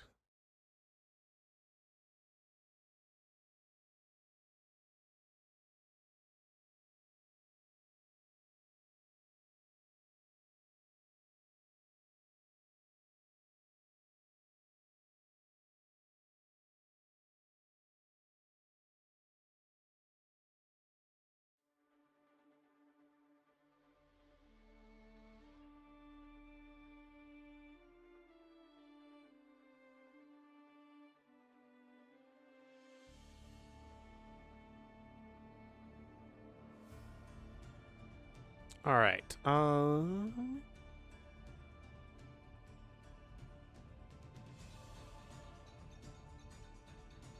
All right. I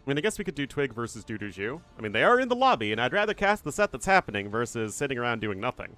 mean, I guess we could do Twig versus Doodoo. I mean, they are in the lobby, and I'd rather cast the set that's happening versus sitting around doing nothing.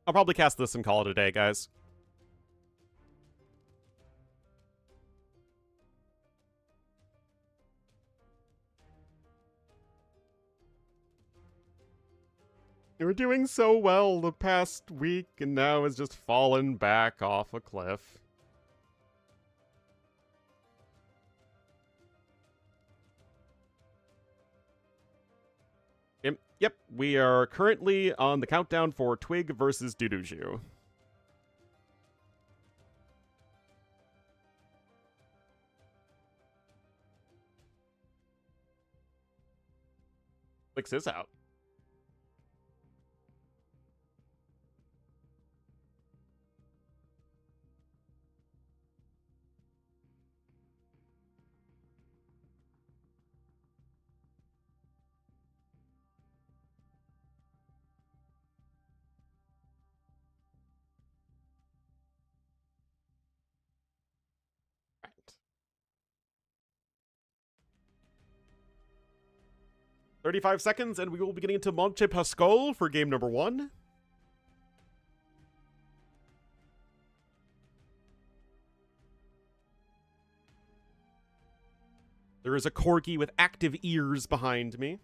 I'll probably cast this and call it a day, guys. You were doing so well the past week, and now has just fallen back off a cliff. Yep, we are currently on the countdown for Twig versus Doodoo. Flix is out. Right. 35 seconds, and we will be getting into Monte Pascal for game number 1. There is a corgi with active ears behind me.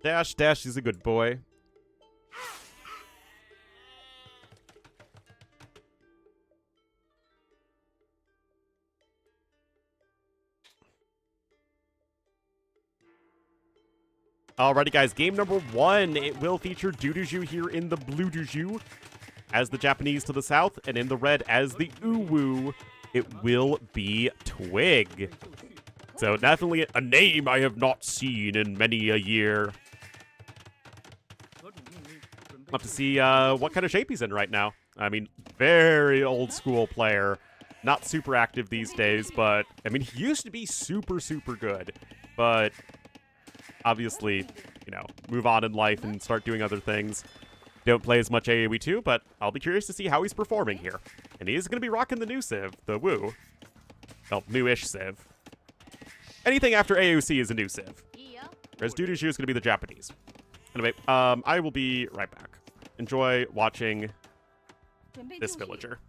Dash is a good boy. Alrighty, guys, game number 1. It will feature Doodoo here in the blue Doodoo as the Japanese to the south, and in the red as the Uwu, it will be Twig. So definitely a name I have not seen in many a year. Love to see what kind of shape he's in right now. I mean, very old school player. Not super active these days, but, I mean, he used to be super, super good. But, obviously, you know, move on in life and start doing other things. Don't play as much AoE 2, but I'll be curious to see how he's performing here. And he is going to be rocking the new Civ, the Woo. Well, new-ish Civ. Anything after AOC is a new Civ. Whereas Dudushu is going to be the Japanese. Anyway, I will be right back. Enjoy watching this villager.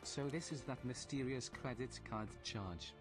So this is that mysterious credit card charge.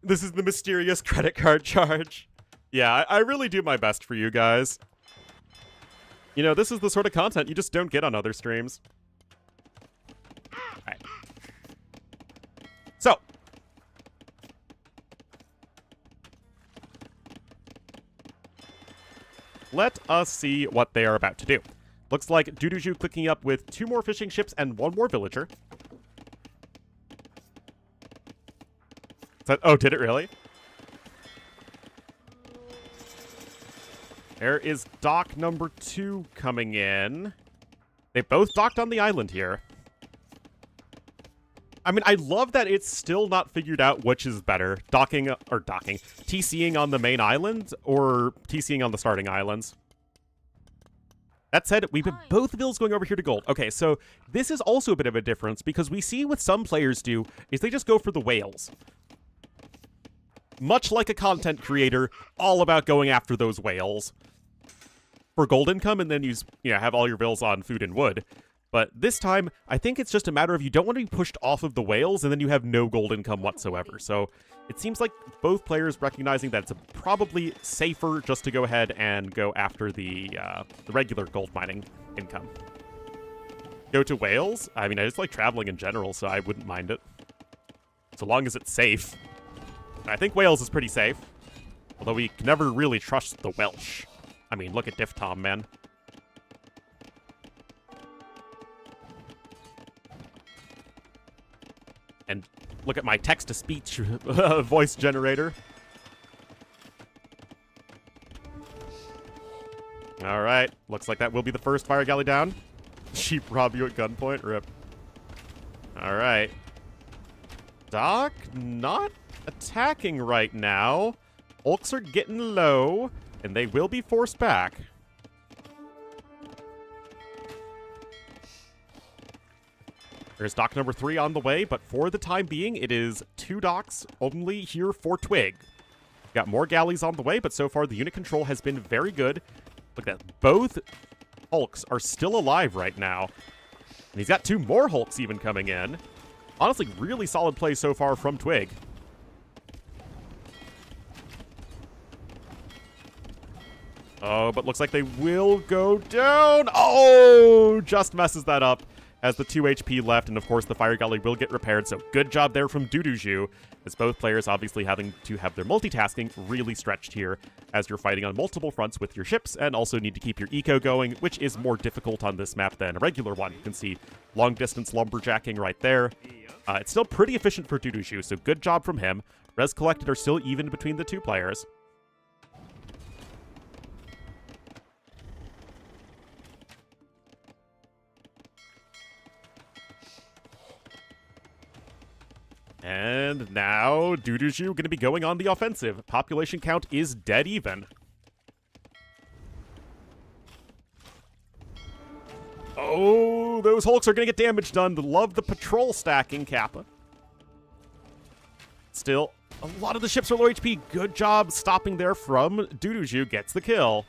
This is the mysterious credit card charge. Yeah, I really do my best for you guys. You know, this is the sort of content you just don't get on other streams. Alright. So. Let us see what they are about to do. Looks like Duduju clicking up with 2 more fishing ships and 1 more villager. Oh, did it really? There is dock number 2 coming in. They both docked on the island here. I mean, I love that it's still not figured out which is better. TCing on the main island or TCing on the starting islands. That said, we've been both bills going over here to gold. Okay, so this is also a bit of a difference because we see what some players do is they just go for the whales. Much like a content creator, all about going after those whales for gold income, and then you have all your bills on food and wood. But this time, I think it's just a matter of you don't want to be pushed off of the whales, and then you have no gold income whatsoever. So it seems like both players recognizing that it's probably safer just to go ahead and go after the regular gold mining income. Go to whales? I mean, I just like traveling in general, so I wouldn't mind it. So long as it's safe. I think Wales is pretty safe. Although we can never really trust the Welsh. I mean, look at Diff Tom, man. And look at my text-to-speech voice generator. All right. Looks like that will be the first fire galley down. Sheep rob you at gunpoint. Rip. All right. Doc not attacking right now. Ulks are getting low, and they will be forced back. There's dock number 3 on the way, but for the time being, it is 2 docks only here for Twig. Got more galleys on the way, but so far the unit control has been very good. Look at that. Both Hulks are still alive right now. And he's got 2 more Hulks even coming in. Honestly, really solid play so far from Twig. Oh, but looks like they will go down. Oh, just messes that up as the 2 HP left, and of course the fire galley will get repaired, so good job there from Duduju, as both players obviously having to have their multitasking really stretched here as you're fighting on multiple fronts with your ships, and also need to keep your eco going, which is more difficult on this map than a regular one. You can see long-distance lumberjacking right there. It's still pretty efficient for Duduju, so good job from him. Res collected are still even between the 2 players. And now, Duduju going to be going on the offensive. Population count is dead even. Oh, those Hulks are going to get damage done. Love the patrol stacking, Kappa. Still, a lot of the ships are low HP. Good job stopping there from Duduju. Gets the kill.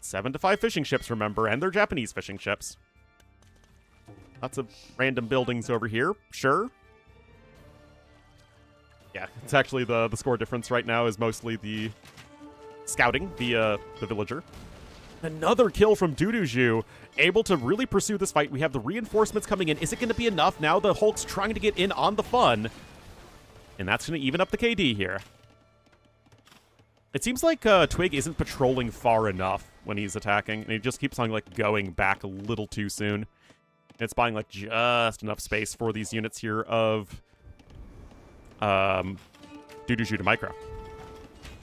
7 to 5 fishing ships, remember, and they're Japanese fishing ships. Lots of random buildings over here. Sure. Yeah, it's actually the score difference right now is mostly the scouting via the villager. Another kill from Duduju, able to really pursue this fight. We have the reinforcements coming in. Is it going to be enough? Now the Hulk's trying to get in on the fun. And that's going to even up the KD here. It seems like Twig isn't patrolling far enough when he's attacking, and he just keeps on like going back a little too soon. It's buying like just enough space for these units here of Duduju to micro.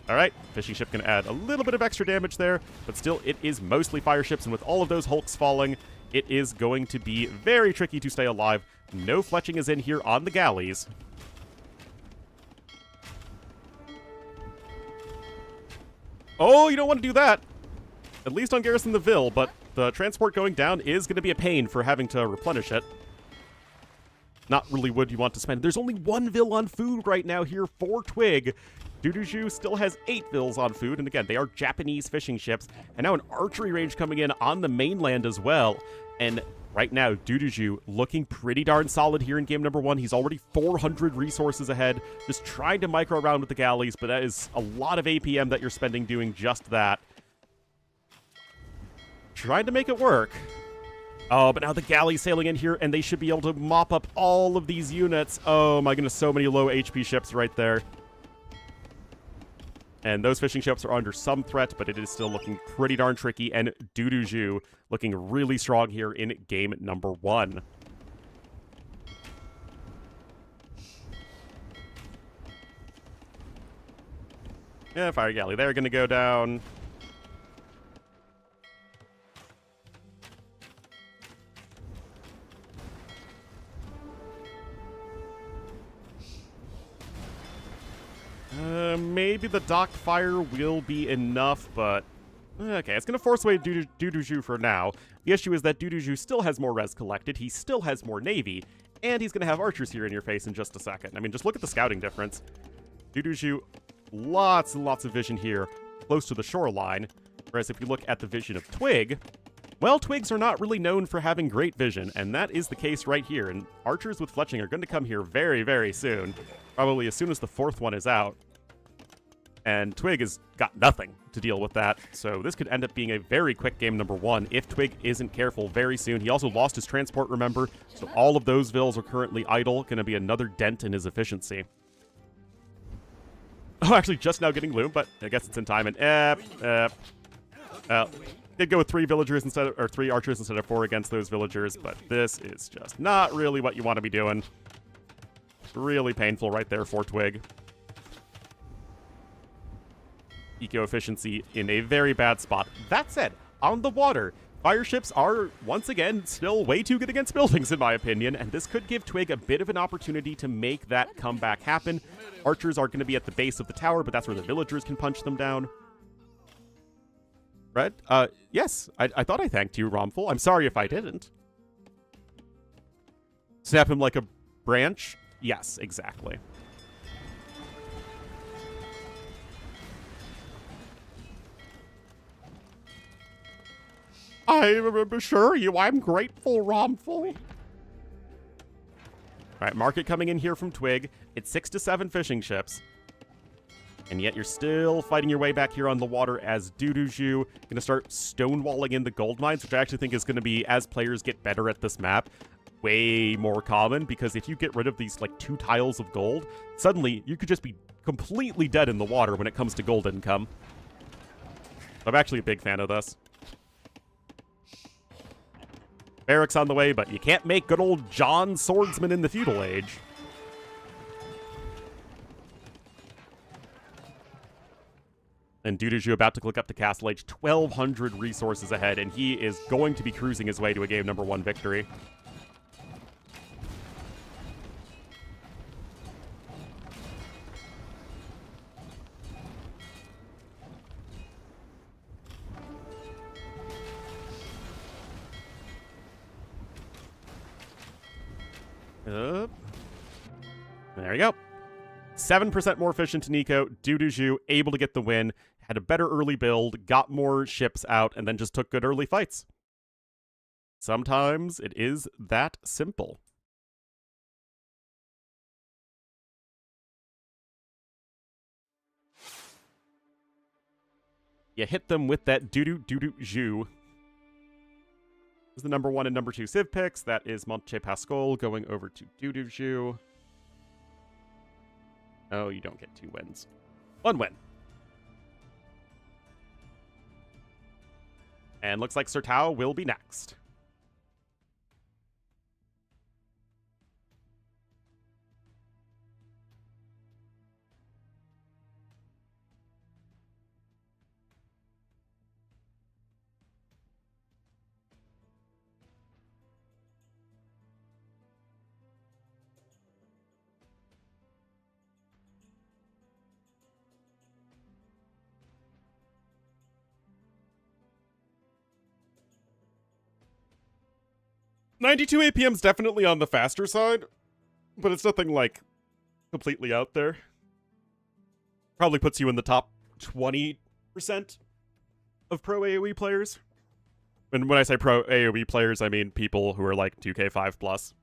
All right, fishing ship can add a little bit of extra damage there, but still it is mostly fire ships, and with all of those Hulks falling, it is going to be very tricky to stay alive. No fletching is in here on the galleys. Oh, you don't want to do that. At least on Garrison the Ville, but the transport going down is going to be a pain for having to replenish it. Not really wood you want to spend. There's only 1 Ville on food right now here for Twig. Duduju still has 8 Villes on food, and again, they are Japanese fishing ships. And now an archery range coming in on the mainland as well. And right now, Duduju looking pretty darn solid here in game number 1. He's already 400 resources ahead, just trying to micro around with the galleys, but that is a lot of APM that you're spending doing just that. Trying to make it work. Oh, but now the galley's sailing in here, and they should be able to mop up all of these units. Oh my goodness, so many low HP ships right there. And those fishing ships are under some threat, but it is still looking pretty darn tricky, and Duduju looking really strong here in game number 1. Yeah, fire galley, they're going to go down. Maybe the dock fire will be enough, but... Okay, it's going to force away Duduju for now. The issue is that Duduju still has more res collected, he still has more navy, and he's going to have archers here in your face in just a second. I mean, just look at the scouting difference. Duduju, lots and lots of vision here, close to the shoreline, whereas if you look at the vision of Twig, well, Twigs are not really known for having great vision, and that is the case right here, and archers with fletching are going to come here very, very soon. Probably as soon as the 4th one is out. And Twig has got nothing to deal with that, so this could end up being a very quick game number 1 if Twig isn't careful very soon. He also lost his transport, remember, so all of those Villes are currently idle. Going to be another dent in his efficiency. Oh, actually just now getting loom, but I guess it's in time, and did go with 3 villagers instead of, or 3 archers instead of 4 against those villagers, but this is just not really what you want to be doing. Really painful right there for Twig. eco-efficiency in a very bad spot. That said, on the water, fire ships are, once again, still way too good against buildings, in my opinion, and this could give Twig a bit of an opportunity to make that comeback happen. Archers are going to be at the base of the tower, but that's where the villagers can punch them down. Red? Yes, I thought I thanked you, Romful. I'm sorry if I didn't. Snap him like a branch? Yes, exactly. I assure you, I'm grateful, Romful. All right, market coming in here from Twig. It's 6 to 7 fishing ships. And yet you're still fighting your way back here on the water as Duduju going to start stonewalling in the gold mines, which I actually think is going to be, as players get better at this map, way more common, because if you get rid of these, like, 2 tiles of gold, suddenly you could just be completely dead in the water when it comes to gold income. I'm actually a big fan of this. Barracks on the way, but you can't make good old John Swordsman in the feudal age. And Duduju about to click up to Castle Age, 1,200 resources ahead, and he is going to be cruising his way to a game number 1 victory. There you go. 7% more efficient to Nico. Duduju able to get the win. Had a better early build, got more ships out, and then just took good early fights. Sometimes it is that simple. You hit them with that Duduju. This is the number 1 and number 2 Civ picks. That is Monte Pascal going over to Duduju. Oh, you don't get 2 wins. 1 win. And looks like Sir Tao will be next. $92 APM is definitely on the faster side, but it's nothing, like, completely out there. Probably puts you in the top 20% of pro AoE players. And when I say pro AoE players, I mean people who are, like, 2K5 plus.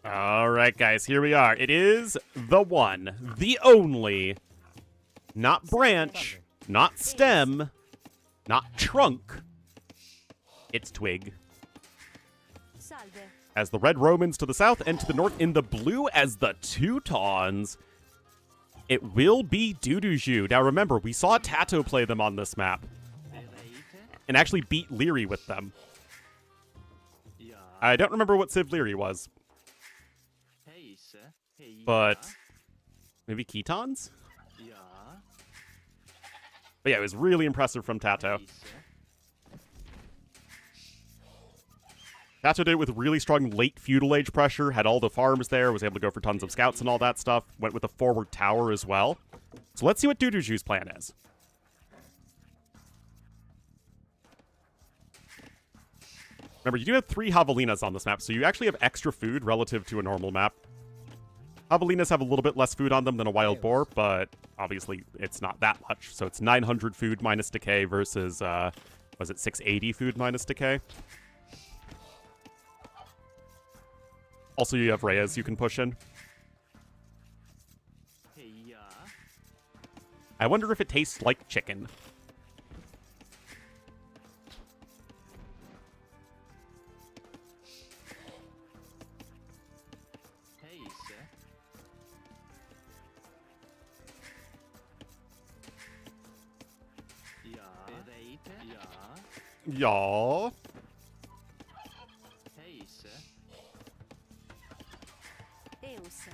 All right, guys, here we are. It is the one, the only, not branch, not stem, not trunk. It's Twig. As the Red Romans to the south and to the north, in the blue as the Teutons, it will be Duduju. Now remember, we saw Tato play them on this map and actually beat Leary with them. I don't remember what Civ Leary was. But maybe Ketons? But yeah, it was really impressive from Tato. Tato did it with really strong late feudal age pressure, had all the farms there, was able to go for tons of scouts and all that stuff, went with a forward tower as well. So let's see what Duduju's plan is. Remember, you do have 3 javelinas on this map, so you actually have extra food relative to a normal map. Javelinas have a little bit less food on them than a wild boar, but obviously it's not that much. So it's 900 food minus decay versus, Was it 680 food minus decay? Also, you have Reyes you can push in. I wonder if it tastes like chicken. Ja. Deus.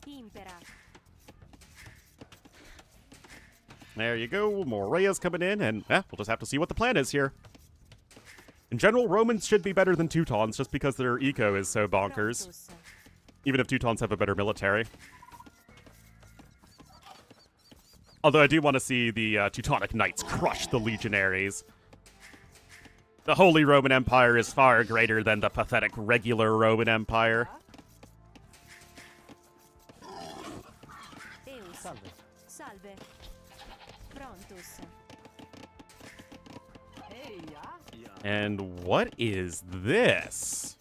Impera. There you go. More Reyes coming in, and we'll just have to see what the plan is here. In general, Romans should be better than Teutons just because their eco is so bonkers. Prontus. Even if Teutons have a better military. Although I do want to see the Teutonic Knights crush the Legionaries. The Holy Roman Empire is far greater than the pathetic regular Roman Empire. Deus. Salve. Salve. Prontus. And what is this?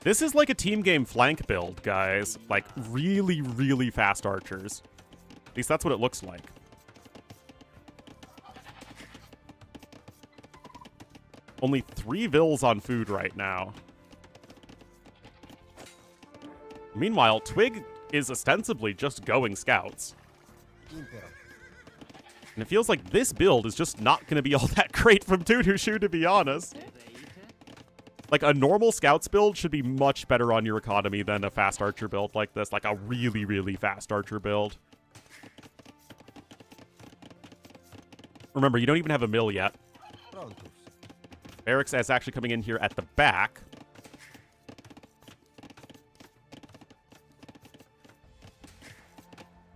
This is like a team game flank build, guys. Like, really, really fast archers. At least that's what it looks like. Only 3 vills on food right now. Meanwhile, Twig is ostensibly just going scouts. Impera. And it feels like this build is just not going to be all that great from Tudushu, to be honest. Like, a normal scouts build should be much better on your economy than a fast archer build like this. Like, a really, really fast archer build. Remember, you don't even have a mill yet. Prontus. Barracks is actually coming in here at the back.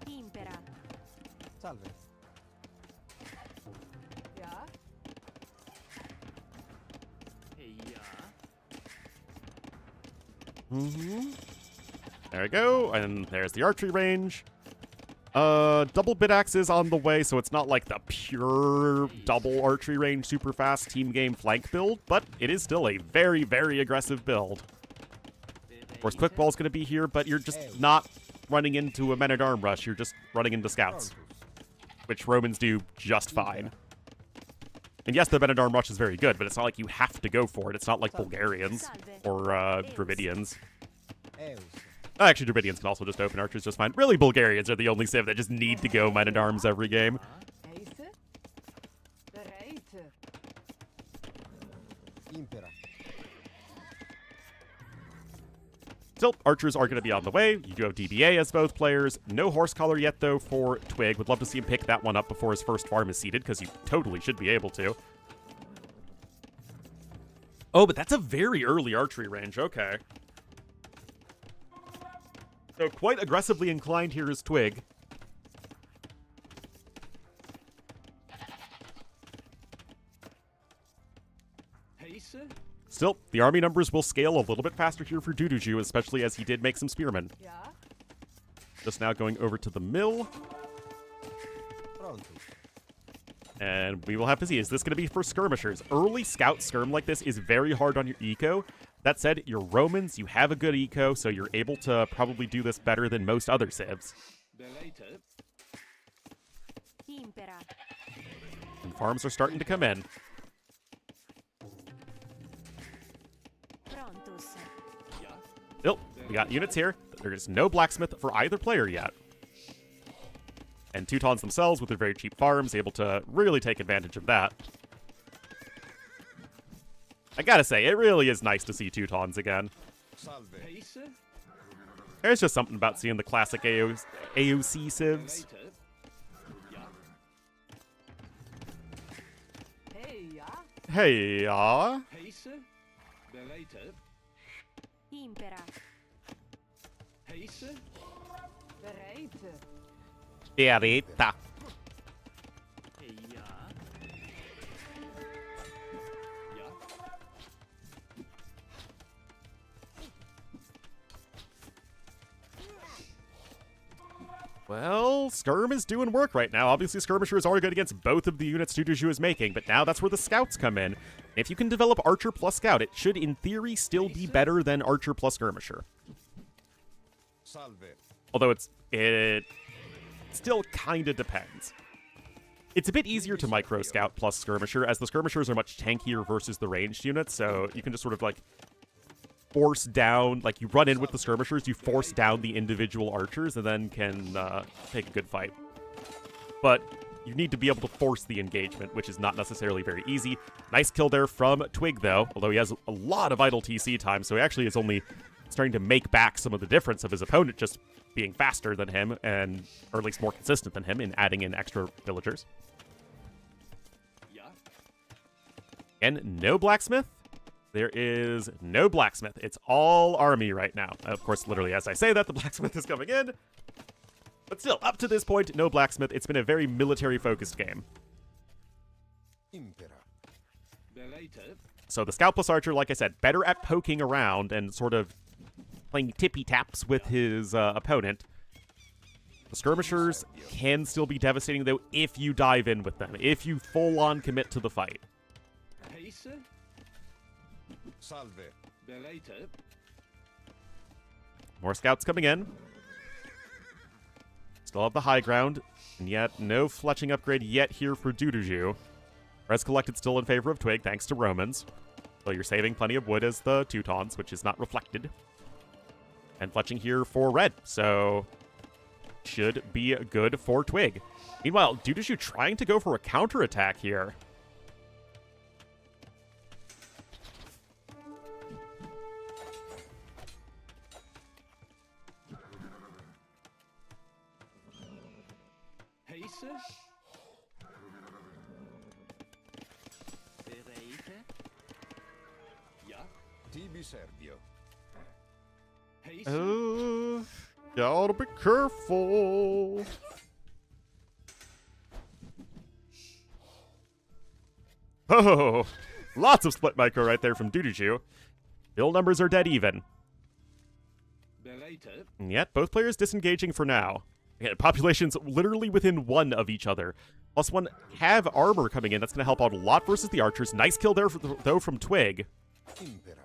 Impera. Salve. There we go, and there's the archery range. Double bit axes on the way, so it's not like the pure double archery range super fast team game flank build, but it is still a very, very aggressive build. Of course, quick ball's going to be here, but you're just not running into a men-at-arm rush, you're just running into scouts, Prontus. which Romans do just fine. And yes, the men-at-arm rush is very good, but it's not like you have to go for it. It's not like Bulgarians or Dravidians. Eus. Actually, Dravidians can also just open archers just fine. Really, Bulgarians are the only civ that just need to go men-at-arms every game. Impera. Still, archers are going to be on the way. You do have DBA as both players. No horse collar yet, though, for Twig. Would love to see him pick that one up before his first farm is seeded, because you totally should be able to. Oh, but that's a very early archery range. Okay. So quite aggressively inclined here is Twig. Still, the army numbers will scale a little bit faster here for Duduju, especially as he did make some spearmen. Just now going over to the mill. Prontus. And we will have to see, is this going to be for skirmishers? Early scout skirm like this is very hard on your eco. That said, you're Romans, you have a good eco, so you're able to probably do this better than most other civs. Impera. And farms are starting to come in. Prontus. Still, we got units here. There's no blacksmith for either player yet. And Teutons themselves, with their very cheap farms, able to really take advantage of that. I gotta say, it really is nice to see Teutons again. Salve. There's just something about seeing the classic AOC civs. Hey, Impera. Beretta. Well, Skirm is doing work right now. Obviously, Skirmishers are good against both of the units Duduju is making, but now that's where the Scouts come in. If you can develop Archer plus Scout, it should, in theory, still be better than Archer plus Skirmisher. Salve. Although it still kind of depends. It's a bit easier to micro Scout plus Skirmisher, as the Skirmishers are much tankier versus the ranged units, so you can just sort of, like, force down, like, you run in with the Skirmishers, you force down the individual archers, and then can take a good fight. But you need to be able to force the engagement, which is not necessarily very easy. Nice kill there from Twig, though, although he has a lot of idle TC time, so he actually is only starting to make back some of the difference of his opponent just being faster than him, and or at least more consistent than him in adding in extra villagers. And no blacksmith. There is no blacksmith. It's all army right now. Of course, literally as I say that, the blacksmith is coming in. But still, up to this point, no blacksmith. It's been a very military-focused game. Impera. So the Scout plus Archer, like I said, better at poking around and sort of playing tippy-taps with his opponent. The Skirmishers can still be devastating, though, if you dive in with them, if you full-on commit to the fight. Salve. More Scouts coming in. Still have the high ground, and yet no fletching upgrade yet here for Duduju. Res collected still in favor of Twig, thanks to Romans. So you're saving plenty of wood as the Teutons, which is not reflected. And fletching here for red, so should be good for Twig. Meanwhile, Duduju trying to go for a counterattack here. Tibi Servio. Oh, gotta be careful. Oh, lots of split micro right there from Duduju. Bill numbers are dead even. And yet, both players disengaging for now. Again, populations literally within one of each other. Plus one have armor coming in. That's going to help out a lot versus the archers. Nice kill there, though, from Twig. Impera.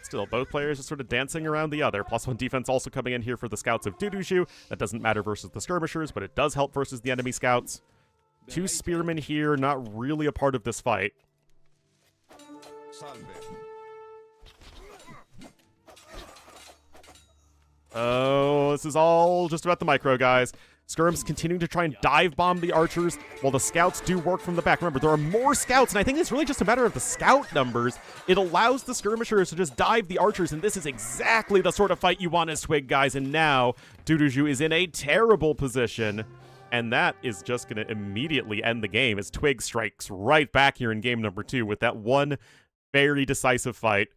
Still, both players are sort of dancing around the other. Plus one defense also coming in here for the Scouts of Duduju. That doesn't matter versus the Skirmishers, but it does help versus the enemy Scouts. Two Spearmen here, not really a part of this fight. Salve. Oh, this is all just about the micro, guys. Skirm's continuing to try and dive bomb the archers while the Scouts do work from the back. Remember, there are more Scouts, and I think it's really just a matter of the Scout numbers. It allows the Skirmishers to just dive the archers, and this is exactly the sort of fight you want as Twig, guys. And now, Duduju is in a terrible position, and that is just going to immediately end the game as Twig strikes right back here in game number 2 with that one very decisive fight.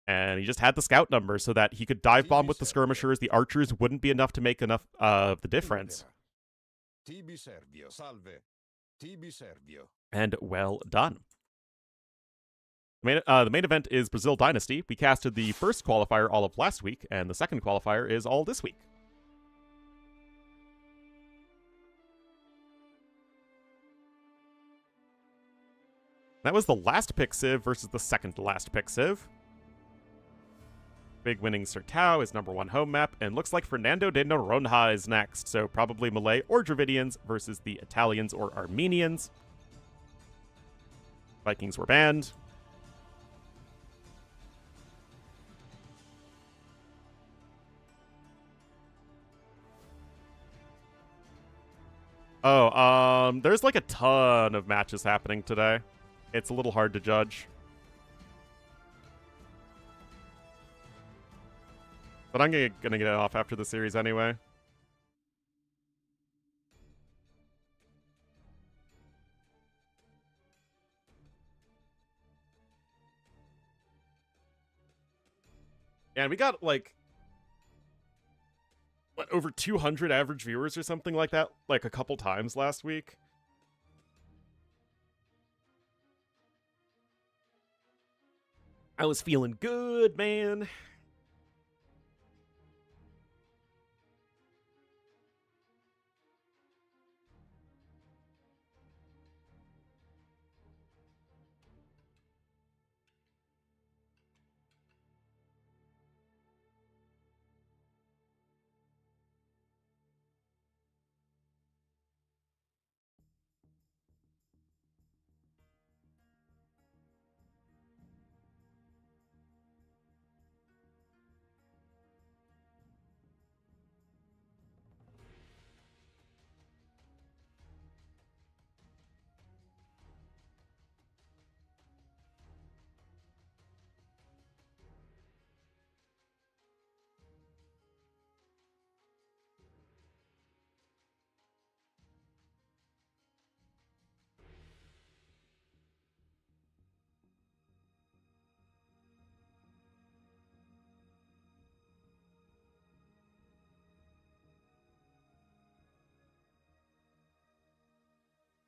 And he just had the Scout number so that he could dive bomb with the Skirmishers. The archers wouldn't be enough to make enough of the difference. Tibi Servio. Salve. Tibi Servio. And well done. The main event is Brazil Dynasty. We casted the first qualifier all of last week, and the second qualifier is all this week. That was the last pick Civ versus the second to last pick Civ. Big winning Sertao is #1 home map, and looks like Fernando de Noronha is next, so probably Malay or Dravidians versus the Italians or Armenians. Vikings were banned. Oh, there's like a ton of matches happening today. It's a little hard to judge. But I'm gonna get off after the series anyway. And we got like what, over 200 average viewers or something like that, like a couple times last week. I was feeling good, man.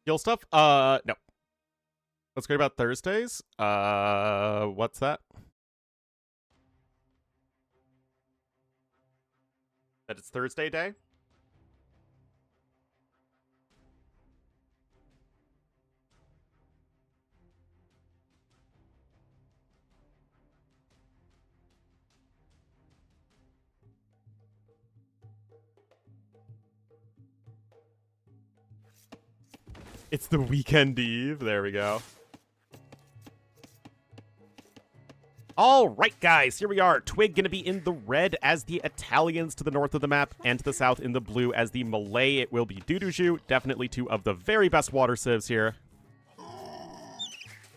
Heal stuff? No. What's great about Thursdays? What's that? That it's Thursday day? It's the weekend eve. There we go. All right, guys, here we are. Twig going to be in the red as the Italians to the north of the map, and to the south in the blue as the Malay. It will be Duduju. Definitely two of the very best water civs here.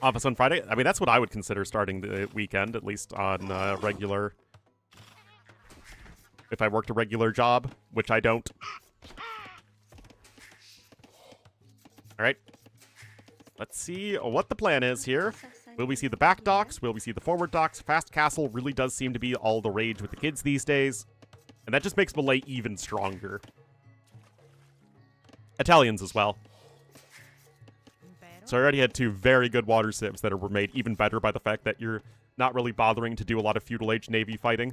Office on Friday. I mean, that's what I would consider starting the weekend, at least on regular. If I worked a regular job, which I don't. All right. Let's see what the plan is here. Will we see the back docks? Will we see the forward docks? Fast Castle really does seem to be all the rage with the kids these days. And that just makes Malay even stronger. Italians as well. So I already had two very good water civs that were made even better by the fact that you're not really bothering to do a lot of feudal age navy fighting.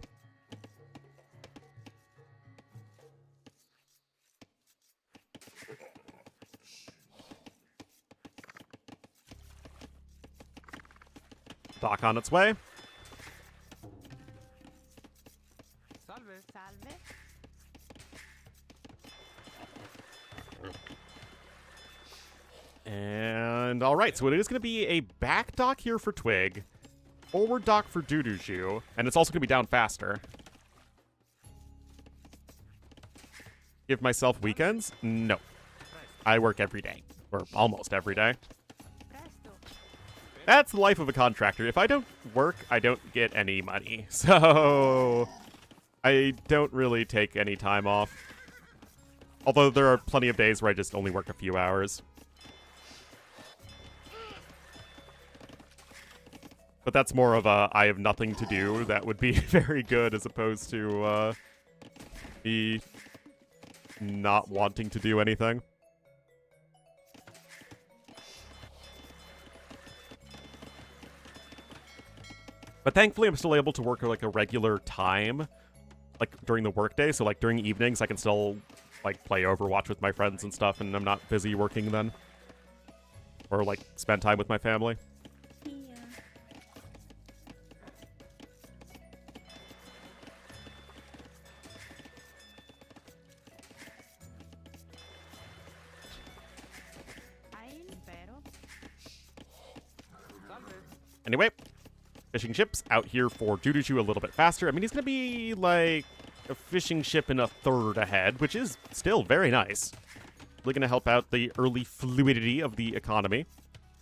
Dock on its way. Salve. And all right, so it is going to be a back dock here for Twig, forward dock for Duduju, and it's also going to be down faster. Give myself weekends? No. I work every day, or almost every day. Presto. That's the life of a contractor. If I don't work, I don't get any money. So I don't really take any time off. Although there are plenty of days where I just only work a few hours. But that's more of a I have nothing to do that would be very good as opposed to me not wanting to do anything. But thankfully, I'm still able to work like a regular time, like during the workday. So like during evenings, I can still like play Overwatch with my friends and stuff, and I'm not busy working then, or like spend time with my family. Anyway, fishing ships out here for Duduju a little bit faster. I mean, he's going to be like a fishing ship and a third ahead, which is still very nice. Really going to help out the early fluidity of the economy.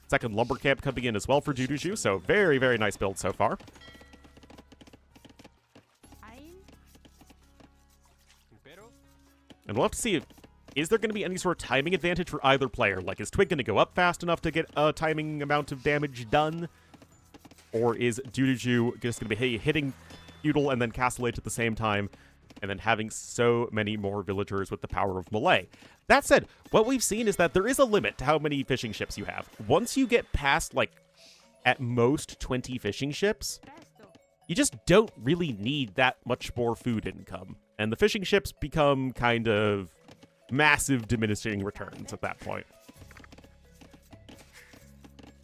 Second lumber camp coming in as well for Duduju, so very, very nice build so far. And we'll have to see, is there going to be any sort of timing advantage for either player? Like, is Twig going to go up fast enough to get a timing amount of damage done? Or is Duduju just going to be hitting feudal and then castle age at the same time, and then having so many more villagers with the power of Malay? That said, what we've seen is that there is a limit to how many fishing ships you have. Once you get past, like, at most 20 fishing ships, Presto. you just don't really need that much more food income. And the fishing ships become kind of massive diminishing returns at that point.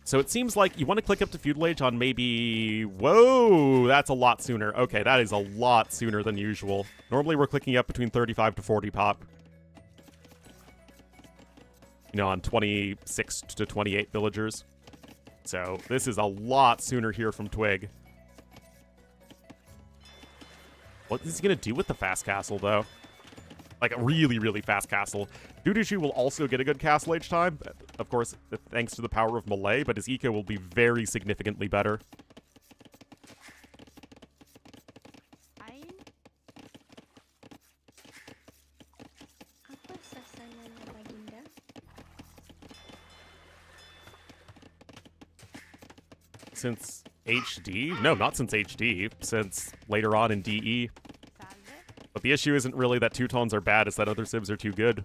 So it seems like you want to click up to feudal age on maybe... Whoa, that's a lot sooner. Okay, that is a lot sooner than usual. Normally we're clicking up between 35 to 40 pop. You know, on 26 to 28 villagers. So this is a lot sooner here from Twig. What is he going to do with the fast castle, though? Like, a really, really fast castle. Dudushu will also get a good castle age time, of course, thanks to the power of Malay, but his eco will be very significantly better. Ain. Apa sasananya Baginda? Since HD? No, not since HD. Since later on in DE. Salve. But the issue isn't really that Teutons are bad, it's that other civs are too good.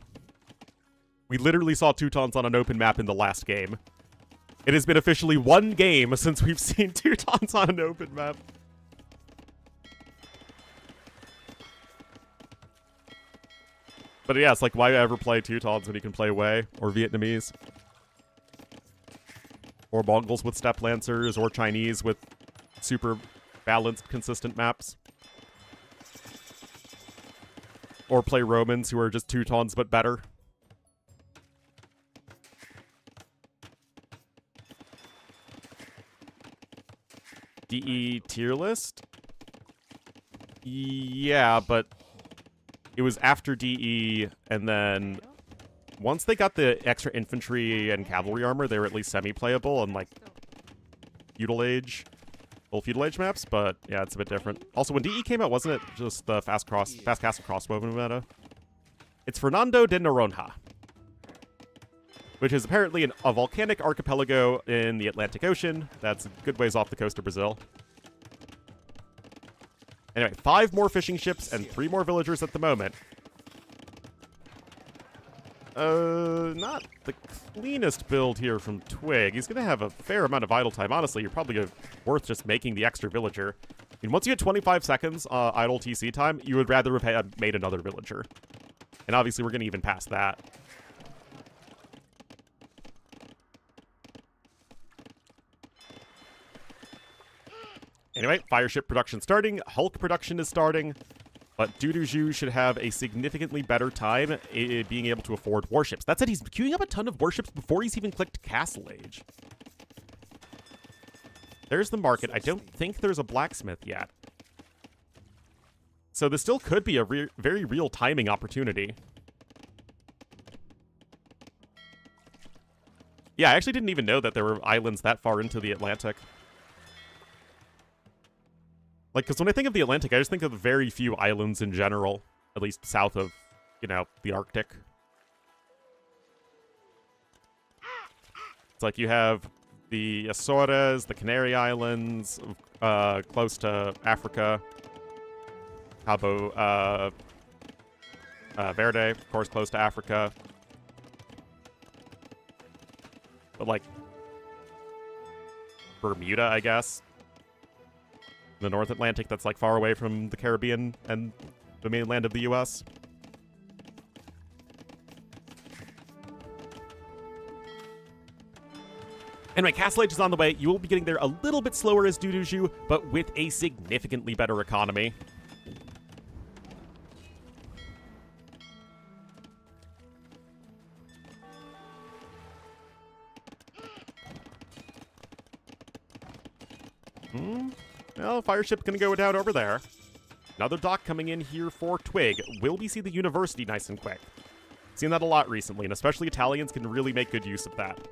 We literally saw Teutons on an open map in the last game. It has been officially one game since we've seen Teutons on an open map. But yeah, it's like, why ever play Teutons when you can play Wei, or Vietnamese? Or Mongols with Steppe Lancers, or Chinese with super balanced, consistent maps. Or play Romans who are just Teutons but better. DE tier list? Yeah, but it was after DE, and then once they got the extra infantry and cavalry armor, they were at least semi-playable on, like, feudal age, full feudal age maps, but yeah, it's a bit different. Also, when DE came out, wasn't it just the fast castle crossbow meta? It's Fernando de Noronha, which is apparently a volcanic archipelago in the Atlantic Ocean. That's a good ways off the coast of Brazil. Anyway, 5 more fishing ships and 3 more villagers at the moment. Not the cleanest build here from Twig. He's going to have a fair amount of idle time. Honestly, you're probably worth just making the extra villager. I mean, once you get 25 seconds idle TC time, you would rather have made another villager. And obviously, we're going to even pass that. Anyway, fireship production starting, Hulk production is starting, but Duduju should have a significantly better time being able to afford warships. That said, he's queuing up a ton of warships before he's even clicked Castle Age. There's the market. I don't think there's a blacksmith yet. So this still could be a very real timing opportunity. Yeah, I actually didn't even know that there were islands that far into the Atlantic. Like, because when I think of the Atlantic, I just think of very few islands in general, at least south of, you know, the Arctic. It's like you have the Azores, the Canary Islands, close to Africa. Cabo Verde, of course, close to Africa. But, like, Bermuda, I guess. The North Atlantic that's, like, far away from the Caribbean and the mainland of the U.S. Anyway, Castle Age is on the way. You will be getting there a little bit slower as Duduju, but with a significantly better economy. Well, fireship gonna go down over there. Another dock coming in here for Twig. Will we see the university nice and quick? Seen that a lot recently, and especially Italians can really make good use of that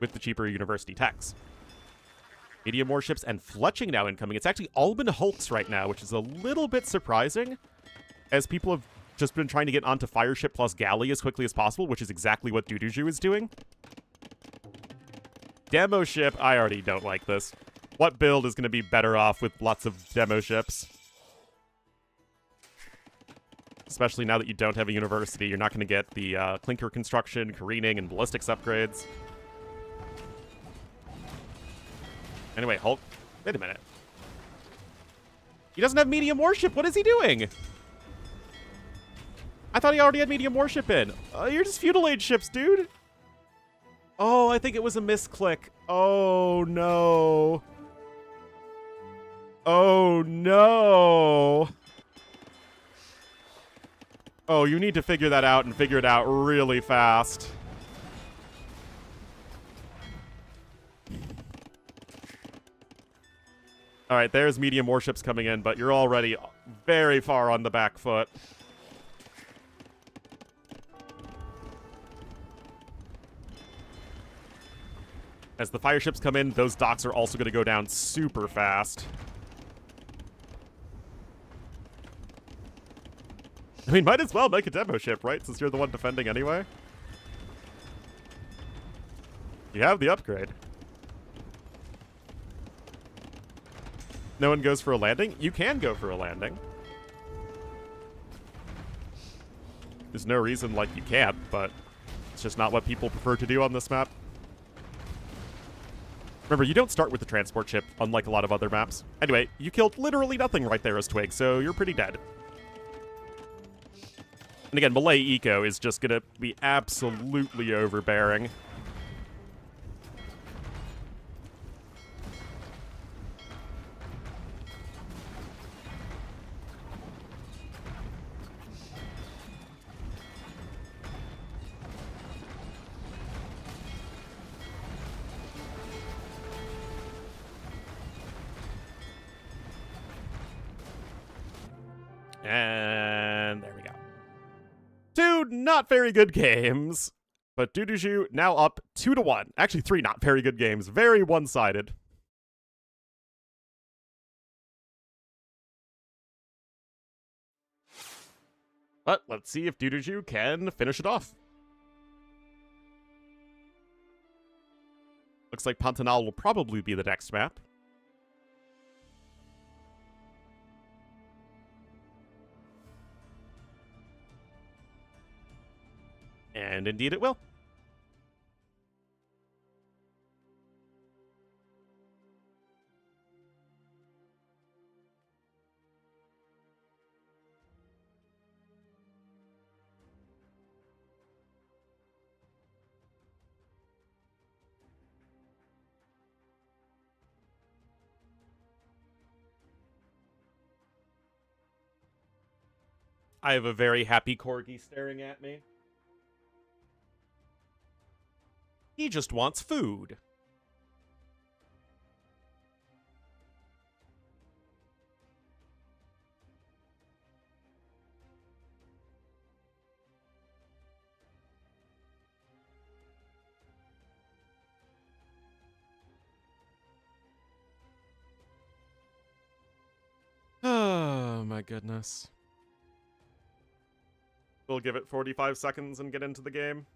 with the cheaper university techs. Medium warships and fletching now incoming. It's actually all been hulks right now, which is a little bit surprising, as people have just been trying to get onto fireship plus galley as quickly as possible, which is exactly what Duduju is doing. Demo ship, I already don't like this. What build is going to be better off with lots of demo ships? Especially now that you don't have a university, you're not going to get the clinker construction, careening, and ballistics upgrades. Anyway, hold. Wait a minute. He doesn't have medium warship. What is he doing? I thought he already had medium warship in. You're just feudal age ships, dude. Oh, I think it was a misclick. Oh, no. Oh, no. Oh, you need to figure that out and figure it out really fast. All right, there's medium warships coming in, but you're already very far on the back foot. As the fire ships come in, those docks are also going to go down super fast. I mean, might as well make a demo ship, right? Since you're the one defending anyway. You have the upgrade. No one goes for a landing? You can go for a landing. There's no reason like you can't, but it's just not what people prefer to do on this map. Remember, you don't start with the transport ship, unlike a lot of other maps. Anyway, you killed literally nothing right there as Twig, so you're pretty dead. And again, Malay Eco is just gonna be absolutely overbearing. And there we go. Two not very good games, but Duduju now up 2-1. Actually, 3 not very good games. Very one-sided. But let's see if Duduju can finish it off. Looks like Pantanal will probably be the next map. And indeed it will. I have a very happy corgi staring at me. He just wants food. Oh my goodness. We'll give it 45 seconds and get into the game.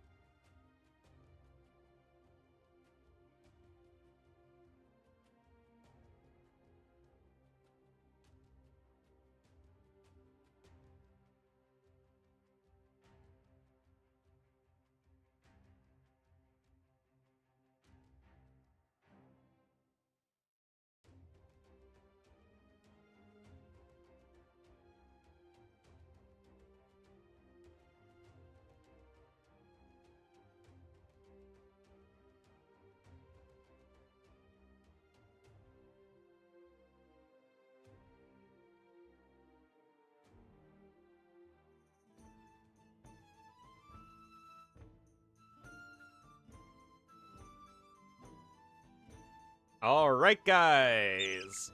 All right, guys.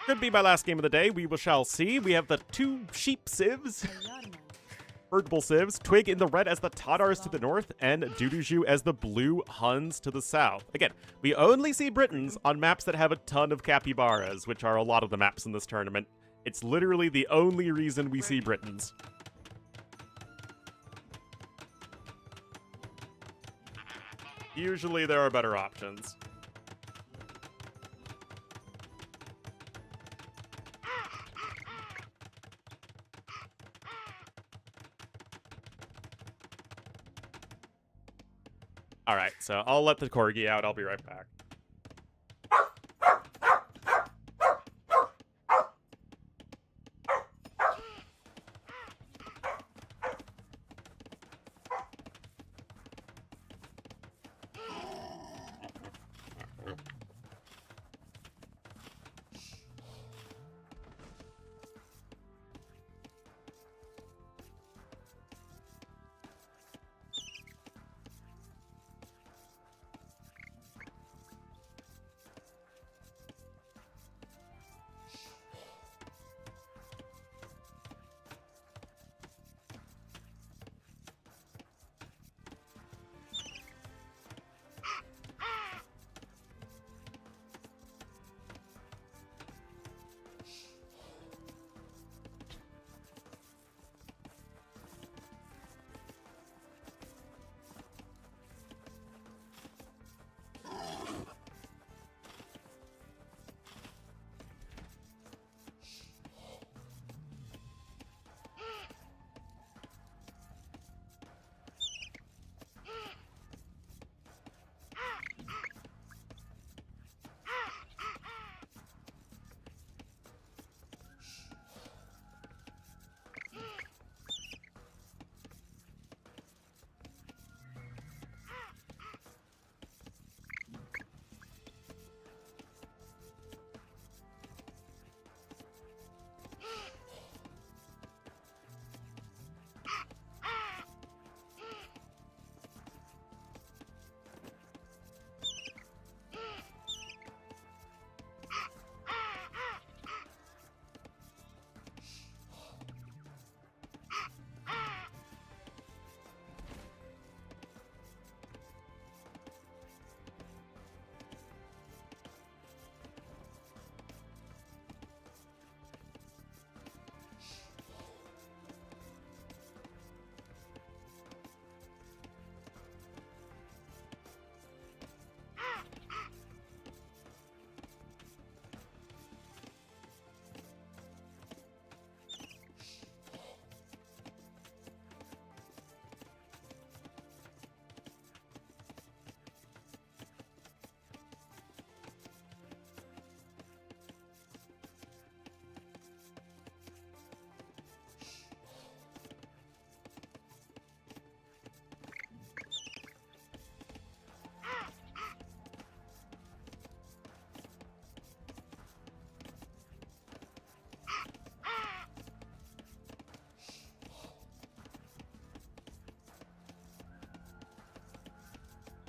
Could be my last game of the day. We shall see. We have the 2 sheep civs. Birdable civs. Twig in the red as the Tatars to the north, and Duduju as the blue Huns to the south. Again, we only see Britons on maps that have a ton of capybaras, which are a lot of the maps in this tournament. It's literally the only reason we see Britons. Usually there are better options. All right, so I'll let the corgi out. I'll be right back.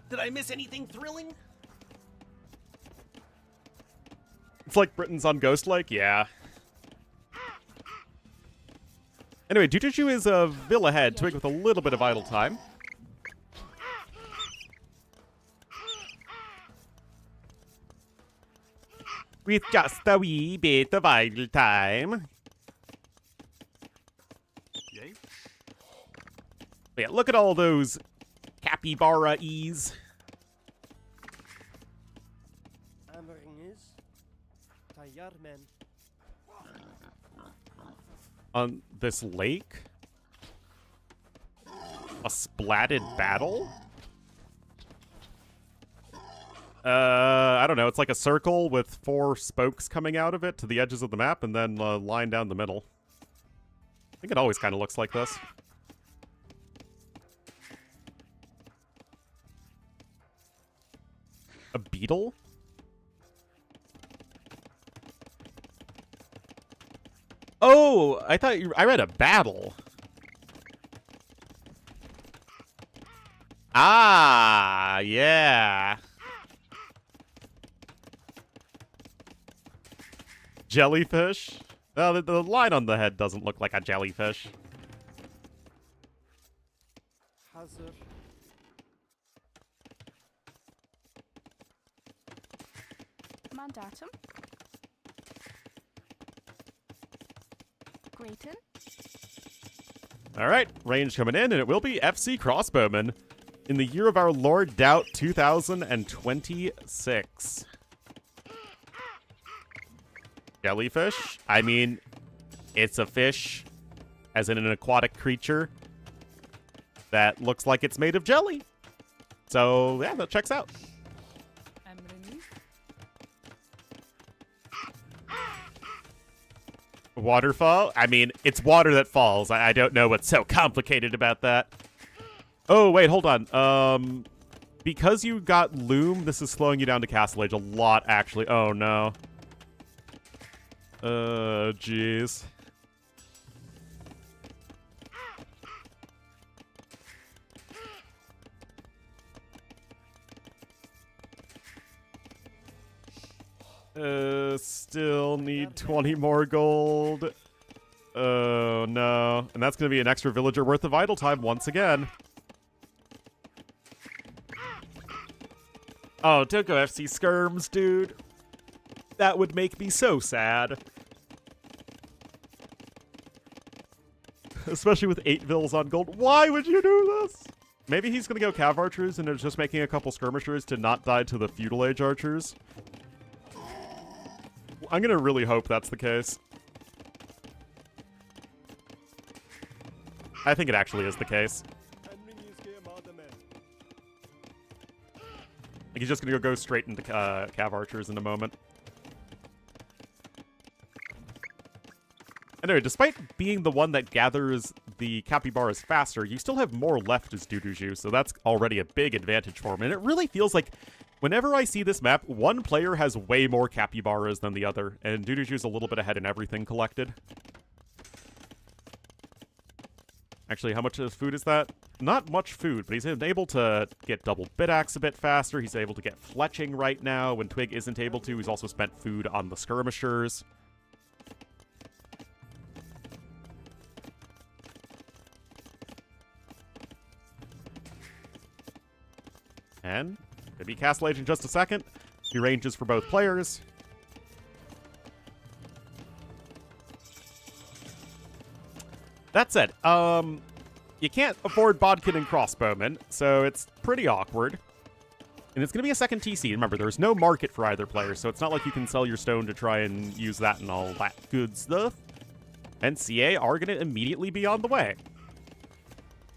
Did I miss anything thrilling? It's like Britain's on Ghost Lake? Yeah. Anyway, Jujuju is a Villa head, Twig with a little bit of idle time. With just a wee bit of idle time. Yay. But yeah, look at all those capybara-ees. On this lake? A splatted battle? I don't know. It's like a circle with 4 spokes coming out of it to the edges of the map and then a line down the middle. I think it always kind of looks like this. A beetle? Oh, I thought I read a battle. Ah, yeah. Jellyfish? Oh, the line on the head doesn't look like a jellyfish. Hazır. Mandatum. Grayton. All right, range coming in, and it will be FC Crossbowman in the year of our Lord Doubt 2026. Jellyfish? I mean, it's a fish, as in an aquatic creature that looks like it's made of jelly. So, yeah, that checks out. Waterfall? I mean, it's water that falls. I don't know what's so complicated about that. Oh, wait, hold on. Because you got Loom, this is slowing you down to Castle Age a lot, actually. Oh, no. Jeez. Still need 20 more gold. Oh, no. And that's going to be an extra villager worth of idle time once again. Oh, don't go FC Skirms, dude. That would make me so sad. Especially with 8 vills on gold. Why would you do this? Maybe he's going to go Cav Archers and is just making a couple Skirmishers to not die to the Feudal Age Archers. I'm going to really hope that's the case. I think it actually is the case. Like he's just going to go straight into Cav Archers in a moment. Anyway, despite being the one that gathers the capybaras faster, you still have more left as Duduju, so that's already a big advantage for him. And it really feels like whenever I see this map, one player has way more capybaras than the other, and Duduju's a little bit ahead in everything collected. Actually, how much food is that? Not much food, but he's able to get double bit-axe a bit faster. He's able to get fletching right now when Twig isn't able to. He's also spent food on the skirmishers. And gonna be Castle Age in just a second. He ranges for both players. That said, you can't afford Bodkin and Crossbowmen, so it's pretty awkward. And it's going to be a second TC. Remember, there's no market for either player, so it's not like you can sell your stone to try and use that and all that good stuff. And CA are going to immediately be on the way.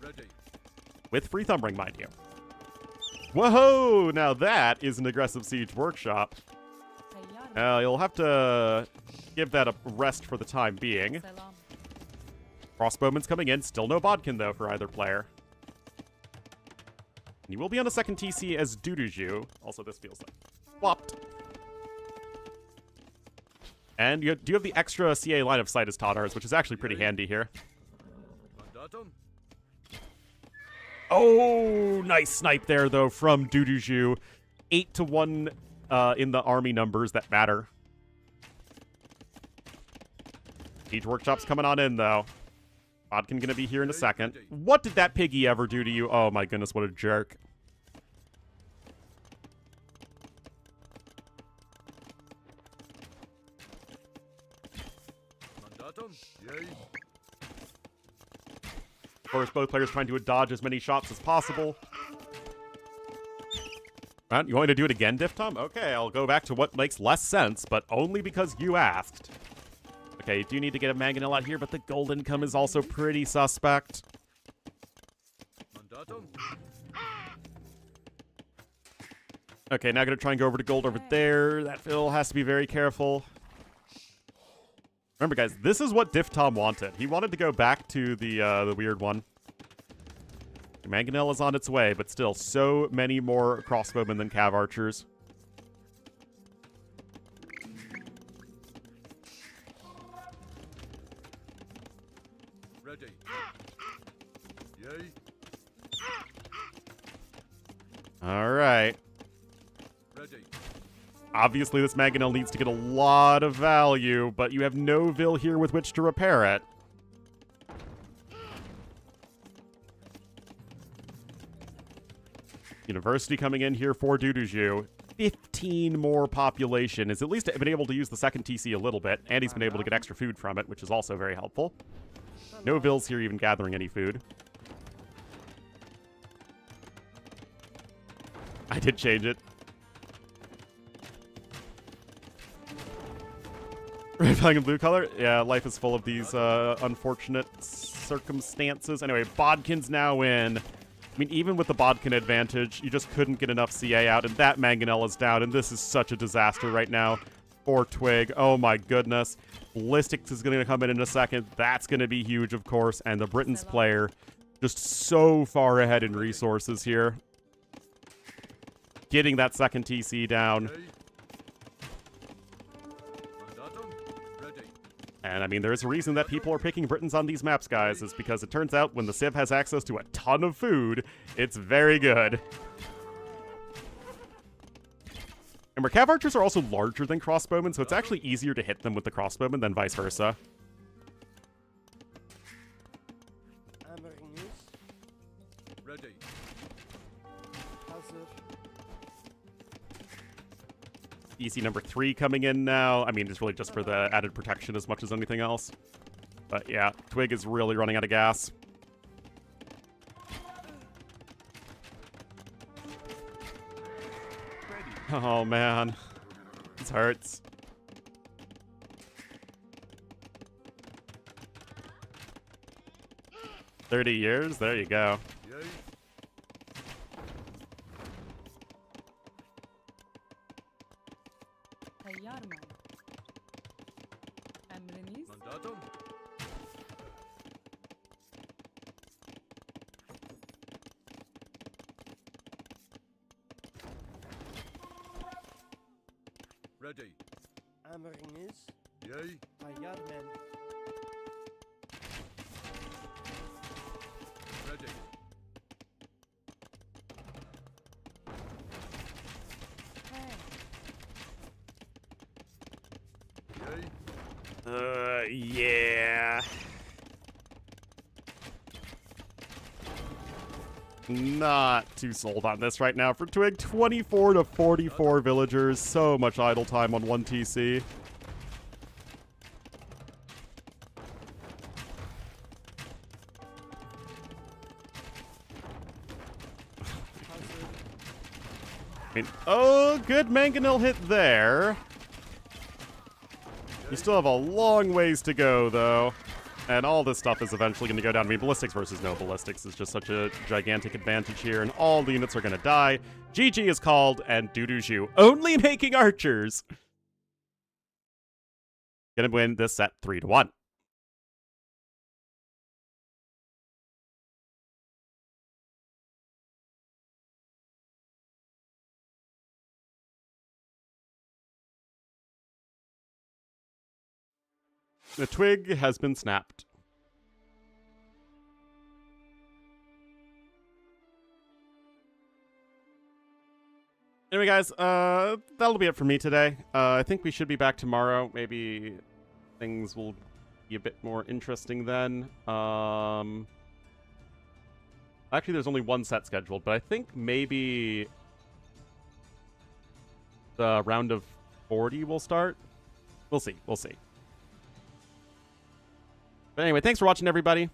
Ready. With free thumbring, mind you. Whoa! Now that is an aggressive siege workshop. You'll have to give that a rest for the time being. Crossbowman's coming in. Still no Bodkin, though, for either player. And you will be on a second TC as Duduju. Also, this feels like flopped. And you do have the extra CA line of sight as Tatar's, which is actually pretty handy here. Oh, nice snipe there, though, from Duduju. 8-1 in the army numbers that matter. Siege Workshop's coming on in, though. Bodkin gonna be here in a second. What did that piggy ever do to you? Oh my goodness, what a jerk. Of course, both players trying to dodge as many shots as possible. Right, you want me to do it again, Diff Tom? Okay, I'll go back to what makes less sense, but only because you asked. Okay, you do need to get a mangonel out here, but the gold income is also pretty suspect. Okay, now gonna try and go over to gold over there. That Phil has to be very careful. Remember, guys, this is what Diff Tom wanted. He wanted to go back to the weird one. The mangonel is on its way, but still, so many more crossbowmen than Cav Archers. Ready. Yay. All right. Ready. Obviously, this mangonel needs to get a lot of value, but you have no vill here with which to repair it. University coming in here for Duduju. 15 more population. Has at least been able to use the second TC a little bit, and he's been able to get extra food from it, which is also very helpful. No vills here even gathering any food. I did change it. Red flag and blue color? Yeah, life is full of these unfortunate circumstances. Anyway, Bodkin's now in. I mean, even with the Bodkin advantage, you just couldn't get enough CA out, and that Mangonel is down, and this is such a disaster right now for Twig. Oh my goodness. Ballistics is going to come in a second. That's going to be huge, of course, and the Britain's player just so far ahead in resources here. Getting that second TC down. Yay. Mandatum. Ready. And I mean, there's a reason that people are picking Britons on these maps, guys, is because it turns out when the Civ has access to a ton of food, it's very good. And Mercav archers are also larger than crossbowmen, so it's actually easier to hit them with the crossbowmen than vice versa. Ready. EC number 3 coming in now. I mean, it's really just for the added protection as much as anything else. But yeah, Twig is really running out of gas. Oh man, this hurts. "30 years? There you go. Yay. Tayyarman. Emriniz. Mandatum. Ready. Emriniz. Yay. Tayyarman. Ready. Hey. Yay. Yeah. Not too sold on this right now for Twig. 24 to 44 villagers. So much idle time on 1 TC. I mean, oh, good Mangonel hit there. You still have a long ways to go, though. And all this stuff is eventually going to go down. I mean, ballistics versus no ballistics is just such a gigantic advantage here, and all the units are going to die. GG is called, and Duduju only making archers. Gonna win this set 3-1. The twig has been snapped. Anyway, guys, that'll be it for me today. I think we should be back tomorrow. Maybe things will be a bit more interesting then. Actually, there's only one set scheduled, but I think maybe the round of 40 will start. We'll see. We'll see. But anyway, thanks for watching, everybody.